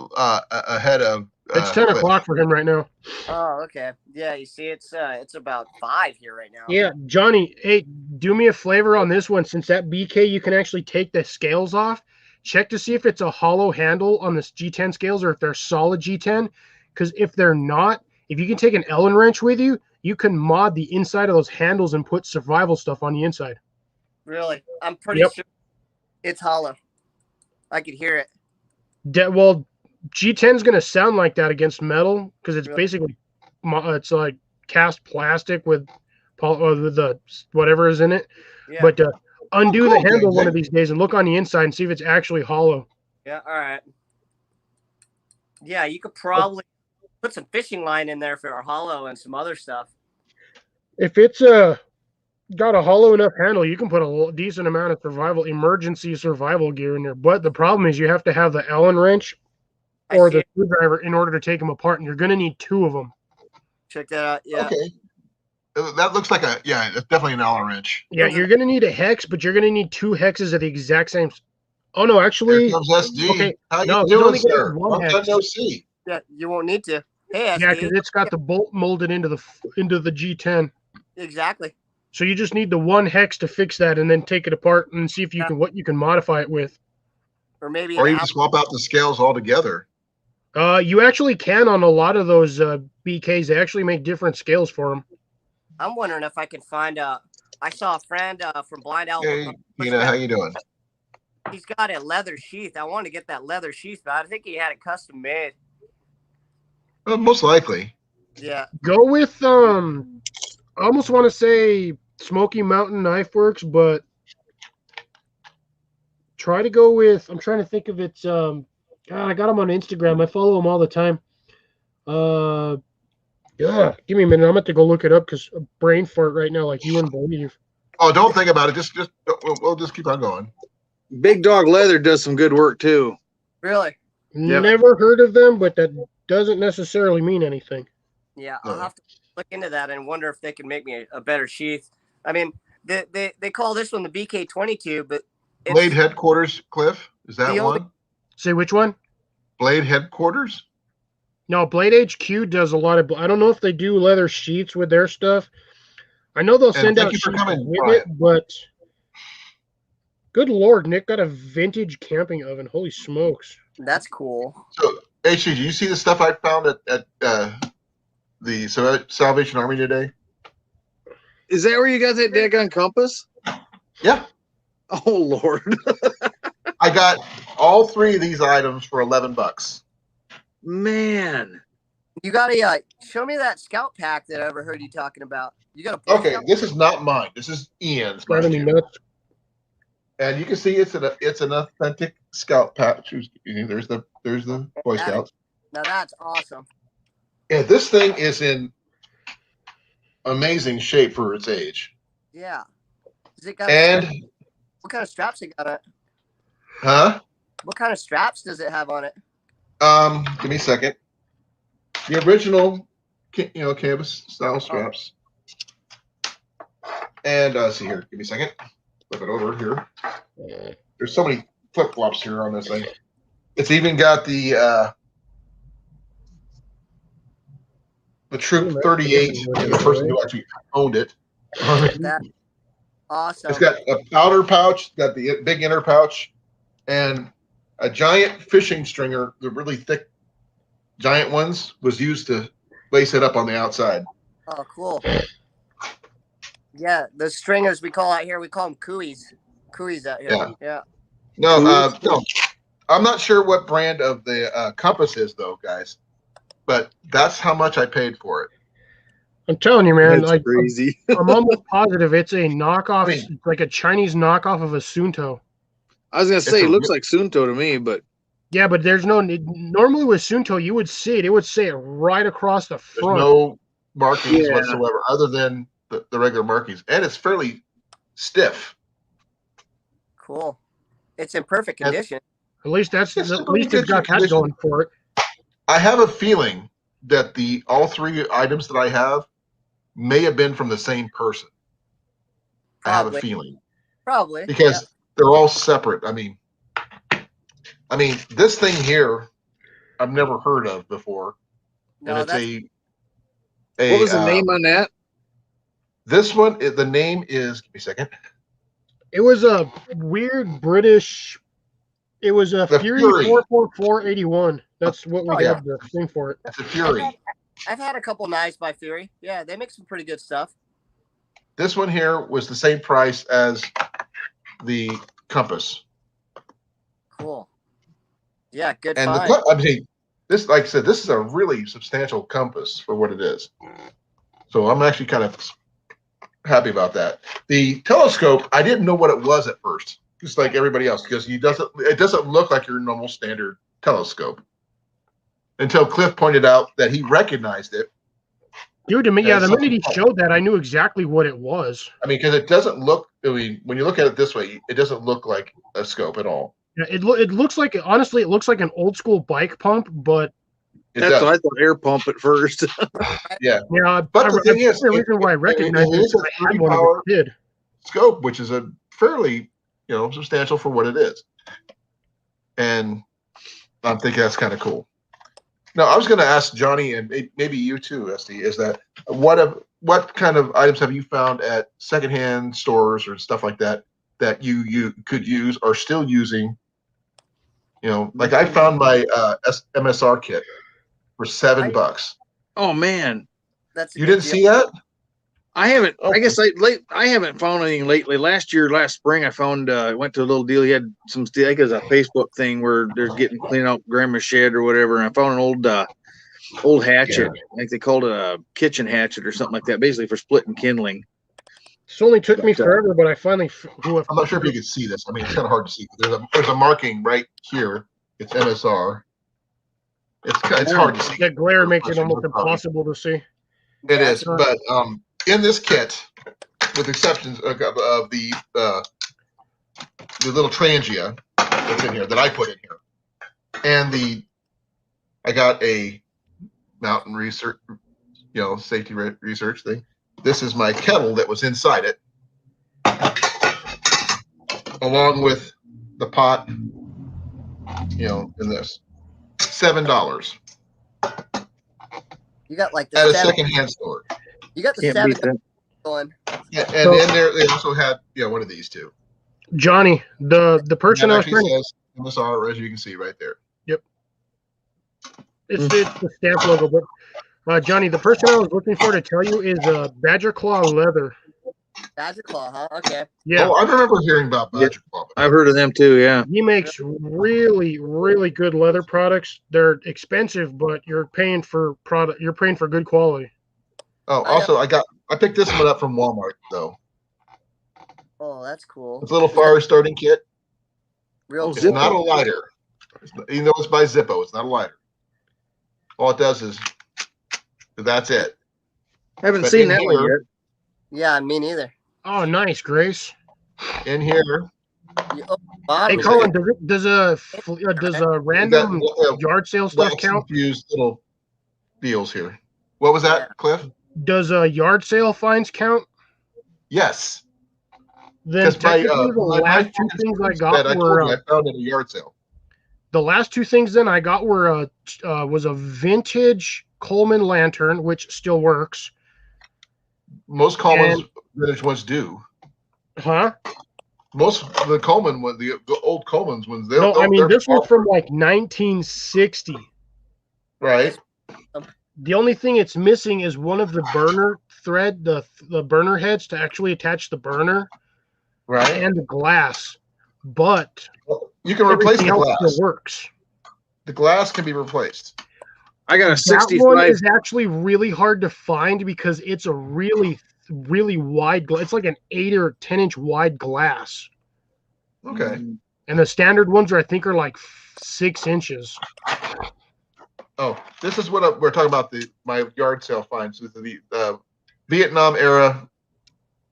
ahead of. It's 10 Cliff. o'clock for him right now. Oh, okay. Yeah. You see, it's about 5 here right now. Yeah, Johnny, hey, do me a favor on this one. Since that BK, you can actually take the scales off. Check to see if it's a hollow handle on this G10 scales or if they're solid G10. Because if they're not, if you can take an Allen wrench with you, you can mod the inside of those handles and put survival stuff on the inside. Really, I'm pretty sure it's hollow. I could hear it. Well, G10 is going to sound like that against metal because it's basically it's like cast plastic with the whatever is in it. Yeah. But undo the handle one of these days and look on the inside and see if it's actually hollow. Yeah. All right. Yeah, you could probably put some fishing line in there for a hollow and some other stuff. If it's got a hollow enough handle, you can put a decent amount of emergency survival gear in there. But the problem is you have to have the Allen wrench or the screwdriver in order to take them apart, and you're going to need 2 of them. Check that out. Yeah. Okay. That looks like it's definitely an Allen wrench. Yeah, you're going to need a hex, but you're going to need 2 hexes at the exact same. Oh no, actually. Here comes SD. Okay. How no, you doing, only sir? one hex. No see. Yeah, you won't need to. Hey, SD. Yeah, because it's got the bolt molded into the G10. Exactly. So you just need the 1 hex to fix that, and then take it apart and see if you can what you can modify it with. Or maybe. Or you can swap out the scales altogether. You actually can on a lot of those BKs. They actually make different scales for them. I'm wondering if I can find I saw a friend from Blind Owl. Hey, Tina, how you doing? He's got a leather sheath. I wanted to get that leather sheath, but I think he had it custom made. Well, most likely. Yeah. Go with I almost want to say Smoky Mountain Knife Works, but try to go with. I'm trying to think of it. I got him on Instagram. I follow him all the time. Give me a minute. I'm about to go look it up because a brain fart right now, like you wouldn't believe. Oh, don't think about it. Just we'll just keep on going. Big Dog Leather does some good work too. Really? Never heard of them, but that doesn't necessarily mean anything. Yeah, I'll have to look into that and wonder if they can make me a better sheath. I mean, they call this one the BK22, but Blade Headquarters, Cliff, is that one? Say which one? Blade Headquarters? No, Blade HQ does a lot of. I don't know if they do leather sheets with their stuff. I know they'll send out sheets with it, but good Lord, Nick got a vintage camping oven. Holy smokes. That's cool. So, HC, do you see the stuff I found at the Salvation Army today? Is that where you got that daggone compass? Yeah. Oh, Lord. I got all 3 of these items for $11. Man. You gotta show me that scout pack that I overheard you talking about. You got a Okay, this is not mine. This is Ian's. And you can see it's an authentic scout pack. There's the Boy Scouts. Now that's awesome. Yeah, this thing is in amazing shape for its age. Yeah. Is it got what kind of straps it got on it? Huh? What kind of straps does it have on it? Give me a second. The original, canvas style straps. And see here, give me a second. Flip it over here. There's so many flip flops here on this thing. It's even got the Troop 38, the person who actually owned it. Awesome. It's got a powder pouch, got the big inner pouch, and a giant fishing stringer, the really thick giant ones, was used to lace it up on the outside. Oh, cool. Yeah, the stringers we call out here, we call them cooies. Cooies out here. Yeah. No, I'm not sure what brand of the compass is, though, guys. But that's how much I paid for it. I'm telling you, man. That's crazy. I'm almost positive it's a knockoff, like a Chinese knockoff of a Sunto. I was gonna say it looks like Sunto to me, but yeah, but there's no. Normally with Sunto, you would see it. It would say it right across the front. There's no markings whatsoever, other than the regular markings, and it's fairly stiff. Cool. It's in perfect condition. At least it's got that going for it. I have a feeling that all 3 items that I have may have been from the same person. I have a Probably. feeling Probably. because they're all separate. I mean, this thing here I've never heard of before, No, and it's that's What was the name on that? This one, the name is. Give me a second. It was a weird British. It was a The Fury Fury. 44481. That's what we Oh, had the thing for it. It's a Fury. I've had a couple knives by Fury. Yeah, they make some pretty good stuff. This one here was the same price as the Compass. Cool. Yeah, good And find. this, like I said, this is a really substantial Compass for what it is. So I'm actually kind of happy about that. The telescope, I didn't know what it was at first, just like everybody else, because it doesn't look like your normal standard telescope. Until Cliff pointed out that he recognized it. Dude, to me, Yeah, the minute he showed that, I knew exactly what it was. I mean, because it doesn't look. I mean, when you look at it this way, it doesn't look like a scope at all. Yeah, it looks like, honestly, it looks like an old school bike pump, but That's what I thought. Air pump at first. Yeah. yeah. But the thing is, the reason why I recognize it is I had one as a kid. Scope, which is a fairly, substantial for what it is, and I'm thinking that's kind of cool. Now, I was going to ask Johnny and maybe you too, SD, is that what kind of items have you found at secondhand stores or stuff like that you could use or still using? Like I found my MSR kit for $7. Oh man, You didn't see that? I haven't. Okay. I guess I haven't found anything lately. Last spring, I found. Went to a little deal. He had some. I think it was a Facebook thing where they're getting cleaning out grandma's shed or whatever. And I found an old hatchet. I think they called it a kitchen hatchet or something like that, basically for splitting kindling. This only took me forever, but I finally. I'm not sure if you can see this. I mean, it's kind of hard to see. There's a marking right here. It's MSR. It's hard to see. That glare makes it almost impossible to see. It is, but in this kit, with exceptions of the little Trangia that's in here that I put in here, and I got a mountain research, safety research thing. This is my kettle that was inside it, along with the pot, in this. $7 You got like the at a 7 secondhand store. You got the Can't 7 beat that. going. Yeah, and in there they also had one of these too. Johnny, the person I was trying to. Says MSR, as you can see right there. Yep. It's the stamp logo, but Johnny, the person I was looking for to tell you is Badger Claw Leather. Badger Claw, huh? Okay. Yeah. Oh, I remember hearing about Badger Claw. I've heard of them too. Yeah. He makes really, really good leather products. They're expensive, but you're paying for good quality. Oh, also I picked this one up from Walmart though. Oh, that's cool. It's a little fire starting kit. Real It's cool. not a lighter. Even though it's by Zippo, it's not a lighter. All it does is that's it. I haven't But seen in that one here- yet. Yeah, me neither. Oh, nice, Grace. In here, You open the bottom Hey, is Colin, good. does a random yard sale stuff wax count? infused little deals here. What was that, Yeah. Cliff? Does yard sale finds count? Yes. Then Because technically the last two things I got were I found at a yard sale. the last two things. Then I got were was a vintage Coleman lantern, which still works. Most Coleman's vintage ones do. Huh? Most of the Coleman ones, the old Coleman's ones, This was from like 1960. right. The only thing it's missing is one of the burner thread, the burner heads to actually attach the burner, Right. and the glass. But You can replace the everything else glass. still works. The glass can be replaced. I got a That one 65. is actually really hard to find because it's a really, really wide glass. It's like an 8 or 10-inch wide glass. Okay. And the standard ones I think are like 6 inches. Oh, this is what we're talking about. My yard sale finds. This is the Vietnam era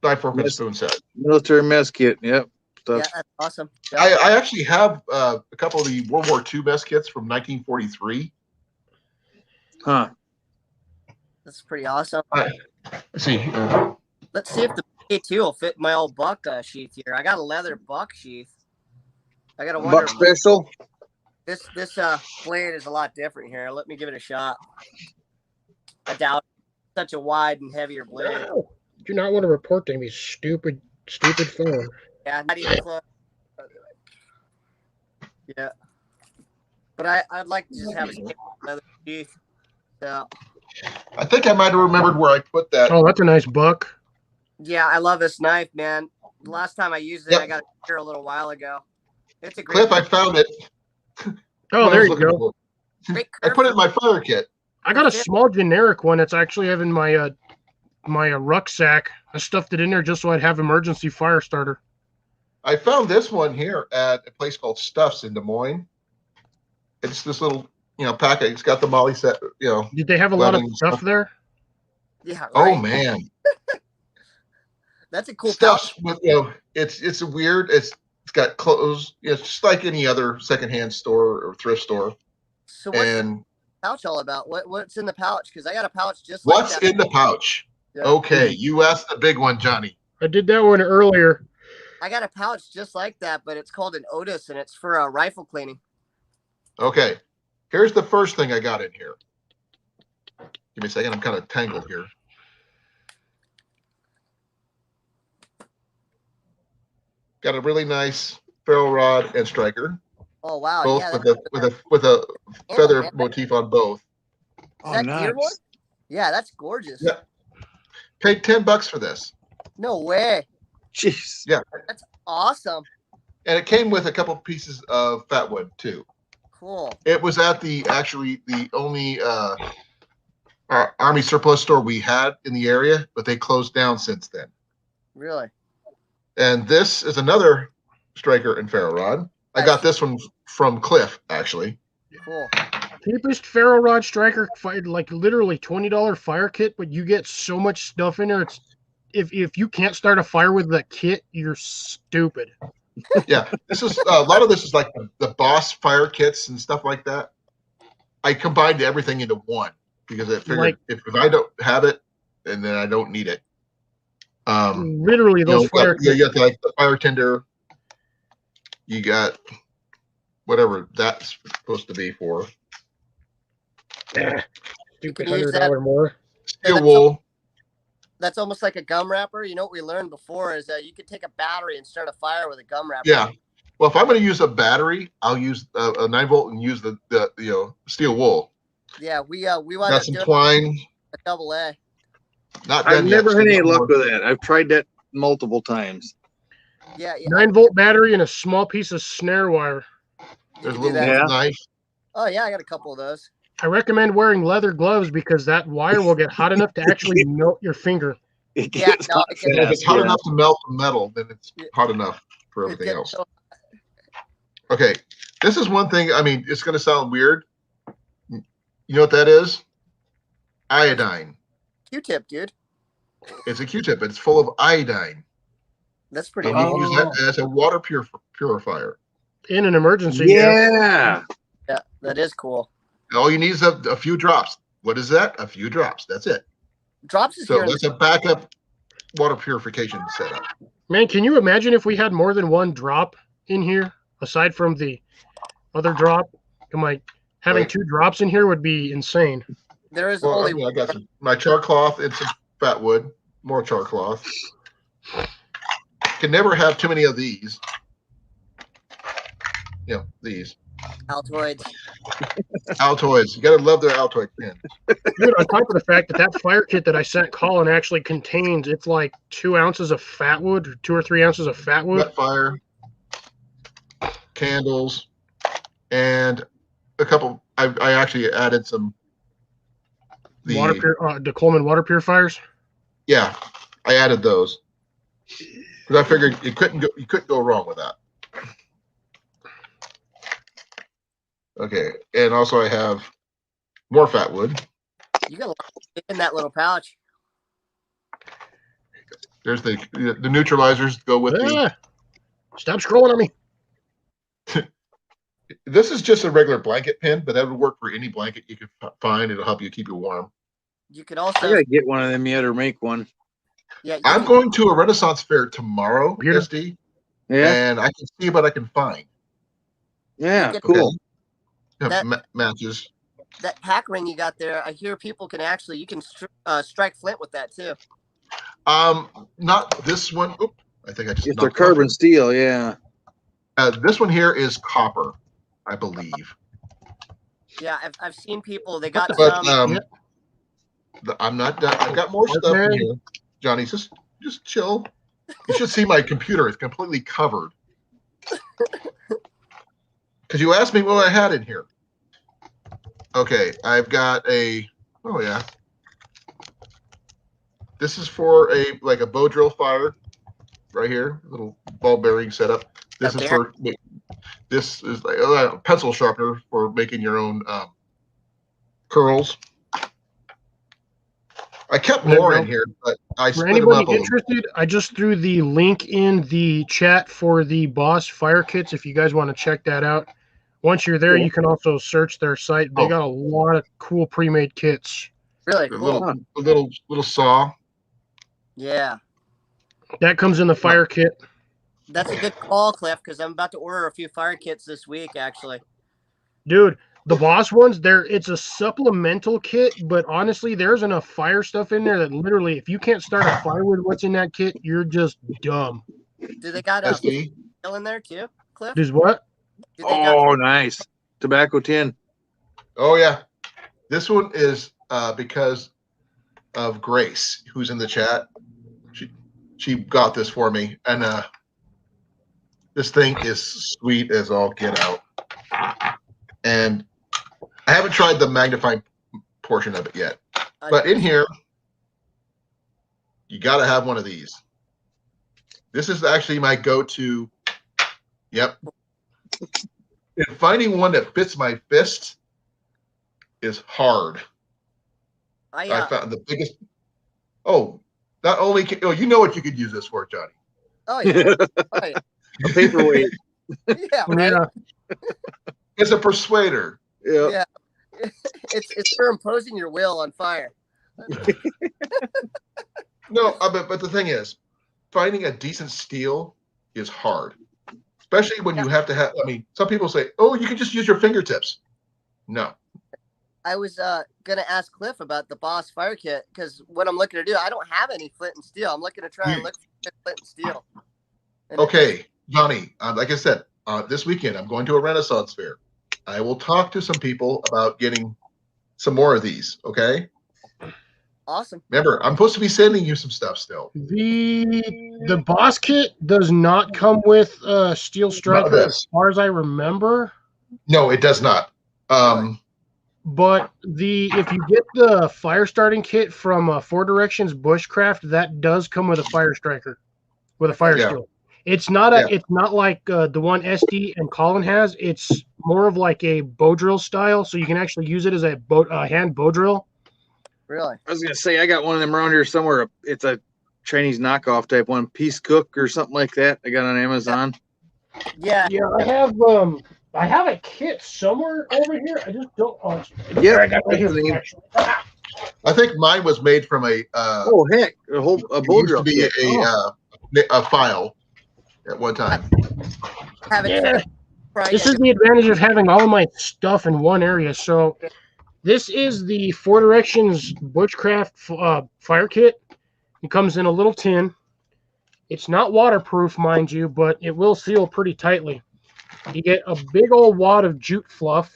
knife, fork, and spoon set. Military mess kit. Yep. Yeah, Stuff. that's awesome. I actually have a couple of the World War II mess kits from 1943. Huh. That's pretty awesome. Let's see. Let's see if the 22 will fit my old buck sheath here. I got a leather buck sheath. I gotta wonder Buck special. this blade is a lot different here. Let me give it a shot. I doubt it's such a wide and heavier blade. No. Do not want to report to me, stupid phone. Yeah, not even close. Yeah. But I'd like to just have a leather sheath. So I think I might have remembered where I put that. Oh, that's a nice buck. yeah, I love this knife, man. The last time I used it, Yep. I got it here a little while ago. It's a great Cliff, I found it. Oh, What I there was you looking go. for. great I curve. put it in my fire kit. I got a small generic one that's actually having my my rucksack. I stuffed it in there just so I'd have emergency fire starter. I found this one here at a place called Stuffs in Des Moines. It's this little, packet. It's got the Molly set, Did they have a lot of webbing stuff there? Yeah, Oh right. man, That's a cool pouch. Stuffs with it's a weird. It's got clothes. It's just like any other secondhand store or thrift store. So what's And the pouch all about? What's in the pouch? Because I got a pouch just like what's that. in the pouch? Yeah. Okay, you asked the big one, Johnny. I did that one earlier. I got a pouch just like that, but it's called an Otis, and it's for rifle cleaning. Okay, here's the first thing I got in here. Give me a second. I'm kind of tangled here. Got a really nice ferrule rod and striker, Oh wow! both Yeah, with a Yeah, feather man. motif on both. Is Oh, that nice. Dearborn? Yeah, that's gorgeous. Yeah. Paid $10 for this, No way. Jeez. That's awesome. and it came with a couple pieces of fat wood too. Cool. It was at the only Army surplus store we had in the area, but they closed down since then. Really? And this is another striker and ferro rod. I got this one from Cliff, actually. Cool. Cheapest ferro rod striker, like literally $20 fire kit, but you get so much stuff in there. It's if you can't start a fire with that kit, you're stupid. Yeah, this is a lot of this is like the Boss fire kits and stuff like that. I combined everything into one because I figured Like- if I don't have it, and then I don't need it. Literally, those fire you kits. got like the fire tender. You got whatever that's supposed to be for. Stupid can use that- $100 more. Steel that's wool. That's almost like a gum wrapper. You know what we learned before is that you could take a battery and start a fire with a gum wrapper. Yeah. Well, if I'm going to use a battery, I'll use a 9-volt and use the steel wool. Yeah, we wound Got up some doing twine. a double A. Not I've done yet. never had any Still luck more. with that. I've tried that multiple times. Yeah, yeah. 9-volt battery and a small piece of snare wire. There's a You can do little that. Yeah. knife. Oh yeah, I got a couple of those. I recommend wearing leather gloves because that wire will get hot enough to actually melt your finger. It Yeah, gets no, hot it can- And if it's hot fast, enough to melt the metal, then it's Yeah. hot enough for It everything gets else. so- Okay, this is one thing. I mean, it's going to sound weird. You know what that is? Iodine. Q-tip, dude. It's a Q-tip. It's full of iodine. That's pretty And you cool. can use that as a water purifier. In an emergency. Yeah. Yeah, that is cool. All you need is a few drops. What is that? A few drops. That's it. Drops is So here. In that's the, a backup water purification setup. Man, can you imagine if we had more than one drop in here aside from the other drop? Having Right. 2 drops in here would be insane. there is Well, only I got my char cloth and some fat wood. More char cloth. Can never have too many of these. These Altoids. Altoids. You gotta love their Altoid pins. Dude, on top of the fact that fire kit that I sent Colin actually contains, it's like 2 ounces of fat wood, 2 or 3 ounces of fat wood. Wet fire, candles, and a couple. I actually added some. The Coleman water purifiers. Yeah, I added those because I figured you couldn't go wrong with that. Okay, and also I have more fat wood. You got a lot in that little pouch. There's the neutralizers go with the. Ah, stop scrolling on me. This is just a regular blanket pin, but that would work for any blanket you could find. It'll help you keep you warm. You could I also gotta get one of them yet or make one. Yeah, I'm going to a Renaissance fair tomorrow, Beautiful. SD, Yeah. and I can see what I can find. Yeah. get- Cool. Okay? That- Matches. that pack ring you got there, I hear people can actually you can strike flint with that too. Not this one. Oop, I think I just If they're knocked it off. carbon steel, yeah. This one here is copper, I believe. Yeah, I've seen people. They got But some. I'm not done. I've got more stuff in here. Johnny, just chill. You should see my computer. It's completely covered. Because you asked me what I had in here. Okay, I've got a. Oh yeah. This is for a bow drill fire, right here. Little ball bearing setup. This is for. This is like a pencil sharpener for making your own curls. I kept more in here, but I For split them up a anybody little. interested, I just threw the link in the chat for the Boss Fire Kits if you guys want to check that out. Once you're there, Cool. you can also search their site. They got a lot of cool pre-made kits. Really A cool. little saw. Yeah, That comes in the fire kit. that's a good call, Cliff, because I'm about to order a few fire kits this week. Actually, Dude, the Boss ones, it's a supplemental kit, but honestly, there's enough fire stuff in there that literally, if you can't start a fire with what's in that kit, you're just dumb. do they got a SD. still in there too, Cliff? Is what? Do they got Oh, nice. Tobacco tin. Oh yeah, this one is because of Grace, who's in the chat. She got this for me, and this thing is sweet as all get out. And I haven't tried the magnifying portion of it yet, but in here, you got to have one of these. This is actually my go-to. Yep. And finding one that fits my fist is hard. I found the biggest. Oh, not only can, you know what you could use this for, Johnny. Oh yeah. Oh, yeah. A paperweight. Yeah, right. Yeah. It's a persuader. Yeah. Yeah. It's for imposing your will on fire. No, but the thing is, finding a decent steel is hard, especially when you have to have. I mean, some people say, "Oh, you can just use your fingertips." No. I was gonna ask Cliff about the Boss Fire Kit because what I'm looking to do, I don't have any flint and steel. I'm looking to try and look for flint and steel. And Okay, Johnny. Like I said, this weekend I'm going to a Renaissance fair. I will talk to some people about getting some more of these. Okay. Awesome. Remember, I'm supposed to be sending you some stuff still. The Boss kit does not come with Steel Striker, this. as far as I remember. No, it does not. But if you get the fire starting kit from Four Directions Bushcraft, that does come with a fire striker, with a fire steel. It's not it's not like the one SD and Colin has. It's more of like a bow drill style, so you can actually use it as a hand bow drill. Really? I was gonna say I got one of them around here somewhere. It's a Chinese knockoff type one, Peace Cook or something like that. I got on Amazon. Yeah. Yeah, I have a kit somewhere over here. I just don't. Yeah, I got right here. Actually. I think mine was made from a. Oh heck, a bow used drill. to be a file at one time. This is the advantage of having all of my stuff in one area. So this is the Four Directions Bushcraft fire kit. It comes in a little tin. It's not waterproof, mind you, but it will seal pretty tightly. You get a big old wad of jute fluff.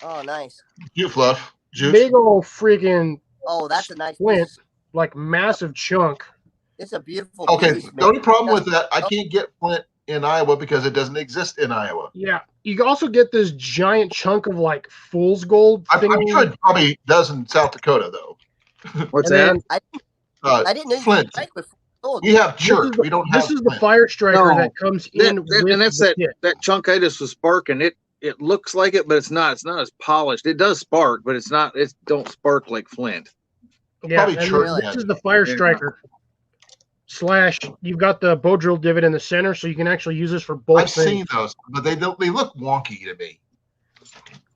Oh, nice. Jute fluff. Jute. Big old freaking. Oh, that's a nice flint, piece. like massive chunk. It's a beautiful Okay, piece, the only problem with that, I can't get flint in Iowa because it doesn't exist in Iowa. Yeah, you also get this giant chunk of like fool's gold. I'm sure it probably does in South Dakota though. What's that? I didn't know you flint. could strike with gold. We have chert. We don't have. This is the fire striker No, that comes in with and that's the kit. that chunk I just was sparking. It looks like it, but it's not. It's not as polished. It does spark, but it's not. It don't spark like flint. Yeah, Probably and chert. this is the fire striker. / you've got the bow drill divot in the center, so you can actually use this for both I've things. seen those, but they look wonky to me.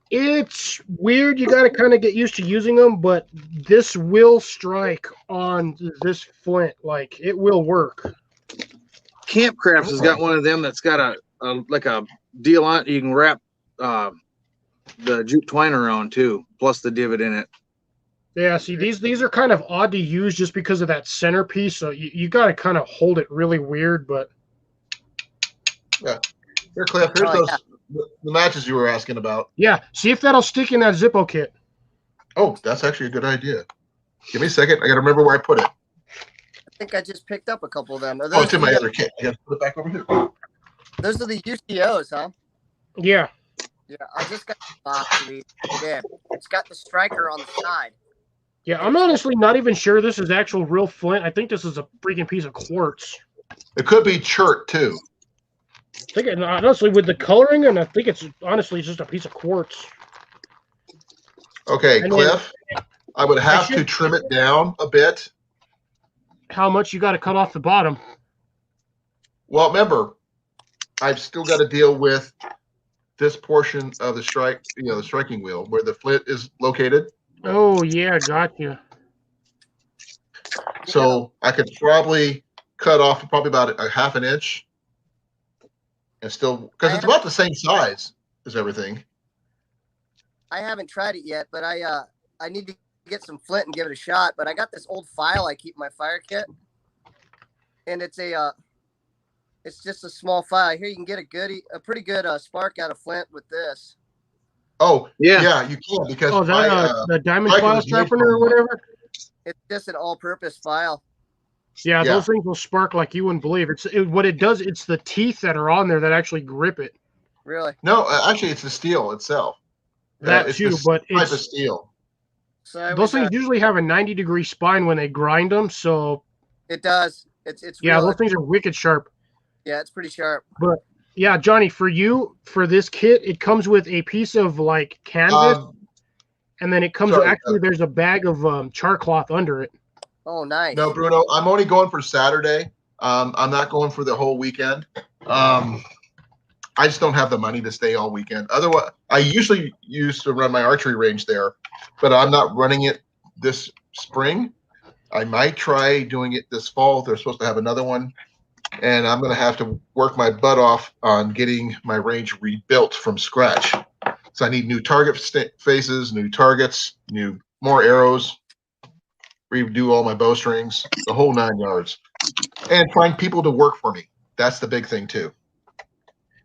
It's weird. You got to kind of get used to using them, but this will strike on this flint. Like, it will work. Camp Crafts has got one of them that's got a like a deal on it. You can wrap the jute twine around too, plus the divot in it. Yeah, see, these are kind of odd to use just because of that centerpiece. So you got to kind of hold it really weird, but Here, Cliff, here's Oh, those the matches you were asking about. yeah, see if that'll stick in that Zippo kit. Oh, that's actually a good idea. Give me a second. I got to remember where I put it. I think I just picked up a couple of them. Are Oh, it's in those my the- other kit. I got to put it back over here. Those are the UCOs, huh? Yeah. Yeah, I just got the box of these. Yeah, it's got the striker on the side. Yeah, I'm honestly not even sure this is actual real flint. I think this is a freaking piece of quartz. It could be chert too. I think, honestly, with the coloring, and I think it's honestly just a piece of quartz. Okay, And Cliff, I would have to trim it down a bit. How much you got to cut off the bottom? Well, remember, I've still got to deal with this portion of the the striking wheel where the flint is located. Oh yeah, gotcha. So I could probably cut off probably about a half an inch, and still because it's about the same size as everything. I haven't tried it yet, but I need to get some flint and give it a shot. But I got this old file I keep in my fire kit, and it's just a small file. Here you can get a pretty good spark out of flint with this. Oh Yeah. you can because Oh, that the diamond Striker file was made sharpener or from- whatever. It's just an all-purpose file. Yeah, Yeah. those things will spark like you wouldn't believe. What it does. It's the teeth that are on there that actually grip it. Really? no, actually it's the steel itself. That it's too, this but type of it's steel. So I those was, things usually have a 90-degree spine when they grind them. So it does. It's yeah, real. those things are wicked sharp. Yeah, it's pretty sharp. Yeah, Johnny, for this kit, it comes with a piece of like canvas, and then it comes sorry, actually there's a bag of char cloth under it. Oh, nice. No, Bruno, I'm only going for Saturday. I'm not going for the whole weekend. I just don't have the money to stay all weekend. Otherwise, I usually used to run my archery range there, but I'm not running it this spring. I might try doing it this fall. They're supposed to have another one, and I'm going to have to work my butt off on getting my range rebuilt from scratch. So I need new target faces, new targets, more arrows, redo all my bowstrings, the whole 9 yards, and find people to work for me. That's the big thing too.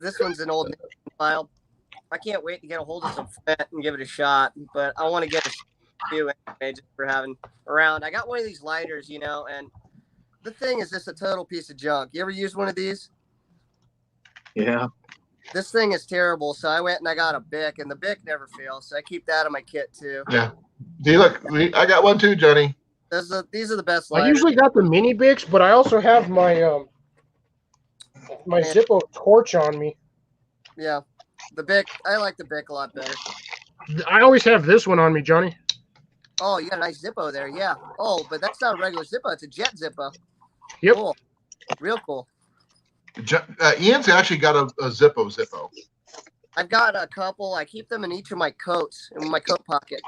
This one's an old file. I can't wait to get a hold of some flint and give it a shot, but I want to get a few anyway just for having around. I got one of these lighters, and the thing is just a total piece of junk. You ever use one of these? Yeah. This thing is terrible, so I went and I got a Bic, and the Bic never fails, so I keep that in my kit too. Yeah. See, look, I got one too, Johnny. These are the best I lighters. usually got the mini Bics, but I also have my my Zippo torch on me. Yeah, the Bic. I like the Bic a lot better. I always have this one on me, Johnny. Oh, you got a nice Zippo there. Yeah. Oh, but that's not a regular Zippo. It's a jet Zippo. Yep. Cool. Real cool. Ian's actually got a Zippo. I've got a couple. I keep them in each of my coats, in my coat pocket.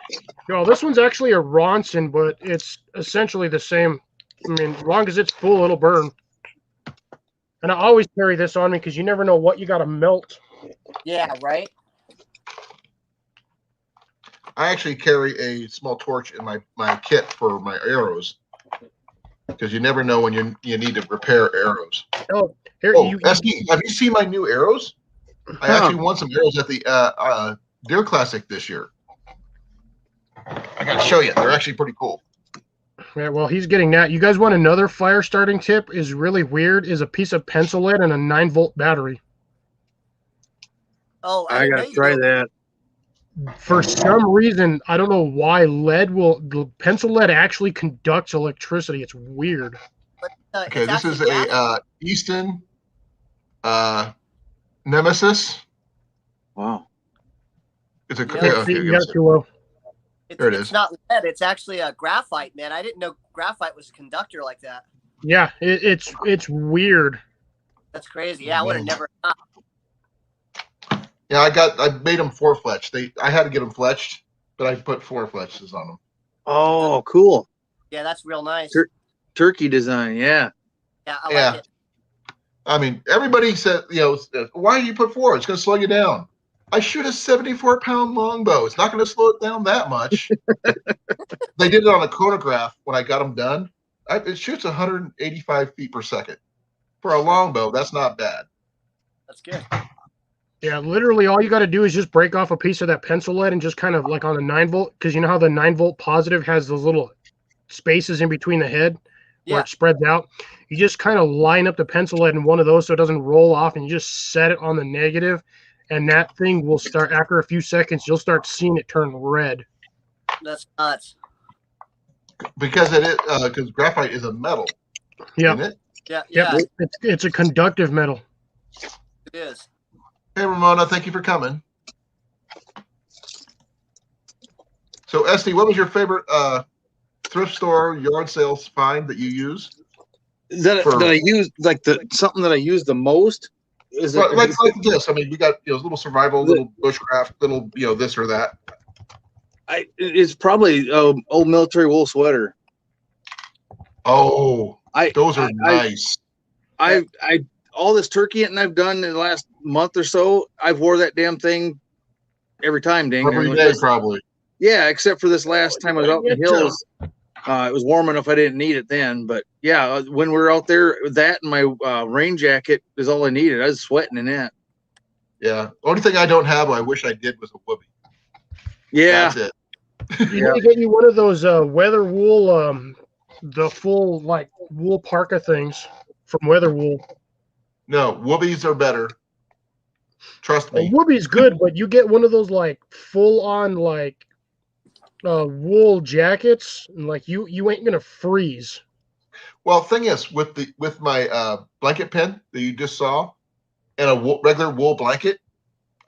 No, this one's actually a Ronson, but it's essentially the same. I mean, as long as it's full, it'll burn. And I always carry this on me because you never know what you got to melt. Yeah, right? I actually carry a small torch in my kit for my arrows because you never know when you need to repair arrows. Oh, here Oh, SD, have you seen my new arrows? I actually won some arrows at the Deer Classic this year. I got to show you. They're actually pretty cool. Yeah, well, he's getting that. You guys want another fire starting tip? Is really weird. Is a piece of pencil lead and a 9-volt battery. Oh, I gotta try that. For some reason, I don't know why the pencil lead actually conducts electricity. It's weird. Okay, this is a Easton Nemesis. Wow. It's a Yeah, okay, You got it too low. There it it's is. not lead. It's actually a graphite, man. I didn't know graphite was a conductor like that. Yeah, it's weird. That's crazy. Yeah, I would have never. Yeah, Yeah, I made them 4 fletched. I had to get them fletched, but I put 4 fletches on them. Oh, cool. Yeah, that's real nice. Turkey design. Yeah. Yeah, I Yeah. like it. I mean, everybody said, why do you put 4? It's going to slow you down. I shoot a 74-pound longbow. It's not going to slow it down that much. They did it on a chronograph when I got them done. It shoots 185 feet per second. For a longbow, that's not bad. That's good. Yeah, literally all you got to do is just break off a piece of that pencil lead and just kind of like on a 9-volt, because you know how the 9-volt positive has those little spaces in between the head where Yeah. it spreads out. You just kind of line up the pencil lead in one of those so it doesn't roll off, and you just set it on the negative, and that thing will start, after a few seconds, you'll start seeing it turn red. That's nuts. Because because graphite is a metal. Yeah. Isn't it? Yeah, Yep. yeah, It's a conductive metal. it is. Hey, Ramona, thank you for coming. So, Esty, what was your favorite thrift store yard sales find that you use? That I use like something that I use the most is Like this. I mean, we got little survival, little bushcraft, little this or that. It's probably old military wool sweater. Oh, those are nice. I all this turkey hunting I've done in the last month or so, I've wore that damn thing every time, dang. Every day, probably. Yeah, except for this last time I was out in the hills. It was warm enough I didn't need it then. But yeah, when we were out there, that and my rain jacket is all I needed. I was sweating in that. Yeah. Only thing I don't have, I wish I did, was a whoopee. Yeah. That's it. You need to get you one of those Weather Wool, the full like wool parka things from Weather Wool. No, whoopies are better. Trust me. Whoopie's good, but you get one of those like full on like wool jackets, and like you ain't gonna freeze. Well, thing is, with my blanket pen that you just saw, and a regular wool blanket,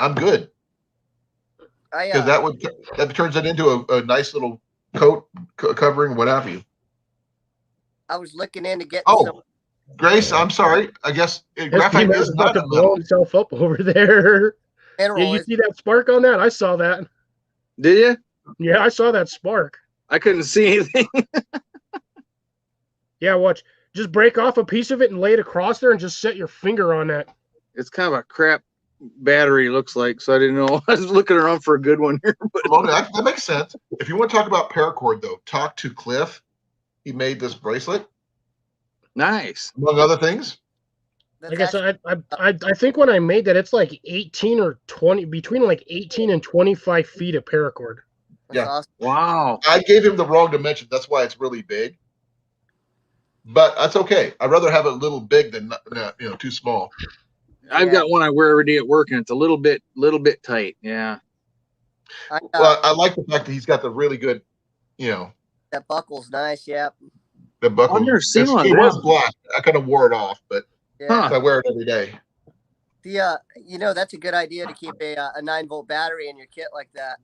I'm good. Because that turns it into a nice little coat covering, what have you. I was looking into getting some. Grace, I'm sorry. I guess graphite is about to blow himself up over there. Yeah, you see that spark on that? I saw that. Did you? Yeah, I saw that spark. I couldn't see anything. Yeah, watch. Just break off a piece of it and lay it across there and just set your finger on that. It's kind of a crap battery, looks like, so I didn't know. I was looking around for a good one here. But that makes sense. If you want to talk about paracord, though, talk to Cliff. He made this bracelet. Nice. Among other things. Like I said, I think when I made that, it's like 18 or 20, between like 18 and 25 feet of paracord. Yeah. Awesome. Wow. I gave him the wrong dimension. That's why it's really big. But that's okay. I'd rather have it a little big than too small. I've got one I wear every day at work, and it's a little bit tight. Yeah. Well, I like the fact that he's got the really good, that buckle's nice. Yeah. The buckle. I've never seen one. It was black. I kind of wore it off, but Yeah. I wear it every day. That's a good idea to keep a 9-volt battery in your kit like that.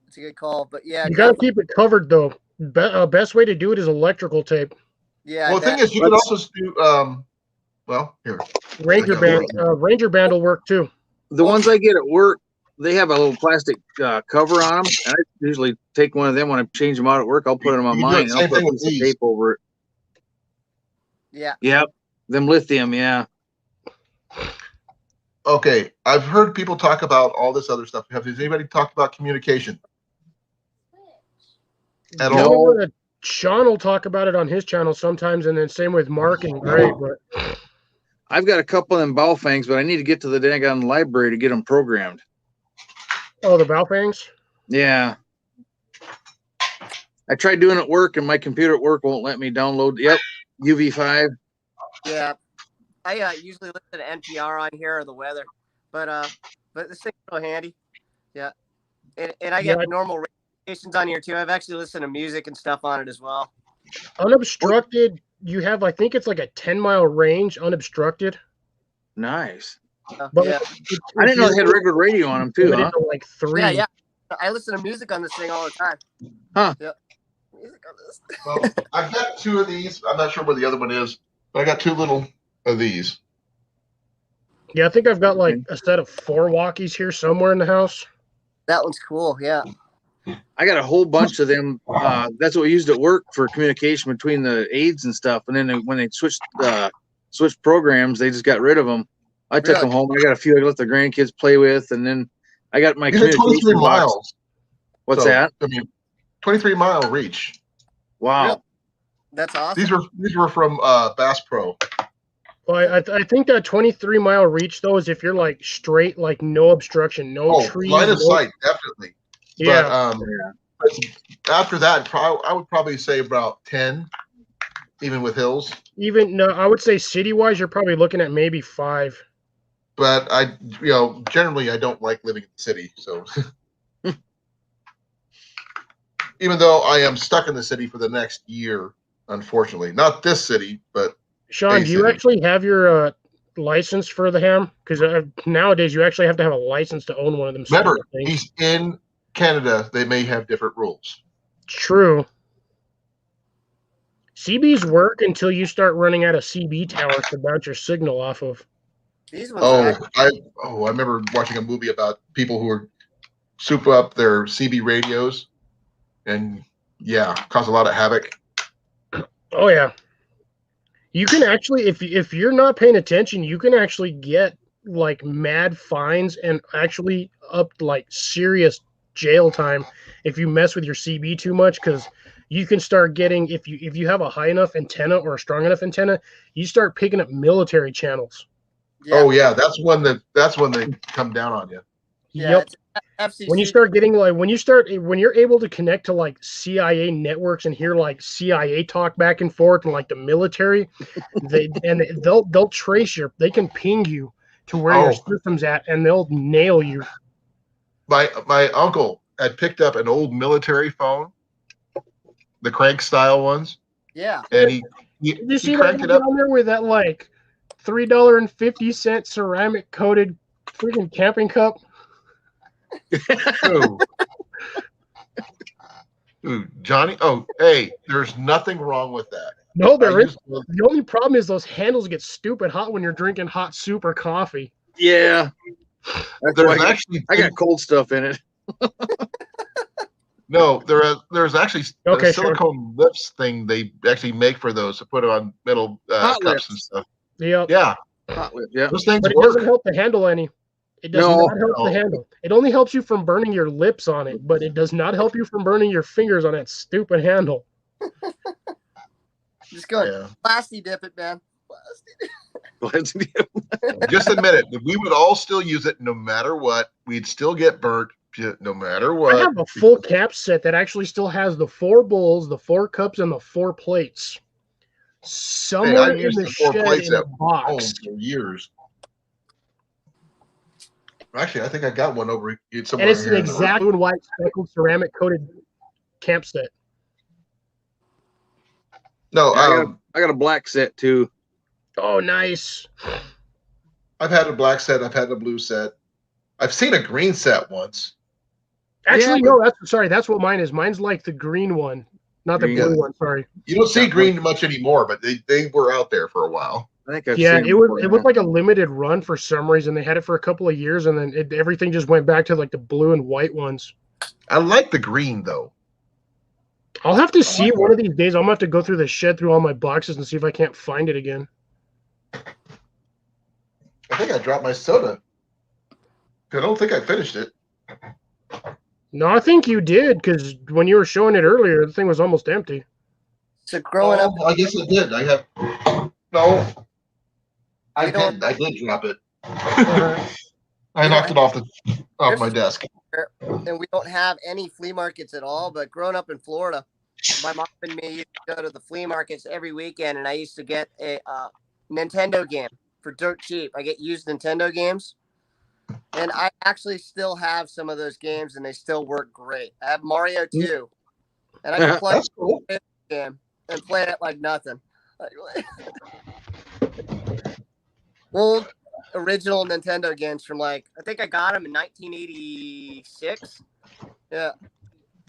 It's a good call. But yeah, you gotta keep it covered though. Best way to do it is electrical tape. Yeah. Well, the thing is, you can also do here. Ranger band. Ranger band will work too. The ones I get at work, they have a little plastic cover on them. And I usually take one of them when I change them out at work. I'll put them on mine, and I'll put a piece of tape over it. Yeah. Yep. Them lithium, yeah. Okay, I've heard people talk about all this other stuff. Has anybody talked about communication at all? Sean will talk about it on his channel sometimes, and then same with Mark and Gray. But I've got a couple of them Baofangs, but I need to get to the daggone library to get them programmed. Oh, the Baofangs? Yeah. I tried doing it at work, and my computer at work won't let me download. Yep, UV5. Yeah. I usually listen to NPR on here or the weather, but this thing's so handy. Yeah. And I get normal radio stations on here too. I've actually listened to music and stuff on it as well. Unobstructed, you have, I think it's like a 10-mile range unobstructed. Nice. But yeah. I didn't know they had regular radio on them too, huh? Like 3. Yeah. I listen to music on this thing all the time. Huh. Yep. Music on this. Well, I've got 2 of these. I'm not sure where the other one is, but I got 2 little of these. Yeah, I think I've got like a set of 4 walkies here somewhere in the house. That one's cool. Yeah. I got a whole bunch of them. That's what we used at work for communication between the aides and stuff. And then when they switched programs, they just got rid of them. I took them home. I got a few I let the grandkids play with, and then I got my These are 23 communication box. miles. What's So, that? I mean, 23-mile reach. Wow. Really? That's awesome. These were from Bass Pro. Well, I think that 23-mile reach though is if you're like straight, like no obstruction, no trees. Line of no- sight, definitely. Yeah. But after that, I would probably say about 10, even with hills. Even no, I would say city-wise, you're probably looking at maybe 5. But generally I don't like living in the city. So even though I am stuck in the city for the next year, unfortunately, not this city, but Sean, do you actually have your license for the ham? Because nowadays you actually have to have a license to own one of them. remember, stupid things. he's in Canada. They may have different rules. True. CBs work until you start running out of CB towers to bounce your signal off of. These ones I remember watching a movie about people who were soup up their CB radios, and cause a lot of havoc. Oh yeah. You can actually, if you're not paying attention, you can actually get like mad fines and actually up like serious jail time if you mess with your CB too much, because you can start getting, if you have a high enough antenna or a strong enough antenna, you start picking up military channels. Yeah. Oh yeah, that's when they come down on you. Yeah, Yep. it's FCC. When you start getting like when you're able to connect to like CIA networks and hear like CIA talk back and forth and like the military, they'll trace they can ping you to where your system's at and they'll nail you. My uncle had picked up an old military phone, the crank style ones, Yeah. and he Did you see that cranked it up. on there with that like $3.50 ceramic coated freaking camping cup? Ooh, Johnny. Oh, hey, there's nothing wrong with that. No, there is. The only problem is those handles get stupid hot when you're drinking hot soup or coffee. Yeah. There's actually I got cold stuff in it. No, there's actually Okay, a silicone lips thing they actually make for those to put on metal cups lips. and stuff. Yep. Yeah, Hot lip, yeah. those things But it work. doesn't help the handle any. It does No. not help the handle. It only helps you from burning your lips on it, but it does not help you from burning your fingers on that stupid handle. Just go Yeah. plasti dip it, man. Plasti dip. Just admit it. We would all still use it no matter what. We'd still get burnt no matter what. I have a full cap set that actually still has the 4 bowls, the 4 cups, and the 4 plates. Somewhere I've in used the the 4 shed plates in a at home box. for years. Actually, I think I got one over somewhere. And it's here an in the exact blue and white speckled ceramic coated camp set. No, I got a black set too. Oh, nice. I've had a black set. I've had a blue set. I've seen a green set once. Actually, no, that's what mine is. Mine's like the green one, not the blue one. Sorry. You don't see green much anymore, but they were out there for a while. I think I've Yeah, seen it was like a limited run for some reason. They had it for a couple of years, and then everything just went back to like the blue and white ones. I like the green though. I'll have to see one of these days. I'm gonna have to go through the shed through all my boxes and see if I can't find it again. I think I dropped my soda. I don't think I finished it. No, I think you did, because when you were showing it earlier, the thing was almost empty. So growing up, I guess I did. I have no. I did drop it. I knocked it off my desk. and we don't have any flea markets at all. But growing up in Florida, my mom and me used to go to the flea markets every weekend, and I used to get a Nintendo game for dirt cheap. I get used Nintendo games, and I actually still have some of those games, and they still work great. I have Mario 2, and I can play That's cool. the game and play it like nothing. Old original Nintendo games from I think I got them in 1986. Yeah.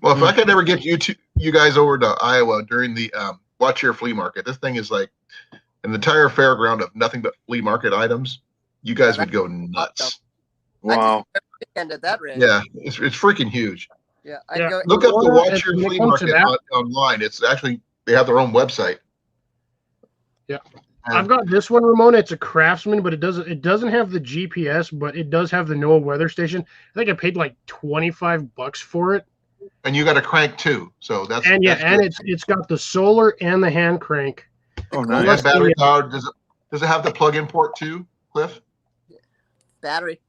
Well, if I could ever get you guys over to Iowa during the Watch Your Flea Market, this thing is like an entire fairground of nothing but flea market items. you guys Yeah, would go nuts. Wow. I just weekend at that rate. Yeah, it's freaking huge. Yeah, I'd Yeah. go. Look up the Well, Watch Your when it Flea comes to Market that- online. It's actually, they have their own website. Yeah. And I've got this one, Ramona. It's a Craftsman, but it doesn't have the GPS, but it does have the NOAA weather station. I think I paid like $25 for it. and you got a crank too. So that's And yeah, that's and good. it's got the solar and the hand crank. Oh, And nice. Plus battery the- powered. Does it have the plug-in port too, Cliff? Battery.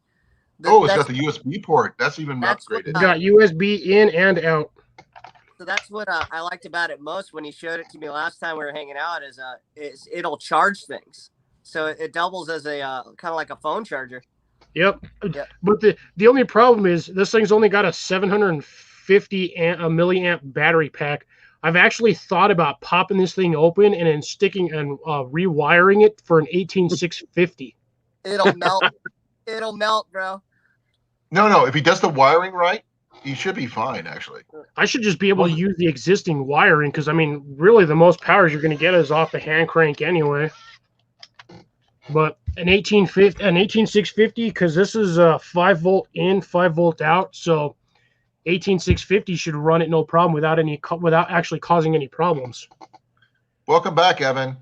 Oh, it's got the USB port. That's even that's what- upgraded. It's got USB in and out. So that's what I liked about it most when he showed it to me last time we were hanging out. Is it'll charge things, so it doubles as a kind of like a phone charger. Yep. Yep. But the only problem is this thing's only got a 750 a milliamp battery pack. I've actually thought about popping this thing open and then sticking and rewiring it for an 18650. It'll melt. It'll melt, bro. No. If he does the wiring right, he should be fine. Actually, I should just be able to use the existing wiring because I mean, really, the most powers you're going to get is off the hand crank anyway. But an 18650, because this is 5 volt in, 5 volt out, so 18650 should run it no problem without actually causing any problems. welcome back, Evan.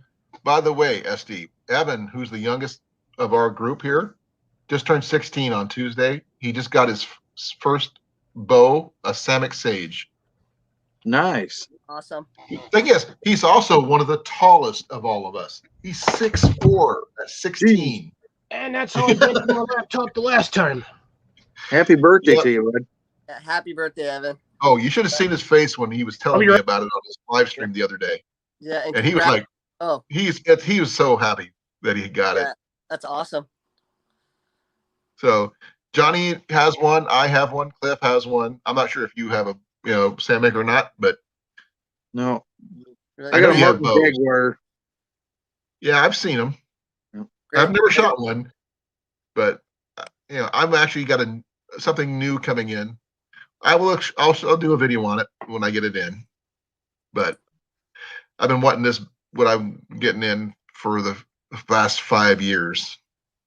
By the way, SD Evan, who's the youngest of our group here, just turned 16 on Tuesday. He just got his first bow, a Samick Sage. Nice. Awesome. Thing is, he's also one of the tallest of all of us. He's 6'4" at 16. And that's how I broke my laptop the last time. Happy birthday Yep. to you, bud. Yeah, happy birthday, Evan. Oh, you should have seen his face when he was telling you're me right. about it on his live stream the other day. Yeah, And he was congrats- like, "Oh, he was so happy that he got it. yeah, that's awesome." So Johnny has one, I have one, Cliff has one. I'm not sure if you have a Samick or not, but No, Really I I got know a you have Martin bows. Jaguar. yeah, I've seen them. great. I've never shot one, but I've actually got something new coming in. I'll do a video on it when I get it in. But I've been wanting what I'm getting in for the last 5 years.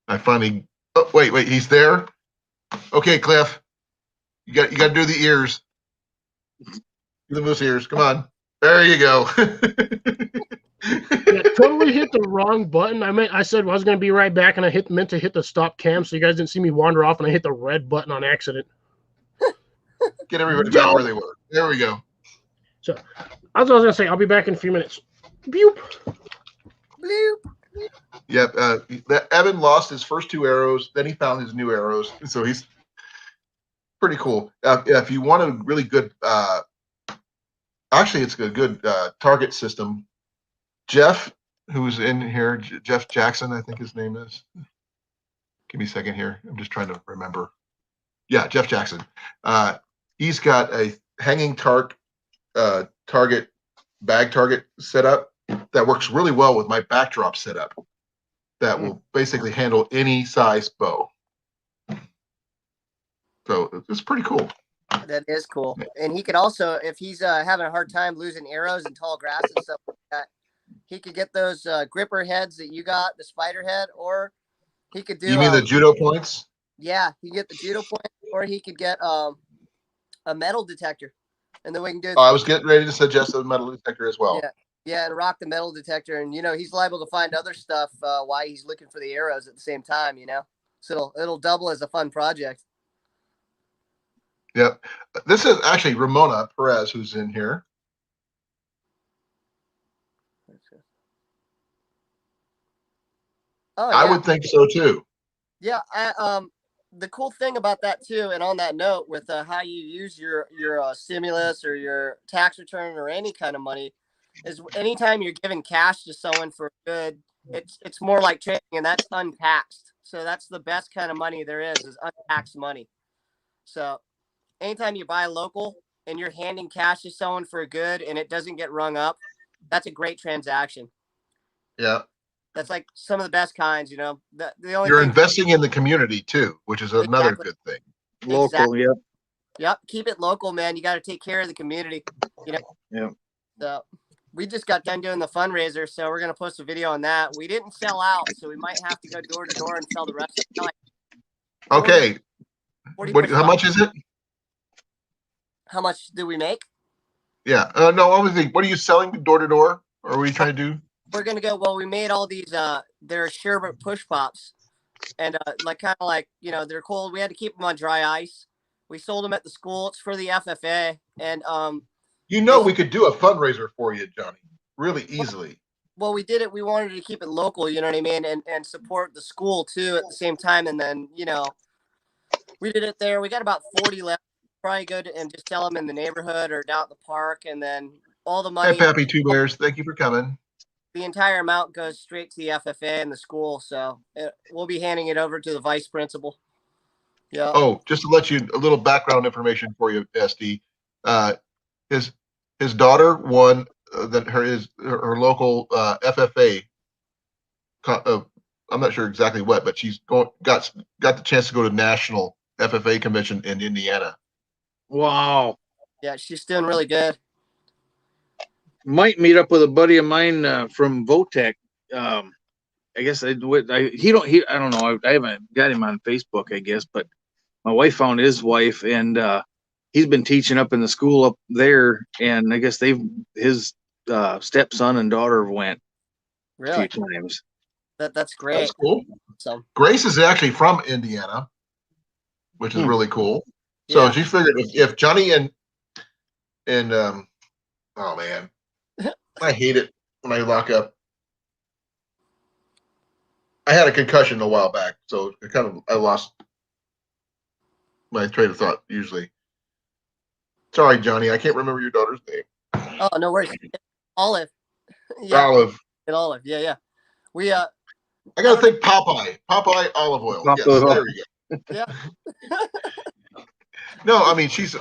I finally. Oh, wait, he's there. Okay, Cliff, you got to do the ears. Do the moose ears. Come on. There you go. Yeah, totally hit the wrong button. I said I was going to be right back, and I meant to hit the stop cam, so you guys didn't see me wander off, and I hit the red button on accident. Get everybody back where they were. There we go. So I was going to say I'll be back in a few minutes. Boop. Bloop. Yep. Evan lost his first 2 arrows. Then he found his new arrows. So he's pretty cool. If you want a really good, actually, it's a good target system. Jeff, who's in here, Jeff Jackson, I think his name is. Give me a second here. I'm just trying to remember. Yeah, Jeff Jackson. He's got a hanging target bag target setup that works really well with my backdrop setup. That will basically handle any size bow. So it's pretty cool. That is cool. And he could also, if he's having a hard time losing arrows in tall grass and stuff like that, he could get those gripper heads that you got, the spider head, or he could do. You mean the judo points? Yeah, he could get the judo point, or he could get a metal detector, and then we can do. I was getting ready to suggest a metal detector as well. Yeah, and rock the metal detector, and he's liable to find other stuff while he's looking for the arrows at the same time. So it'll double as a fun project. Yep. This is actually Ramona Perez who's in here. Oh, yeah. I would think so too. Yeah, the cool thing about that too, and on that note, with how you use your stimulus or your tax return or any kind of money, is anytime you're giving cash to someone for good, it's more like trading, and that's untaxed. So that's the best kind of money there is untaxed money. So anytime you buy local and you're handing cash to someone for a good and it doesn't get rung up, that's a great transaction. Yeah. That's like some of the best kinds, The only You're thing, investing in the community too, which is another Exactly. good thing. Local, Exactly. yep. Yep, keep it local, man. You got to take care of the community, Yep. So, we just got done doing the fundraiser, so we're gonna post a video on that. We didn't sell out, so we might have to go door to door and sell the rest of it. Like Okay. 40 How much is it? How much did we make? Yeah. No, obviously, what are you selling door to door? Or what are you trying to do? We're gonna go. Well, we made all these. They're sherbet push pops, and like kind of like they're cold. We had to keep them on dry ice. We sold them at the school. It's for the FFA, and we could do a fundraiser for you, Johnny, really easily. Well, we did it. We wanted to keep it local. You know what I mean, and support the school too at the same time. And then we did it there. We got about 40 left. Probably go to and just sell them in the neighborhood or down at the park, and then all the money. Hey, Pappy Two Bears, thank you for coming. The entire amount goes straight to the FFA and the school, so we'll be handing it over to the vice principal. Yeah. Oh, just to let you a little background information for you, SD. His daughter won her local FFA. I'm not sure exactly what, but she's got the chance to go to national FFA convention in Indiana. Wow. Yeah, she's doing really good. Might meet up with a buddy of mine from Votech. I guess I don't know. I haven't got him on Facebook, I guess, but my wife found his wife, and he's been teaching up in the school up there, and I guess his stepson and daughter went really a few times. That's great. That's cool. So Grace is actually from Indiana, which is really cool. So she figured if Johnny and oh man, I hate it when I lock up. I had a concussion a while back, so I lost my train of thought usually. Sorry, Johnny, I can't remember your daughter's name. Oh, no worries. Olive. Olive. Olive. Yeah. We I gotta think Popeye olive oil. Yes, there we go. Yeah. No, I mean she's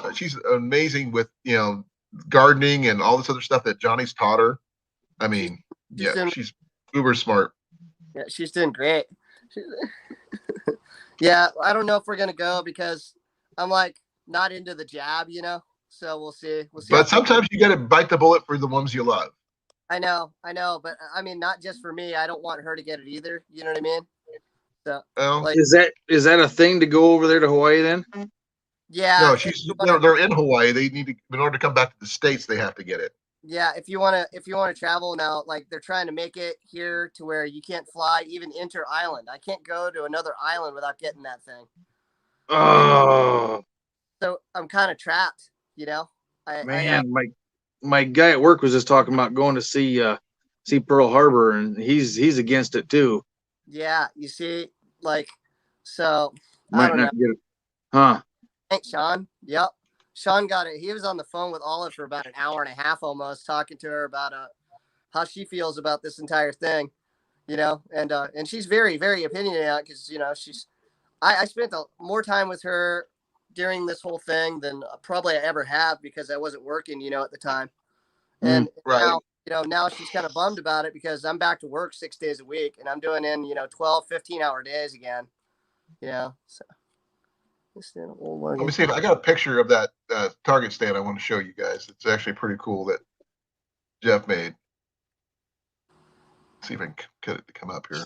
amazing with gardening and all this other stuff that Johnny's taught her. I mean, she's uber smart. Yeah, she's doing great. Yeah, I don't know if we're gonna go because I'm like not into the jab, So we'll see. But sometimes you gotta bite the bullet for the ones you love. I know, but I mean, not just for me. I don't want her to get it either. You know what I mean? So, is that a thing to go over there to Hawaii then? Yeah. No, they're in Hawaii. They need to, in order to come back to the States, they have to get it. Yeah, if you want to travel now, like they're trying to make it here to where you can't fly even inter-island. I can't go to another island without getting that thing. Oh. So I'm kind of trapped, My guy at work was just talking about going to see Pearl Harbor, and he's against it too. Yeah, you see, so might I don't not know. get it, huh? Thanks, Sean. Yep. Sean got it. He was on the phone with Olive for about an hour and a half almost, talking to her about how she feels about this entire thing, and she's very, very opinionated because, I spent more time with her during this whole thing than probably I ever have because I wasn't working, at the time. And right. Now she's kind of bummed about it because I'm back to work 6 days a week and I'm doing 12, 15-hour days again, so. Let me see if I got a picture of that Target stand I want to show you guys. It's actually pretty cool that Jeff made. Let's see if I can get it to come up here.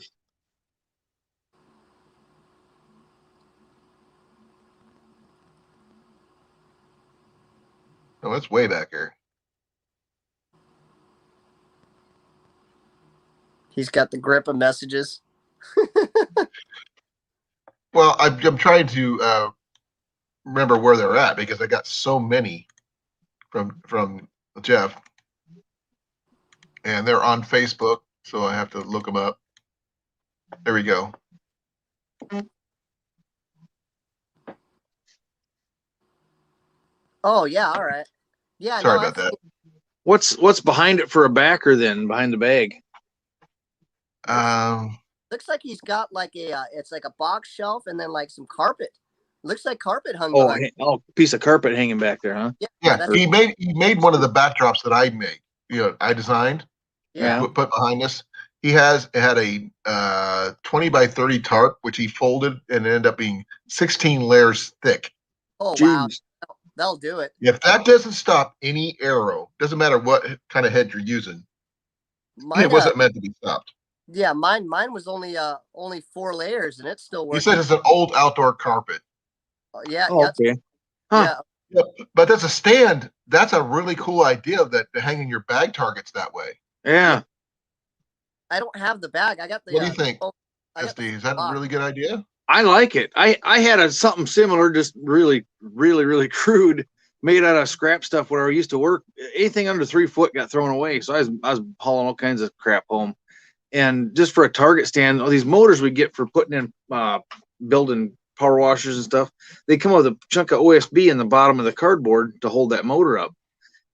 Oh, it's way back here. He's got the grip of messages. Well, I'm trying to remember where they're at because I got so many from Jeff, and they're on Facebook, so I have to look them up. There we go. Oh yeah, all right. Yeah. Sorry about that. What's behind it for a backer then? Behind the bag? Looks like he's got it's like a box shelf and then like some carpet. Looks like carpet hung behind. Piece of carpet hanging back there, huh? Yeah. He made one of the backdrops that I made. I designed. Yeah. Put behind this. It had a 20 by 30 tarp, which he folded and it ended up being 16 layers thick. Oh Jeez. wow, That'll do it. If that doesn't stop any arrow, doesn't matter what kind of head you're using, Mine, it wasn't meant to be stopped. yeah, mine was only 4 layers, and it's still You working. said it's an old outdoor carpet. Yeah, Oh, yeah, okay. Huh. yeah. But that's a stand. That's a really cool idea that hanging your bag targets that way. Yeah. I don't have the bag. I got the. What do you think, I got the SD? Is that a box. really good idea? I like it. I had something similar, just really, really, really crude, made out of scrap stuff where I used to work. Anything under 3 foot got thrown away. So I was hauling all kinds of crap home. And just for a target stand, all these motors we get for putting in building power washers and stuff, they come with a chunk of OSB in the bottom of the cardboard to hold that motor up.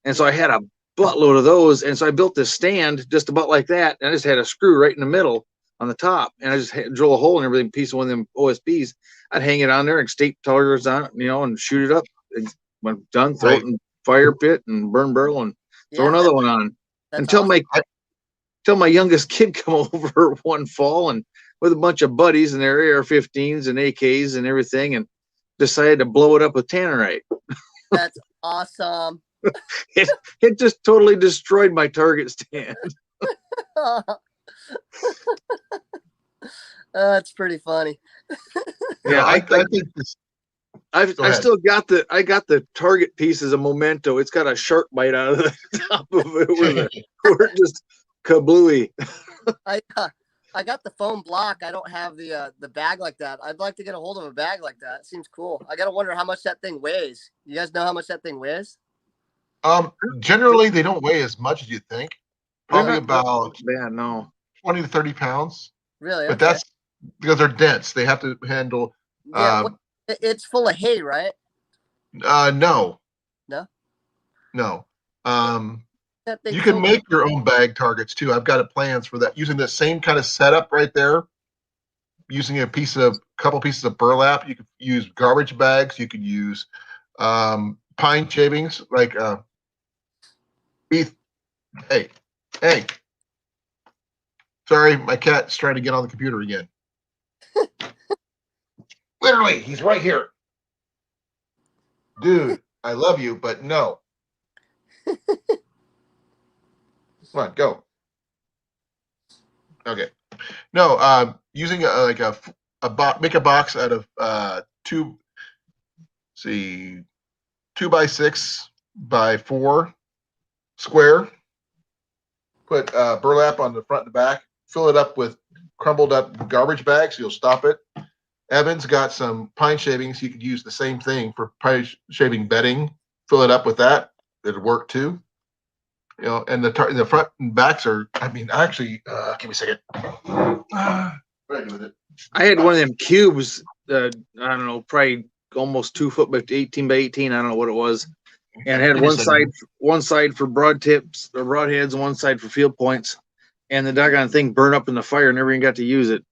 And so I had a buttload of those. And so I built this stand just about like that. And I just had a screw right in the middle on the top. And I just drill a hole in everything, piece of one of them OSBs. I'd hang it on there and staple targets on it, and shoot it up. And when done, throw it in fire pit and burn barrel and throw another one on. Until awesome. my youngest kid come over one fall and with a bunch of buddies and their AR-15s and AKs and everything, and decided to blow it up with tannerite. That's awesome. It just totally destroyed my target stand. That's pretty funny. Yeah, I think this. I still got the target piece as a memento. It's got a shark bite out of the top of it where it just kablooey. I got the foam block. I don't have the bag like that. I'd like to get a hold of a bag like that. It seems cool. I gotta wonder how much that thing weighs. You guys know how much that thing weighs? Generally they don't weigh as much as you think. Probably about bad, no. 20 to 30 pounds. Really? But that's because they're dense. They have to handle. Yeah, it's full of hay, right? No. No. No. That thing You can full make your own bag targets too. I've got plans for that using the same kind of setup right there. Using a couple pieces of burlap. You could use garbage bags. You could use pine shavings like Hey. Sorry, my cat's trying to get on the computer again. Literally, he's right here. Dude, I love you, but no. Come on, go. Okay. No, using make a box out of 2x6 by 4 square. Put burlap on the front and back. Fill it up with crumbled up garbage bags. You'll stop it. Evan's got some pine shavings. You could use the same thing for pine shaving bedding. Fill it up with that. It'll work too. And the front and backs are. I mean, actually, give me a second. Ready with it. I had one of them cubes. I don't know, probably almost 2 foot by 18 by 18. I don't know what it was. And it had one side for broad tips or broadheads and one side for field points. And the doggone thing burned up in the fire and never even got to use it.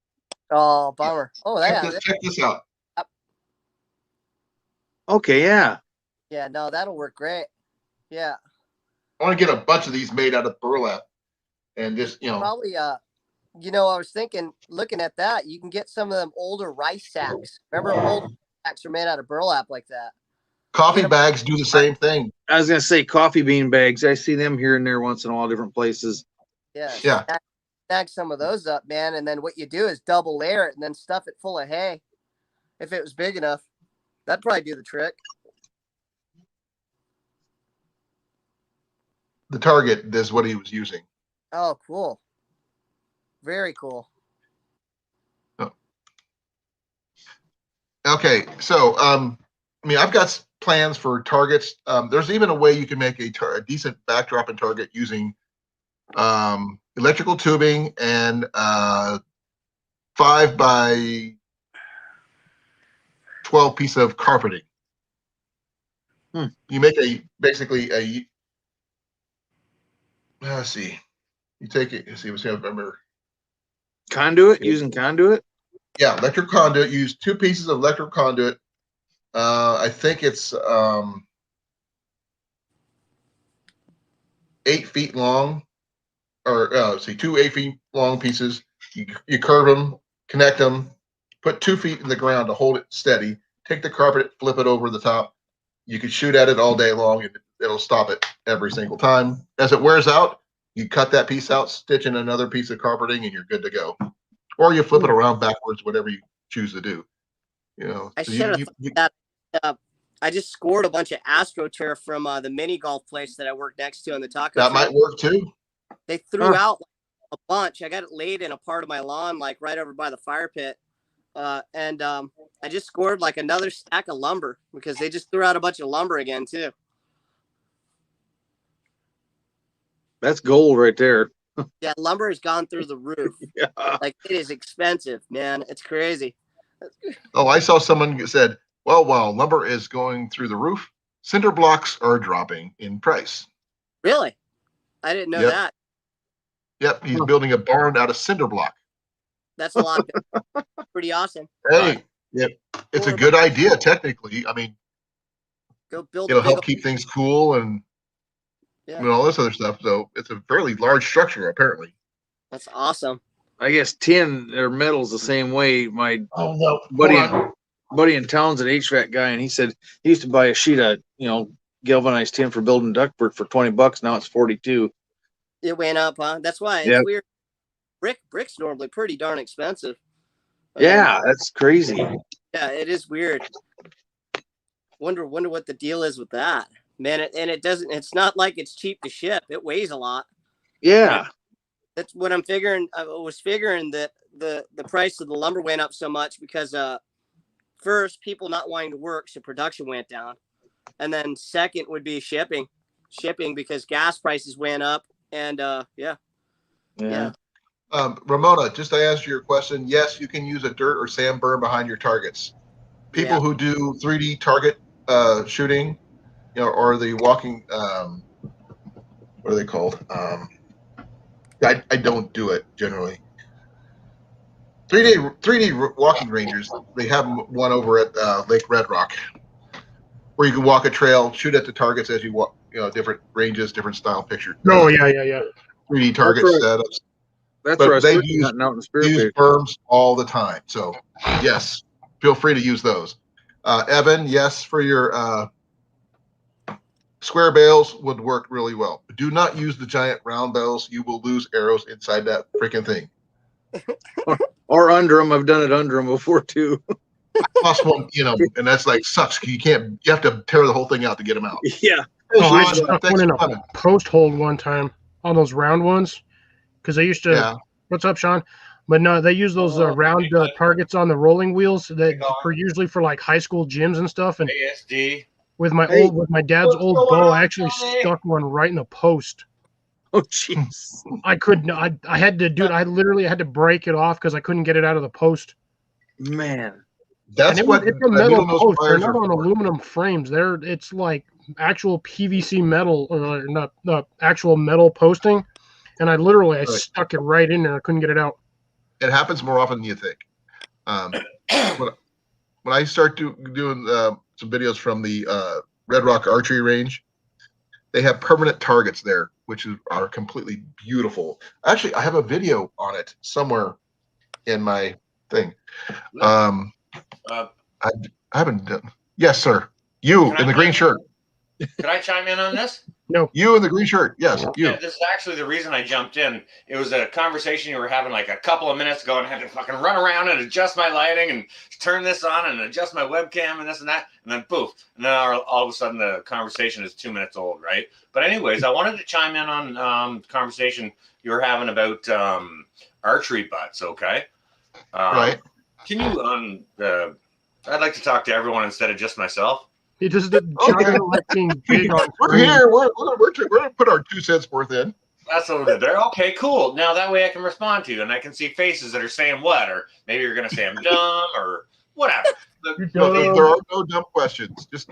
Oh, bummer. Oh, Check this out. Okay, yeah. Yeah, no, that'll work great. Yeah. I want to get a bunch of these made out of burlap and just, Probably, I was thinking, looking at that, you can get some of them older rice sacks. Remember, old sacks are made out of burlap like that. Coffee bags do the same thing. I was going to say coffee bean bags. I see them here and there once in a while, different places. Yeah. Yeah. Snag some of those up, man. And then what you do is double layer it and then stuff it full of hay. If it was big enough, that'd probably do the trick. The target is what he was using. Oh, cool. Very cool. Oh. Okay. So, I've got plans for targets. There's even a way you can make a decent backdrop and target using electrical tubing and 5 by 12 piece of carpeting. You make basically a. Let's see. You take it. Let's see. Let's see. I remember. Conduit, using conduit. Yeah, electric conduit. Use 2 pieces of electric conduit. I think it's 8 feet long, or 2 8 feet long pieces. You curve them, connect them, put 2 feet in the ground to hold it steady. Take the carpet, flip it over the top, You could shoot at it all day long, and it'll stop it every single time. As it wears out, you cut that piece out, stitch in another piece of carpeting, and you're good to go. Or you flip it around backwards, whatever you choose to do. I So should have thought that. I just scored a bunch of AstroTurf from the mini golf place that I work next to on the taco that trail. might work too. They threw out a bunch. I got it laid in a part of my lawn, like right over by the fire pit. And I just scored like another stack of lumber because they just threw out a bunch of lumber again too. That's gold right there. Yeah, lumber has gone through the roof. Yeah. Like it is expensive, man. It's crazy. Oh, I saw someone who said, well, while lumber is going through the roof, cinder blocks are dropping in price. Really? I didn't know that. Yep, he's building a barn out of cinder block. That's a lot. Pretty awesome. Hey, it's a good idea technically. I mean, go build. It'll help keep things cool and all this other stuff. So it's a fairly large structure, apparently. That's awesome. I guess tin or metal's the same way. My buddy in town's an HVAC guy, and he said he used to buy a sheet of galvanized tin for building ductwork for $20. Now it's 42. It went up, huh? That's why it's weird. Brick's normally pretty darn expensive. Yeah, that's crazy. Yeah, it is weird. Wonder what the deal is with that, man. It's not like it's cheap to ship. It weighs a lot. Yeah, that's what I'm figuring. I was figuring that the price of the lumber went up so much because first, people not wanting to work, so production went down, and then second would be shipping because gas prices went up, and yeah. Ramona, just to answer your question, yes, you can use a dirt or sand berm behind your targets. People who do 3D target shooting, or the walking, what are they called? I don't do it generally. 3D walking rangers, they have one over at Lake Red Rock, where you can walk a trail, shoot at the targets as you walk, different ranges, different style picture. Oh, yeah. 3D target setups. That's where they use berms all the time. So, yes, feel free to use those. Evan, yes, for your square bales would work really well. Do not use the giant round bales. You will lose arrows inside that freaking thing. or under them. I've done it under them before too. Plus one, and that's like sucks. You have to tear the whole thing out to get them out. Yeah. I stuck one in a post hold one time on those round ones. Because they used to, what's up, Sean? But no, they use those round targets on the rolling wheels that are usually for like high school gyms and stuff. And ASD. With my dad's old bow, I actually stuck one right in the post. Oh, jeez! I couldn't. I had to do it. I literally had to break it off because I couldn't get it out of the post. Man, it's a metal post. They're not on aluminum frames. It's like actual PVC metal, or not actual metal posting. And I stuck it right in there. I couldn't get it out. It happens more often than you think. When I start doing some videos from the Red Rock Archery Range, they have permanent targets there, which are completely beautiful. Actually, I have a video on it somewhere in my thing. I haven't done. Yes, sir. You in the green shirt. Could I chime in on this? No. You in the green shirt. Yes, you. Yeah, this is actually the reason I jumped in. It was a conversation you were having like a couple of minutes ago, and I had to fucking run around and adjust my lighting and turn this on and adjust my webcam and this and that, and then poof. And then all of a sudden the conversation is 2 minutes old, right? But anyways, I wanted to chime in on the conversation you were having about archery butts, okay? Right. Can you, I'd like to talk to everyone instead of just myself. It just being big on we're here. We're gonna put our 2 cents worth in. That's what we're there. Okay, cool. Now that way I can respond to you, and I can see faces that are saying what, or maybe you're gonna say I'm dumb or whatever. There are no dumb questions. Just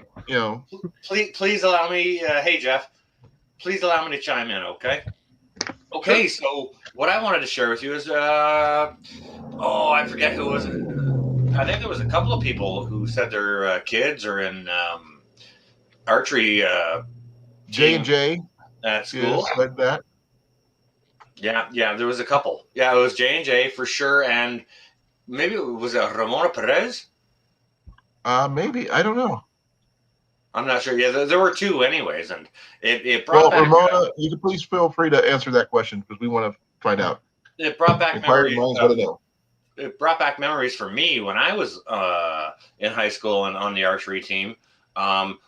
Please allow me. Hey Jeff, please allow me to chime in. Okay. Okay. So what I wanted to share with you is, I forget who was it. I think there was a couple of people who said their kids are in archery J&J at school. Like that. Yeah, there was a couple. Yeah, it was J&J for sure, and maybe it was Ramona Perez. Maybe, I don't know. I'm not sure. Yeah, there were two anyways, and it brought Well, back Ramona, you can please feel free to answer that question because we want to find out. it brought back Inquiring memories. minds want to know. It brought back memories for me when I was in high school and on the archery team.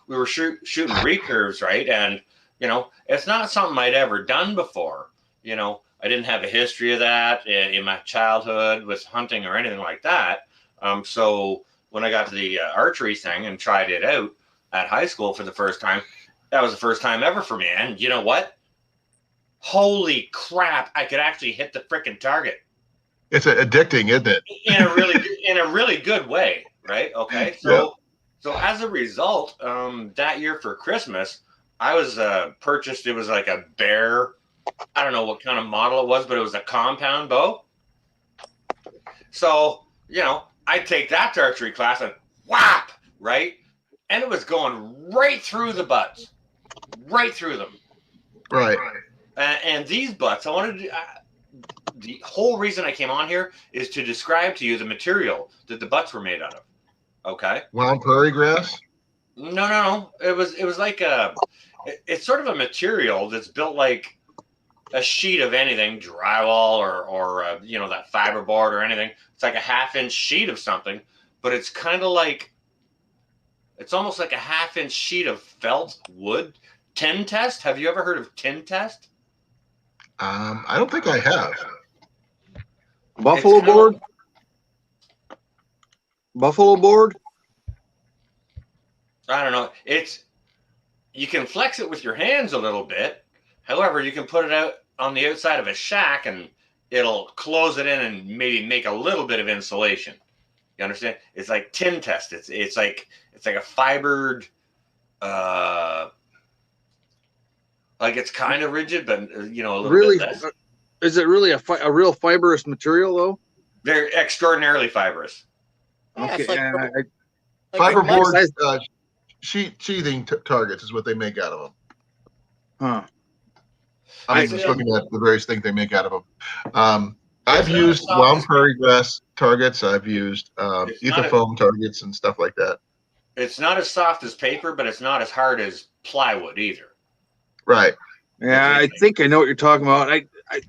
We were shooting recurves, right? And it's not something I'd ever done before. I didn't have a history of that in my childhood with hunting or anything like that. So when I got to the archery thing and tried it out at high school for the first time, that was the first time ever for me. And you know what? Holy crap! I could actually hit the freaking target. It's addicting, isn't it? in a really good way, right? Okay, so as a result, that year for Christmas, I was purchased. It was like a Bear. I don't know what kind of model it was, but it was a compound bow. So I'd take that to archery class and whap, right, and it was going right through the butts, right through them. Right. And these butts, I wanted to. The whole reason I came on here is to describe to you the material that the butts were made out of. Okay. Wild prairie grass? No. It was like it's sort of a material that's built like a sheet of anything, drywall or that fiberboard or anything. It's like a 1/2-inch sheet of something, but it's kind of like, it's almost like a 1/2-inch sheet of felt wood. Tin test? Have you ever heard of tin test? I don't think I have. Buffalo board? Buffalo board? I don't know. You can flex it with your hands a little bit. However, you can put it out on the outside of a shack and it'll close it in and maybe make a little bit of insulation. You understand? It's like tin test. It's like a fibered, like it's kind of rigid, but a little Really? bit less. Is it really a real fibrous material though? They're extraordinarily fibrous. Yeah, Okay. it's like Fiberboard sheathing targets is what they make out of them. Huh. I'm just looking at the various things they make out of them. I've used wound prairie grass targets. I've used ether foam targets and stuff like that. It's not as soft as paper, but it's not as hard as plywood either. Right. Yeah, I think I know what you're talking about.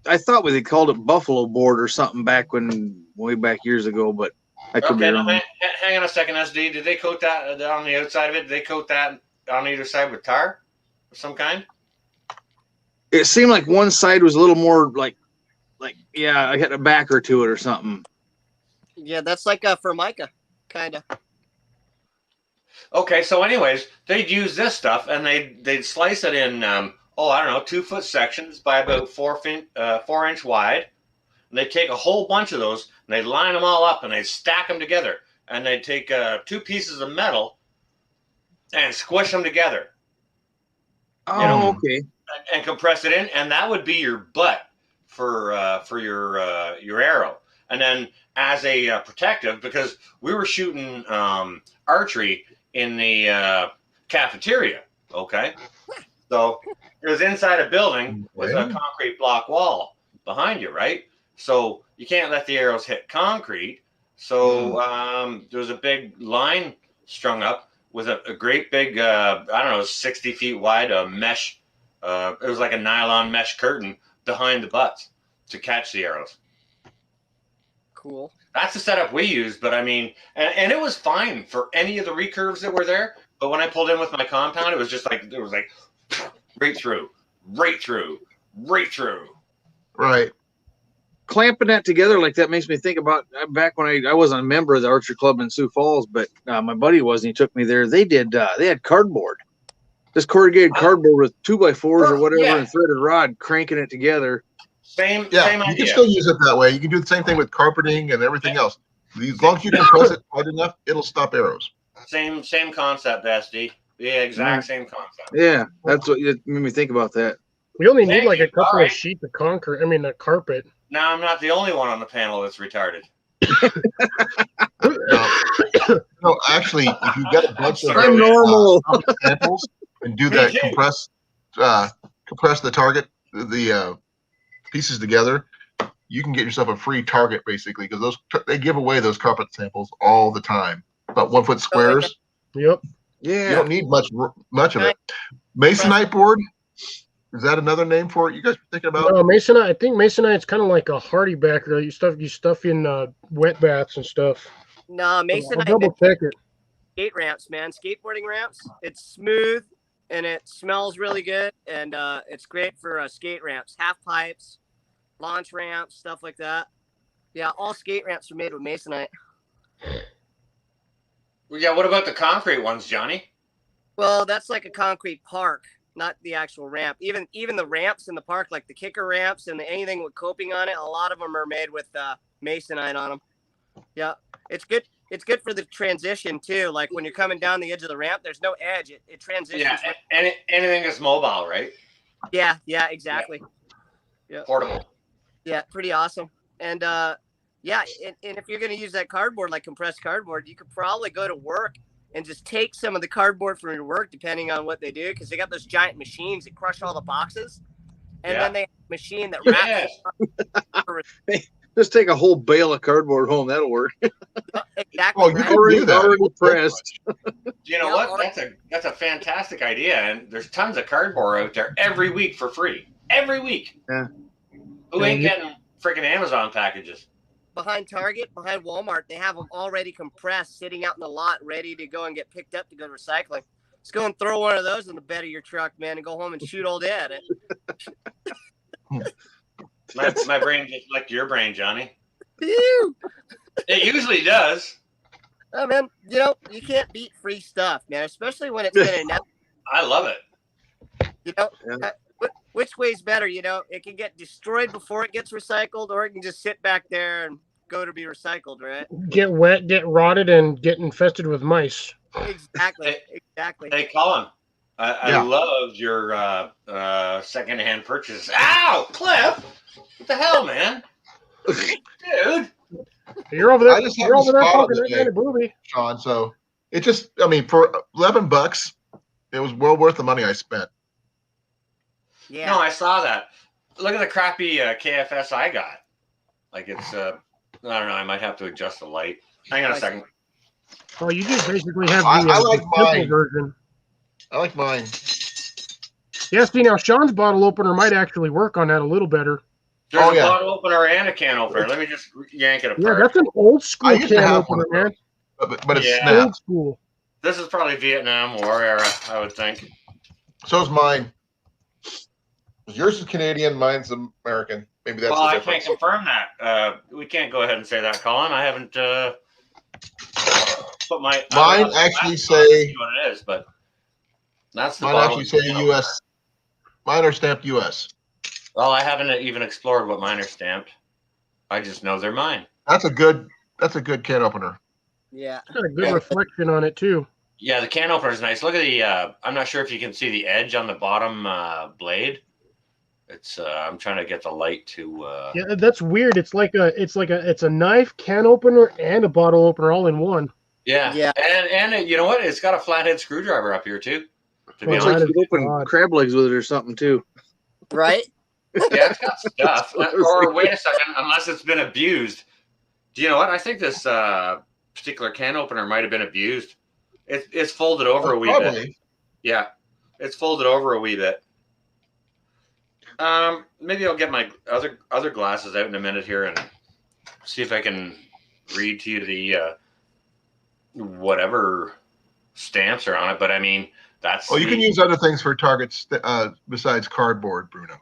I thought they called it buffalo board or something way back years ago, but I could be wrong. Hang on a second, SD. Did they coat that on the outside of it? Did they coat that on either side with tar of some kind? It seemed like one side was a little more like I had a backer to it or something. Yeah, that's like a Formica, kind of. Okay, so anyways, they'd use this stuff and they'd slice it in 2-foot sections by about 4-inch wide. And they'd take a whole bunch of those and they'd line them all up and they'd stack them together. And they'd take 2 pieces of metal and squish them together. Okay. And compress it in, and that would be your butt for your arrow. And then as a protective, because we were shooting archery in the cafeteria. Okay, so it was inside a building with a concrete block wall behind you, right? So you can't let the arrows hit concrete. So there was a big line strung up with a great big 60 feet wide mesh. It was like a nylon mesh curtain behind the butts to catch the arrows. Cool. That's the setup we used, but I mean, and it was fine for any of the recurves that were there. But when I pulled in with my compound, it was just like, right through. Right. Clamping that together like that makes me think about back when I wasn't a member of the archery club in Sioux Falls, but my buddy was, and he took me there. They had cardboard. This corrugated cardboard with 2x4s or whatever and threaded rod, cranking it together. Same You idea. can still use it that way. You can do the same thing with carpeting and everything else. As long as you compress it hard enough, it'll stop arrows. Same concept, SD. Yeah, exact same concept. Yeah, that's what made me think about that. We only need like a couple of sheets of the carpet. Now I'm not the only one on the panel that's retarded. No, actually, if you get a bunch of normal samples and do that, compress the target, the pieces together, you can get yourself a free target basically, because they give away those carpet samples all the time. About 1 foot squares. Yep. Yeah. You don't need much of it. Masonite board. Is that another name for it? You guys were thinking about? No, Masonite. I think Masonite's kind of like a hardy backer. You stuff in wet baths and stuff. No, I'll Masonite double check it. skate ramps, man. Skateboarding ramps. It's smooth and it smells really good, and it's great for skate ramps, half pipes, launch ramps, stuff like that. Yeah, all skate ramps are made with Masonite. Yeah, what about the concrete ones, Johnny? Well, that's like a concrete park, not the actual ramp. Even the ramps in the park, like the kicker ramps and anything with coping on it, a lot of them are made with Masonite on them. Yeah, it's good. It's good for the transition too. Like when you're coming down the edge of the ramp, there's no edge. It transitions. Yeah, anything that's mobile, right? Yeah, exactly. Yeah. Portable. Yeah, pretty awesome. And yeah, and if you're gonna use that cardboard, like compressed cardboard, you could probably go to work and just take some of the cardboard from your work, depending on what they do, because they got those giant machines that crush all the boxes, and then they have a machine that wraps. Just take a whole bale of cardboard home. That'll work. Exactly. Oh, you can do that. Already pressed. You know what? That's a fantastic idea, and there's tons of cardboard out there every week for free. Every week. Yeah. Who ain't getting freaking Amazon packages? Behind Target, behind Walmart, they have them already compressed, sitting out in the lot, ready to go and get picked up to go to recycling. Just go and throw one of those in the bed of your truck, man, and go home and shoot all day at it. My brain just like your brain, Johnny. Ew. It usually does. Oh, man, you can't beat free stuff, man, especially when it's been announced. I love it. Which way's better? It can get destroyed before it gets recycled, or it can just sit back there and go to be recycled, right? Get wet, get rotted, and get infested with mice. Exactly. Hey, Colin, I love your secondhand purchase. Ow, Cliff! What the hell, man? Dude. You're over there. I just You're over there spot talking it that today, kind of booby. Sean. So it just, for $11, it was well worth the money I spent. Yeah. No, I saw that. Look at the crappy KFS I got. Like it's, I don't know. I might have to adjust the light. Hang on a second. Oh, you just basically have I like the simple mine. version. I like mine. Yeah, see, now Sean's bottle opener might actually work on that a little better. There's a bottle opener and a can opener. Let me just yank it apart. Yeah, that's an old school I used to can have opener, one, man. but it's Yeah. snapped. Old school. This is probably Vietnam War era, I would think. So is mine. Yours is Canadian, mine's American. Maybe that's Well, the I difference. can't confirm that. We can't go ahead and say that, Colin. I haven't put my Mine actually say what it is, but that's the mine bottle. actually say U.S. Mine are stamped U.S. Well, I haven't even explored what mine are stamped. I just know they're mine. That's a good can opener. Yeah. It's got a good reflection on it too. Yeah, the can opener is nice. Look at the. I'm not sure if you can see the edge on the bottom blade. It's. I'm trying to get the light to. Yeah, that's weird. It's a knife, can opener, and a bottle opener all in one. Yeah. And you know what? It's got a flathead screwdriver up here too. To be Well, It's like honest. you could open crab legs with it or something too. Right? Yeah, it's got stuff. Or wait a second, unless it's been abused. Do you know what? I think this particular can opener might have been abused. It's folded over a wee bit. Yeah, it's folded over a wee bit. Maybe I'll get my other glasses out in a minute here and see if I can read to you the whatever stamps are on it. But I mean, that's. Oh, you can use other things for targets besides cardboard, Bruno.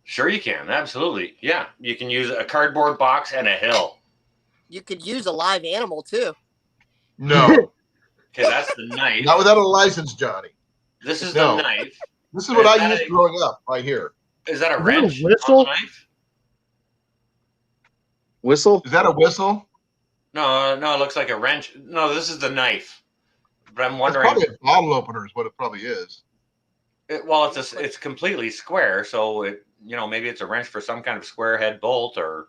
Sure, you can. Absolutely. Yeah, you can use a cardboard box and a hill. You could use a live animal too. No, Okay, that's the knife. not without a license, Johnny. This is No. the knife. This is what I used growing up, right here. Is that a Is that a wrench whistle? on the knife? Whistle? Is that a whistle? No, it looks like a wrench. No, this is the knife. But I'm It's wondering. probably a bottle opener is what it probably is. It's completely square, so maybe it's a wrench for some kind of square head bolt or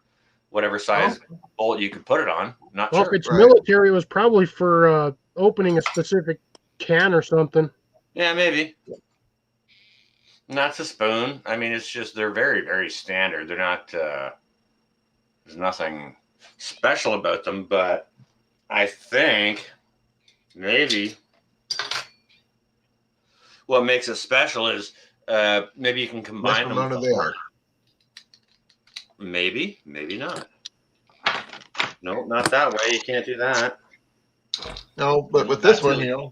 whatever size bolt you could put it on. Not Well, sure. if it's military, it was probably for opening a specific can or something. Yeah, maybe. And that's a spoon. I mean, it's just they're very, very standard. They're not. There's nothing special about them, but I think maybe what makes it special is maybe you can combine them. None of they are. Maybe not. No, not that way. You can't do that. No, but with this one,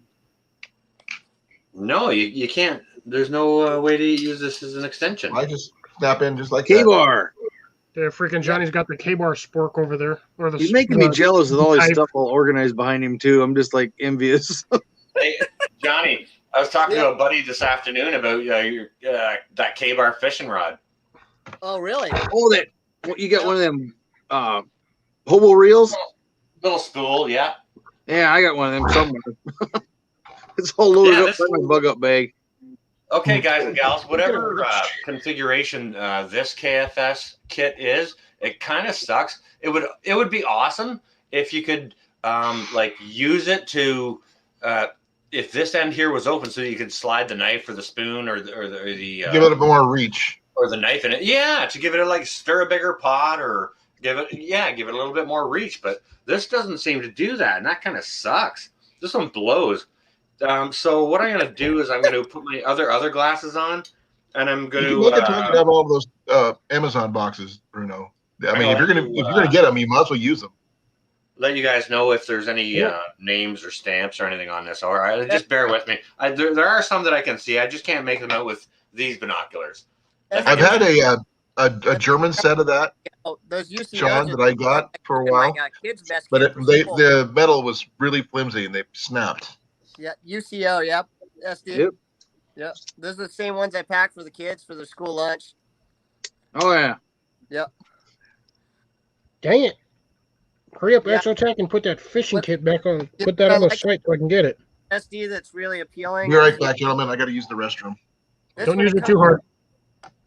No, you can't. There's no way to use this as an extension. I just snap in just like K-bar. Yeah, freaking Johnny's got the K-bar spork over there. Or the He's making me jealous with all his stuff all organized behind him too. I'm just like envious. Hey, Johnny, I was talking to a buddy this afternoon about that K-bar fishing rod. Oh, really? Oh, you got one of them hobo reels? Little spool, yeah. Yeah, I got one of them somewhere. It's all loaded up in my bug up bag. Okay, guys and gals, whatever configuration this KFS kit is, it kind of sucks. It would be awesome if you could like use it to if this end here was open, so you could slide the knife or the spoon or the give it a more reach or the knife in it. Yeah, to give it a stir a bigger pot or give it a little bit more reach. But this doesn't seem to do that, and that kind of sucks. This one blows. So what I'm going to do is I'm going to put my other glasses on, and I'm going to make it time to have all of those Amazon boxes, Bruno. I mean, if you're gonna get them, you might as well use them. Let you guys know if there's any names or stamps or anything on this. All right, just bear with me. There are some that I can see. I just can't make them out with these binoculars. I've had a German set of that, Those UCOs, Sean, that I got for a while, but the metal was really flimsy and they snapped. Yeah, UCO, yep. SD. Yep. Those are the same ones I packed for the kids for their school lunch. Oh, yeah. Yep. Dang it. Hurry up, Exotech, and put that fishing kit back on. Put that on the site so I can get it. SD that's really appealing. Be right back, gentlemen. I got to use the restroom. Don't use it too hard.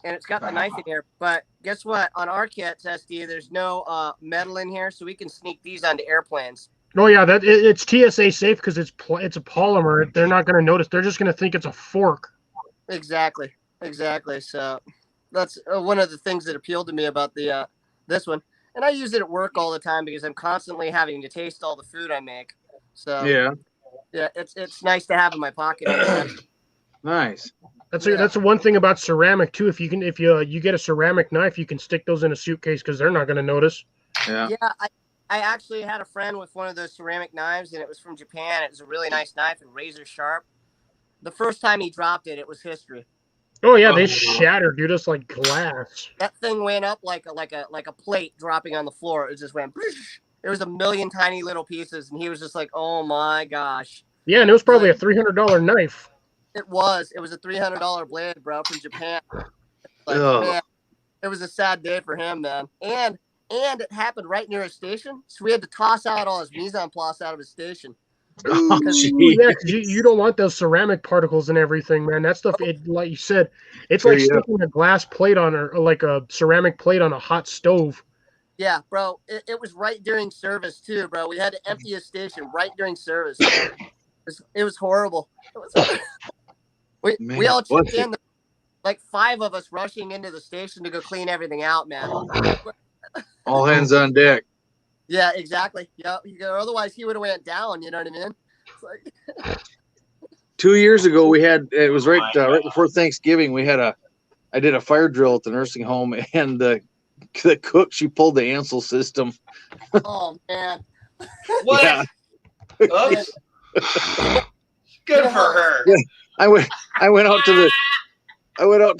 And it's got the knife in here. But guess what? On our kits, SD, there's no metal in here, so we can sneak these onto airplanes. Oh yeah, it's TSA safe because it's a polymer. They're not going to notice. They're just going to think it's a fork. Exactly. So that's one of the things that appealed to me about the this one. And I use it at work all the time because I'm constantly having to taste all the food I make. So yeah, it's nice to have in my pocket. Nice. That's the one thing about ceramic too. If you get a ceramic knife, you can stick those in a suitcase because they're not going to notice. Yeah. I actually had a friend with one of those ceramic knives, and it was from Japan. It was a really nice knife and razor sharp. The first time he dropped it, it was history. Oh yeah, they shattered, dude. Just like glass. That thing went up like a plate dropping on the floor. It just went. There was a million tiny little pieces, and he was just like, "Oh my gosh." Yeah, and it was probably a $300 knife. It was a $300 blade, bro, from Japan. Man, it was a sad day for him, man. And it happened right near a station, so we had to toss out all his mise en place out of his station. You don't want those ceramic particles and everything, man. That stuff, like you said, it's like sticking a glass plate on or like a ceramic plate on a hot stove. Yeah, bro. It was right during service too, bro. We had to empty a station right during service. It was horrible. We all chipped in, like 5 of us rushing into the station to go clean everything out, man. All hands on deck. Yeah, exactly. Yeah, otherwise he would have went down. You know what I mean? It's like 2 years ago, it was right before Thanksgiving. I did a fire drill at the nursing home, and the cook, she pulled the Ansel system. Oh man! What? Yeah. Oops. Good for her. Yeah. I went out to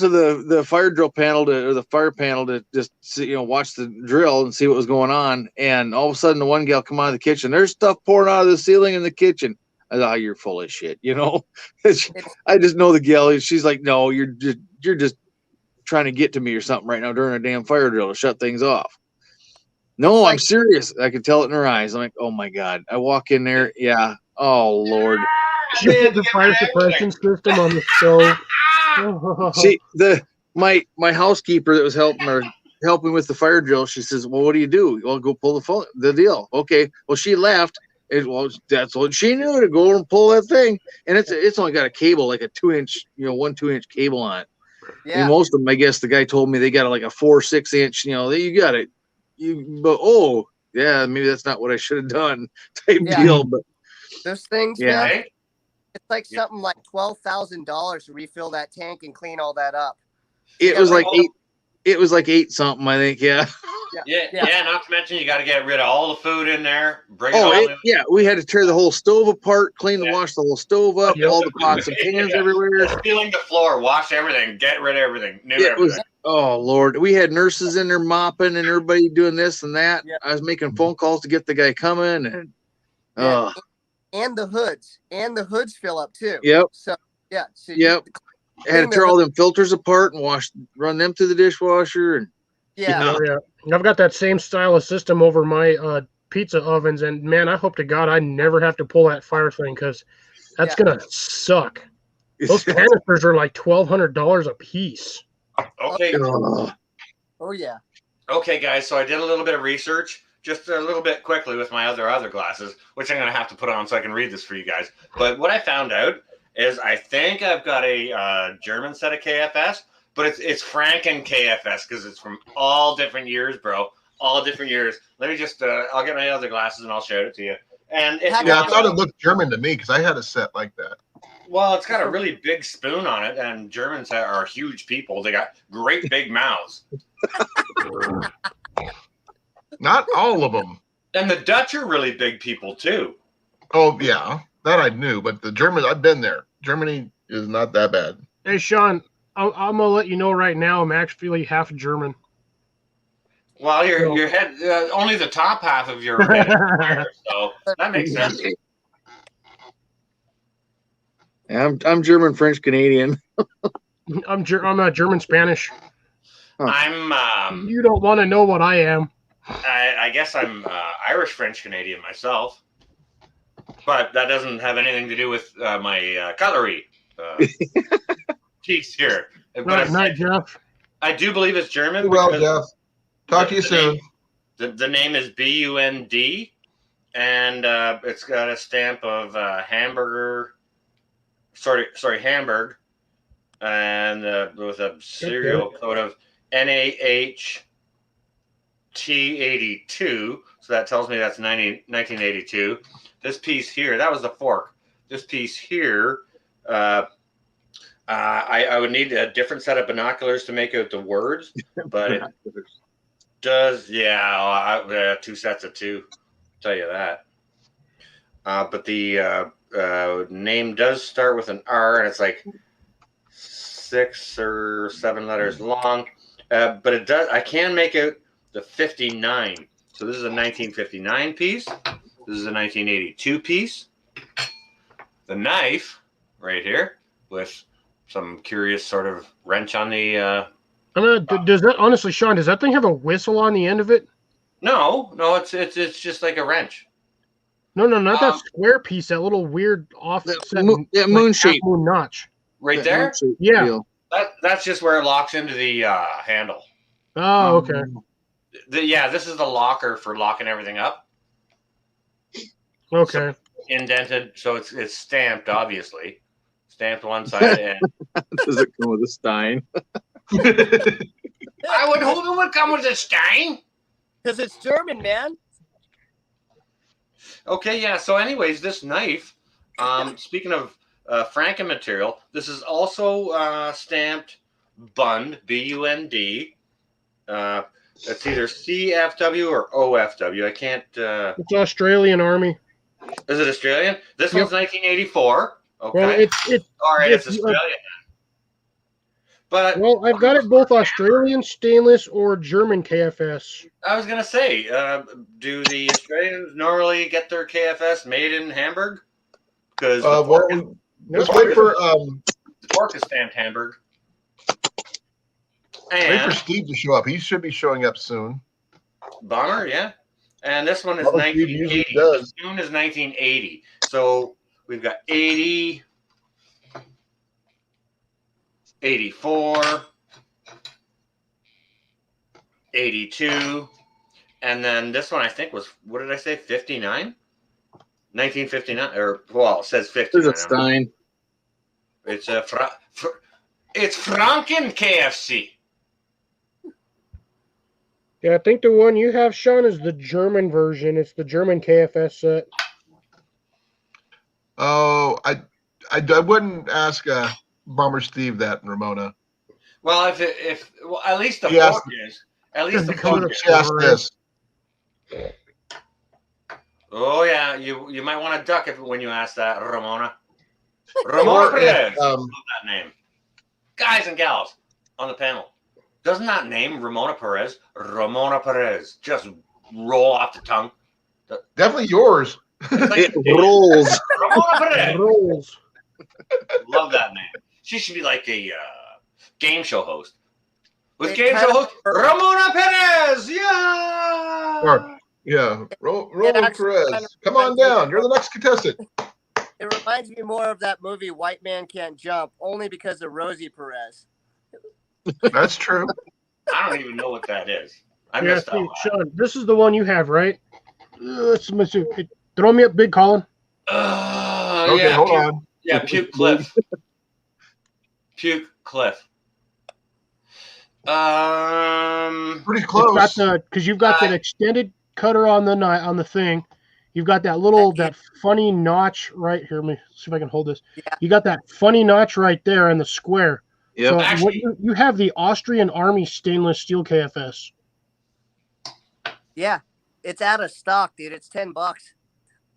the fire drill panel the fire panel to just see, watch the drill and see what was going on. And all of a sudden, the one gal come out of the kitchen. There's stuff pouring out of the ceiling in the kitchen. I thought, you're full of shit, I just know the gal. She's like, no, you're just trying to get to me or something right now during a damn fire drill to shut things off. No, I'm serious. I could tell it in her eyes. I'm like, oh my God. I walk in there. Yeah. Oh Lord. She put the fire suppression system on the stove. See, my housekeeper that was helping with the fire drill, she says, well, what do you do? Well, go pull the deal. Okay. Well, she left. That's what she knew, to go and pull that thing. And it's only got a cable, like a 2-inch, 1-2-inch cable on it. Yeah. And most of them, I guess the guy told me they got like a 4-6 inch, you got it. But yeah, maybe that's not what I should have done type deal. But those things, yeah. Man, It's like something like $12,000 to refill that tank and clean all that up. It Yeah, was like like- eight. It was like 8 something, I think. Yeah. Yeah. Not to mention you got to get rid of all the food in there. Bring it Oh, all in. yeah. We had to tear the whole stove apart, clean and Yeah. wash the whole stove up, Yep. all the pots and pans Yeah. everywhere. Sealing the floor, wash everything, get rid of everything, new It was, everything. oh Lord, we had nurses in there mopping and everybody doing this and that. Yeah. I was making phone calls to get the guy coming, and Yeah. And the hoods fill up too. Yep. So yeah. So Yep. I had to tear all them filters apart and run them through the dishwasher, and Yeah. Oh, yeah. I've got that same style of system over my pizza ovens, and man, I hope to God I never have to pull that fire thing because that's gonna suck. Those canisters are like $1,200 a piece. Okay. Oh yeah. Okay, guys. So I did a little bit of research, just a little bit quickly with my other glasses, which I'm gonna have to put on so I can read this for you guys. But what I found out is I think I've got a German set of KFS, but it's Franken KFS because it's from all different years, bro. All different years. Let me just I'll get my other glasses and I'll show it to you. And if you Yeah, I want- thought it looked German to me because I had a set like that. well, it's got a really big spoon on it, and Germans are huge people. They got great big mouths. Not all of them. And the Dutch are really big people too. Oh yeah, that I knew, but the German, I've been there. Germany is not that bad. Hey, Sean, I'm gonna let you know right now. I'm actually half German. Well, your head, only the top half of your head is higher, so that makes sense. I'm German, French, Canadian. I'm German Spanish. I'm, You don't want to know what I am. I guess I'm Irish, French, Canadian myself, but that doesn't have anything to do with my cutlery piece here. But Night, Jeff. I do believe it's German. Well, because Jeff, talk to you soon. The name is BUND, and it's got a stamp of hamburger. Sorry, Hamburg, and with a serial code of NAHT82. So that tells me that's 1982. This piece here, that was the fork. This piece here, I would need a different set of binoculars to make out the words, but it does. Yeah, 2 sets of 2. I'll tell you that. But the name does start with an R, and it's like 6 or 7 letters long. But it does. I can make out the 59. So this is a 1959 piece. This is a 1982 piece. The knife right here with some curious sort of wrench on the. Does that honestly, Sean? Does that thing have a whistle on the end of it? No, it's just like a wrench. No, not that square piece. That little weird offset, moon shape, moon notch. Right there. Yeah. Deal. That's just where it locks into the handle. Oh, okay. This is the locker for locking everything up. Okay. So indented, so it's stamped, obviously. Stamped one side. And Does it come with a Stein? I would hope it would come with a Stein. Because it's German, man. Okay, yeah. So, anyways, this knife. Speaking of Franken material, this is also stamped Bund, B-U-N-D. It's either CFW or OFW. I can't. It's Australian Army. Is it Australian? This one's 1984. Okay. Well, it's all right. It's Australian. But I've got it both Australian stainless or German KFS. I was gonna say, do the Australians normally get their KFS made in Hamburg? Because let's wait for the fork is stamped Hamburg. wait for Steve to show up. He should be showing up soon. Bomber, yeah. And this one is Oh, Steve usually 1980. does. This one is 1980. So we've got 80, 84, 82, and then this one I think was, what did I say, 59? 1959, or well, it says 59. There's a Stein. It's a it's Franken KFC. Yeah, I think the one you have, Sean, is the German version. It's the German KFS set. Oh, I wouldn't ask Bomber Steve that, Ramona. Well, well, at least the He asked- fork is. At least the Because of fork the is. She asked this. Oh yeah, you might want to duck when you ask that, Ramona. Ramona Or Perez. if, Love that name. Guys and gals on the panel. Doesn't that name Ramona Perez? Ramona Perez. Just roll off the tongue. definitely yours. It's like It rolls. Ramona Perez. Rolls. Love that name. She should be like a game show host. With It game kind show of- host Ramona Perez. Yeah. Or, yeah, Roman actually kind Perez. of Come on reminds me down. of- You're the next contestant. It reminds me more of that movie White Man Can't Jump, only because of Rosie Perez. That's true. I don't even know what that is. I Yeah, missed that see, one. Sean, this is the one you have, right? Throw me up, Big Colin. Okay, yeah, hold puke, on. Yeah, Puke Cliff. Puke Cliff. Pretty It's got close. because you've got that extended cutter on the thing. You've got that funny notch right here. Let me see if I can hold this. Yeah. You got that funny notch right there in the square. Yep. So Actually- you have the Austrian Army stainless steel KFS. Yeah, it's out of stock, dude. It's $10.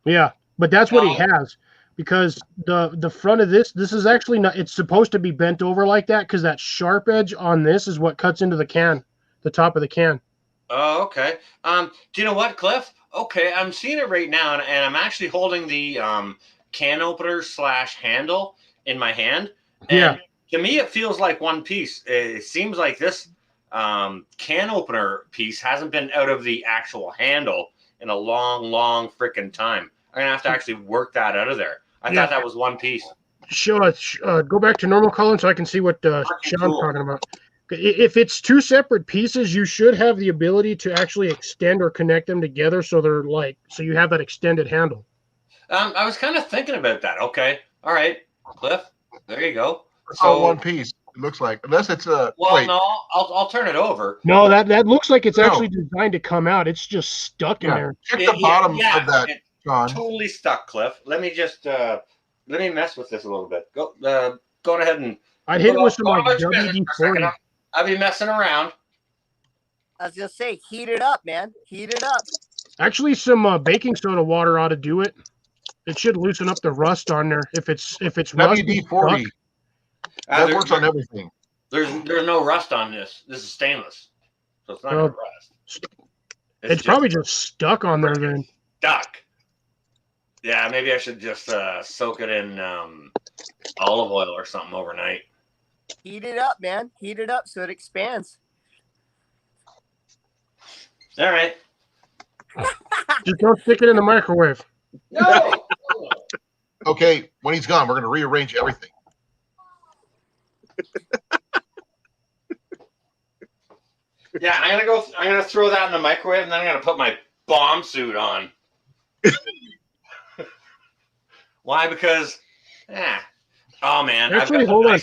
Yeah, but that's what he Oh. has because the front of this is actually not. It's supposed to be bent over like that because that sharp edge on this is what cuts into the can, the top of the can. Oh, okay. Do you know what, Cliff? Okay, I'm seeing it right now, and I'm actually holding the can opener / handle in my hand. And Yeah. to me, it feels like one piece. It seems like this can opener piece hasn't been out of the actual handle in a long freaking time. I'm gonna have to actually work that out of there. I Yeah. thought that was one piece. Show us. Go back to normal, Colin, so I can see what Sean's cool. talking about. If it's two separate pieces, you should have the ability to actually extend or connect them together, so so you have that extended handle. I was kind of thinking about that. Okay, all right, Cliff. There you go. It's all one piece. It looks like, unless it's a. Well, wait, no, I'll turn it over. No, that looks like it's No. actually designed to come out. It's just stuck in yeah. there. Check the bottom of that, it- John. Totally stuck, Cliff. Let me just let me mess with this a little bit. Go ahead and I'd hit it with some go like about your business for a second. WD-40. I'll be messing around. I was gonna say, heat it up, man. Heat it up. Actually, some baking soda water ought to do it. It should loosen up the rust on there. If it's rusty, WD-40. That works on everything. There's no rust on this. This is stainless, so it's not Oh. gonna rust. it's probably just stuck on there then. stuck. Yeah, maybe I should just soak it in olive oil or something overnight. Heat it up, man. Heat it up so it expands. All right. Just don't stick it in the microwave. No. Okay, when he's gone, we're going to rearrange everything. Yeah, I'm gonna throw that in the microwave, and then I'm gonna put my bomb suit on. Why? Because, oh man, Actually, hold on.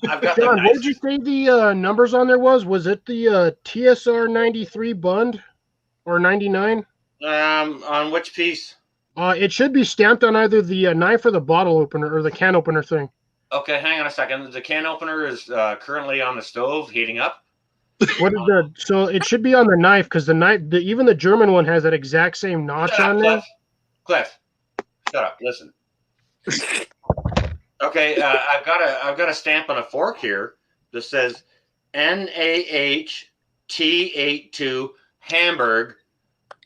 I've got the John, what nice. did you say the numbers on there was? Was it the TSR 93 Bund or 99? On which piece? It should be stamped on either the knife or the bottle opener or the can opener thing. Okay, hang on a second. The can opener is currently on the stove, heating up. What is the? So it should be on the knife because the knife, even the German one has that exact same notch Shut up, on there. Cliff. Shut up. Listen. Okay, I've got a stamp on a fork here that says NAHT82 Hamburg.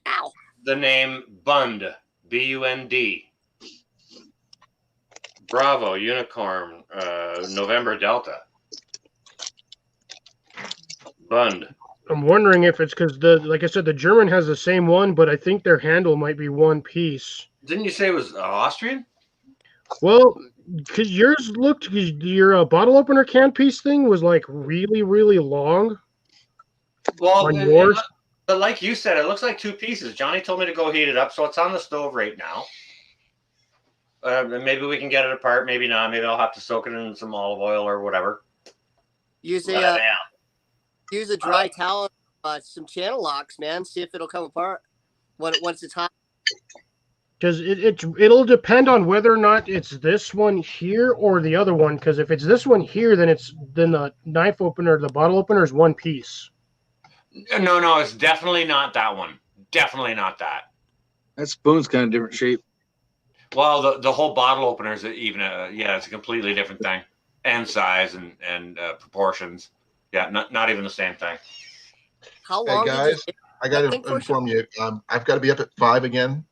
Ow. The name Bund, B-U-N-D. Bravo, Unicorn, November Delta. Bund. I'm wondering if it's because like I said, the German has the same one, but I think their handle might be one piece. Didn't you say it was Austrian? Well, because yours looked, your bottle opener can piece thing was like really, really long. Well, On yours? But like you said, it looks like two pieces. Johnny told me to go heat it up, so it's on the stove right now. Maybe we can get it apart. Maybe not. Maybe I'll have to soak it in some olive oil or whatever. Use Let it a down. use a dry towel, some channel locks, man. See if it'll come apart once it's hot. Because it'll depend on whether or not it's this one here or the other one. Because if it's this one here, then the knife opener, the bottle opener is one piece. No, it's definitely not that one. Definitely not that. That spoon's kind of different shape. Well, the whole bottle opener is even it's a completely different thing, and size and proportions. Yeah, not even the same thing. How Hey long guys, did I got thing to for? inform you. I've got to be up at 5 again.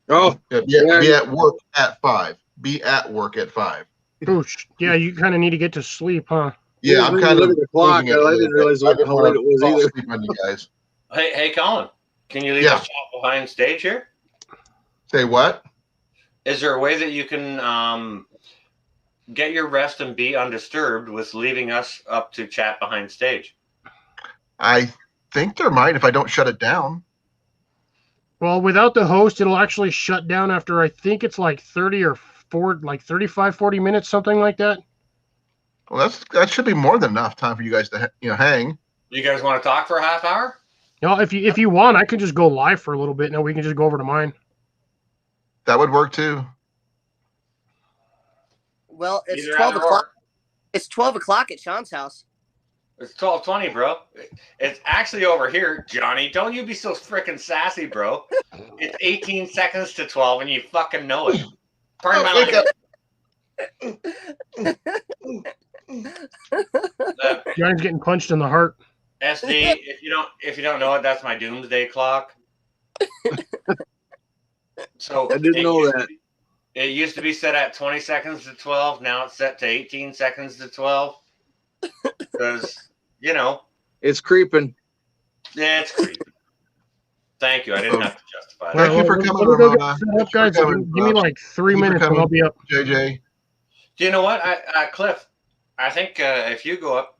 Oh, Be at work at 5. Be at work at 5. Oosh. Yeah, you kind of need to get to sleep, huh? Yeah, I'm kind of look at the clock. losing it. I didn't realize I didn't how want late it was to fall either. asleep on you guys. Hey, Colin, can you leave Yeah. us chat behind stage here? Say what? Is there a way that you can get your rest and be undisturbed with leaving us up to chat behind stage? I think there might if I don't shut it down. Well, without the host, it'll actually shut down after I think it's like 35, 40 minutes, something like that. Well, that should be more than enough time for you guys to hang. You guys want to talk for a half hour? You know, if you want, I can just go live for a little bit. Now we can just go over to mine. That would work too. Well, it's Either 12 either o'clock. or. It's 12 o'clock at Sean's house. It's 12:20, bro. It's actually over here, Johnny. Don't you be so freaking sassy, bro. It's 18 seconds to 12, and you fucking know it. Pardon my Wake language. Johnny's getting punched in the heart. SD, if you don't know it, that's my doomsday clock. So I didn't know that. It used to be set at 20 seconds to 12. Now it's set to 18 seconds to 12. Because, It's creeping. yeah, it's creepy. Thank you. I didn't have to justify that. Thank you for coming, Let me go get Ramona. set up, guys. Give me like 3 Thank you for minutes and coming. I'll be up. JJ. Do you know what, Cliff? I think if you go up,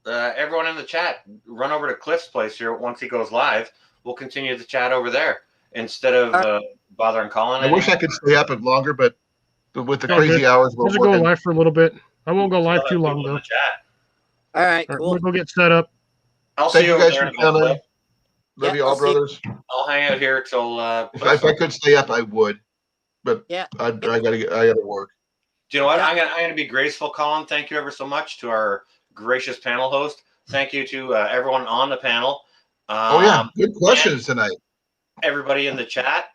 everyone in the chat, run over to Cliff's place here once he goes live. We'll continue the chat over there instead of bothering Colin. I wish I could stay up longer, but with the Oh, crazy good. hours we're Just go working. live for a little bit. I won't go live Still too have long people in though. the chat. All right, All right, cool. we'll go get set up. I'll Thank see you over guys there for in a bit, Cliff. coming. Love Yeah, you all, I'll see you. brothers. I'll hang out here till. If I could stay up, I would, but Yeah. I gotta work. Do you know what? Yeah. I'm gonna be graceful, Colin. Thank you ever so much to our gracious panel host. Thank you to everyone on the panel. Oh yeah, good questions tonight. Everybody in the chat.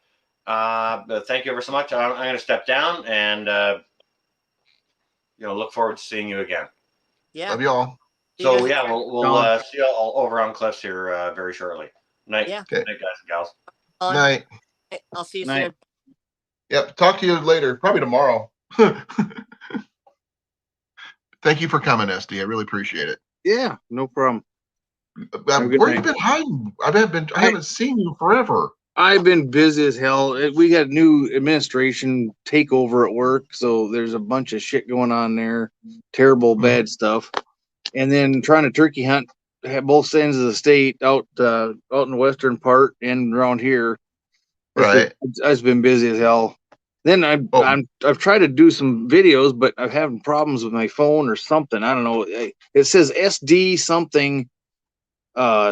Thank you ever so much. I'm going to step down and look forward to seeing you again. Yeah. Love you all. So guys- yeah, we'll see you all over on Cliffs here very shortly. Night, Yeah. night, guys and gals. Night. I'll see you Night. soon. Yep. Talk to you later. Probably tomorrow. Thank you for coming, SD. I really appreciate it. Yeah, no problem. Have a good Where you night. been hiding? I haven't seen you forever. I've been busy as hell. We got new administration takeover at work, so there's a bunch of shit going on there. Terrible, bad stuff. And then trying to turkey hunt at both ends of the state, out in the western part and around here. Right. I've been busy as hell. Then I've tried to do some videos, but I'm having problems with my phone or something. I don't know. It says SD something.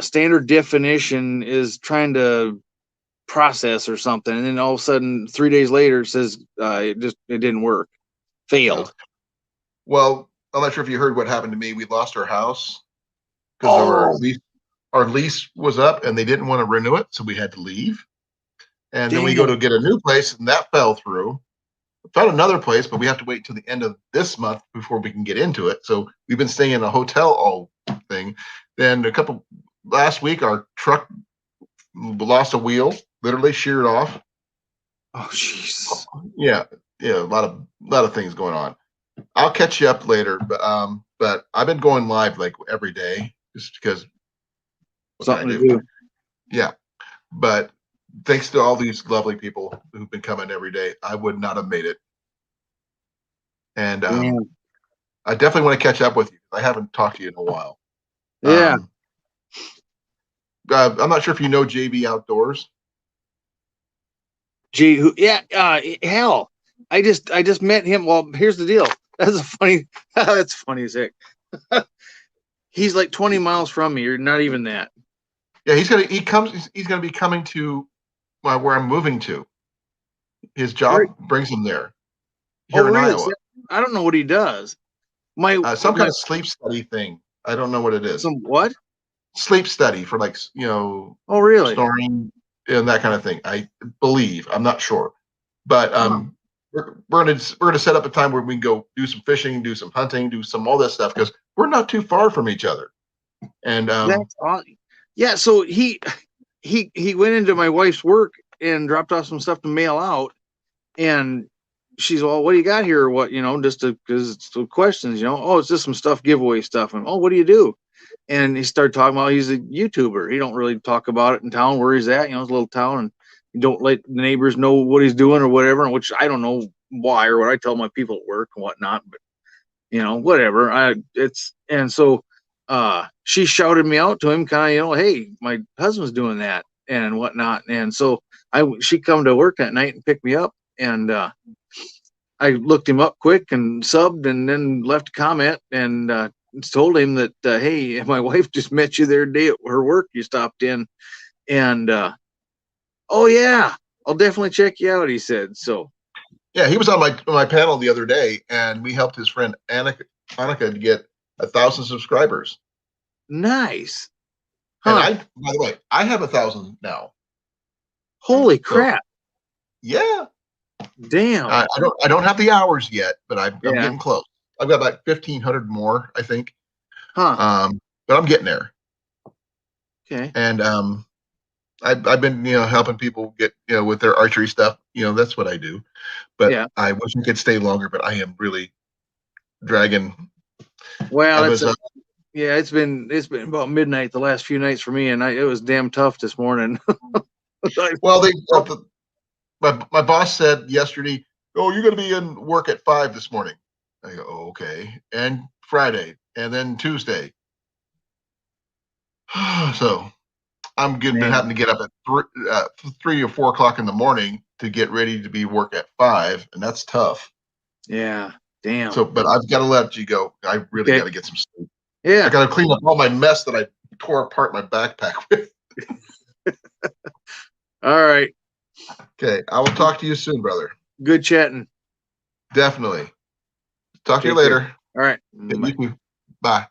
Standard definition is trying to process or something, and then all of a sudden 3 days later it says it didn't work, failed. Well, I'm not sure if you heard what happened to me. We lost our house because our lease was up and they didn't want to renew it, so we had to leave. And then we go to get a new place, and that fell through. Found another place, but we have to wait till the end of this month before we can get into it. So we've been staying in a hotel all thing. Then last week, our truck lost a wheel, literally sheared off. Oh jeez. Yeah, a lot of things going on. I'll catch you up later, but I've been going live like every day just because Something to do. Yeah, but thanks to all these lovely people who've been coming every day, I would not have made it. And I definitely want to catch up with you. I haven't talked to you in a while. Yeah. I'm not sure if you know JB Outdoors. Gee, hell, I just met him. Well, here's the deal. That's funny as heck. He's like 20 miles from me, or not even that. Yeah, he's gonna be coming to where I'm moving to. His job brings him there. Oh, Here in really? Iowa. I don't know what he does. Some kind of sleep study thing. I don't know what it is. Some what? Sleep study for like, Oh, really? snoring and that kind of thing. I believe. I'm not sure. But we're gonna set up a time where we can go do some fishing, do some hunting, do some all that stuff because we're not too far from each other. And That's awesome. Yeah, so he went into my wife's work and dropped off some stuff to mail out, and she's, well, what do you got here, or what, just because it's the questions, oh, it's just some stuff, giveaway stuff, and, oh, what do you do? And he started talking about he's a YouTuber. He don't really talk about it in town where he's at, it's a little town, and you don't let the neighbors know what he's doing or whatever, which I don't know why or what. I tell my people at work and whatnot, but whatever. And so she shouted me out to him, kind of, hey, my husband's doing that and whatnot. And so she come to work that night and picked me up, and I looked him up quick and subbed and then left a comment and told him that, hey, my wife just met you there today at her work. You stopped in, and oh yeah, I'll definitely check you out, he said. So yeah, he was on my panel the other day, and we helped his friend Annika to get 1,000 subscribers. Nice. And by the way, I have 1,000 now. Holy crap. Yeah. Damn. I don't have the hours yet, but I'm getting close. I've got about 1,500 more, I think. But I'm getting there. Okay. And I've been helping people get with their archery stuff. That's what I do. But I wish I could stay longer, but I am really dragging. Well, it's been about midnight the last few nights for me, and it was damn tough this morning. Well, my boss said yesterday, "Oh, you're going to be in work at 5 this morning." I go, "Oh, okay." And Friday, and then Tuesday. So I'm been having to get up at 3 or 4 o'clock in the morning to get ready to be work at 5, and that's tough. Yeah, damn. So, but I've got to let you go. I really got to get some sleep. Yeah, I got to clean up all my mess that I tore apart my backpack with. All right. Okay, I will talk to you soon, brother. Good chatting. Definitely. Talk to you later. All right. You too. Bye.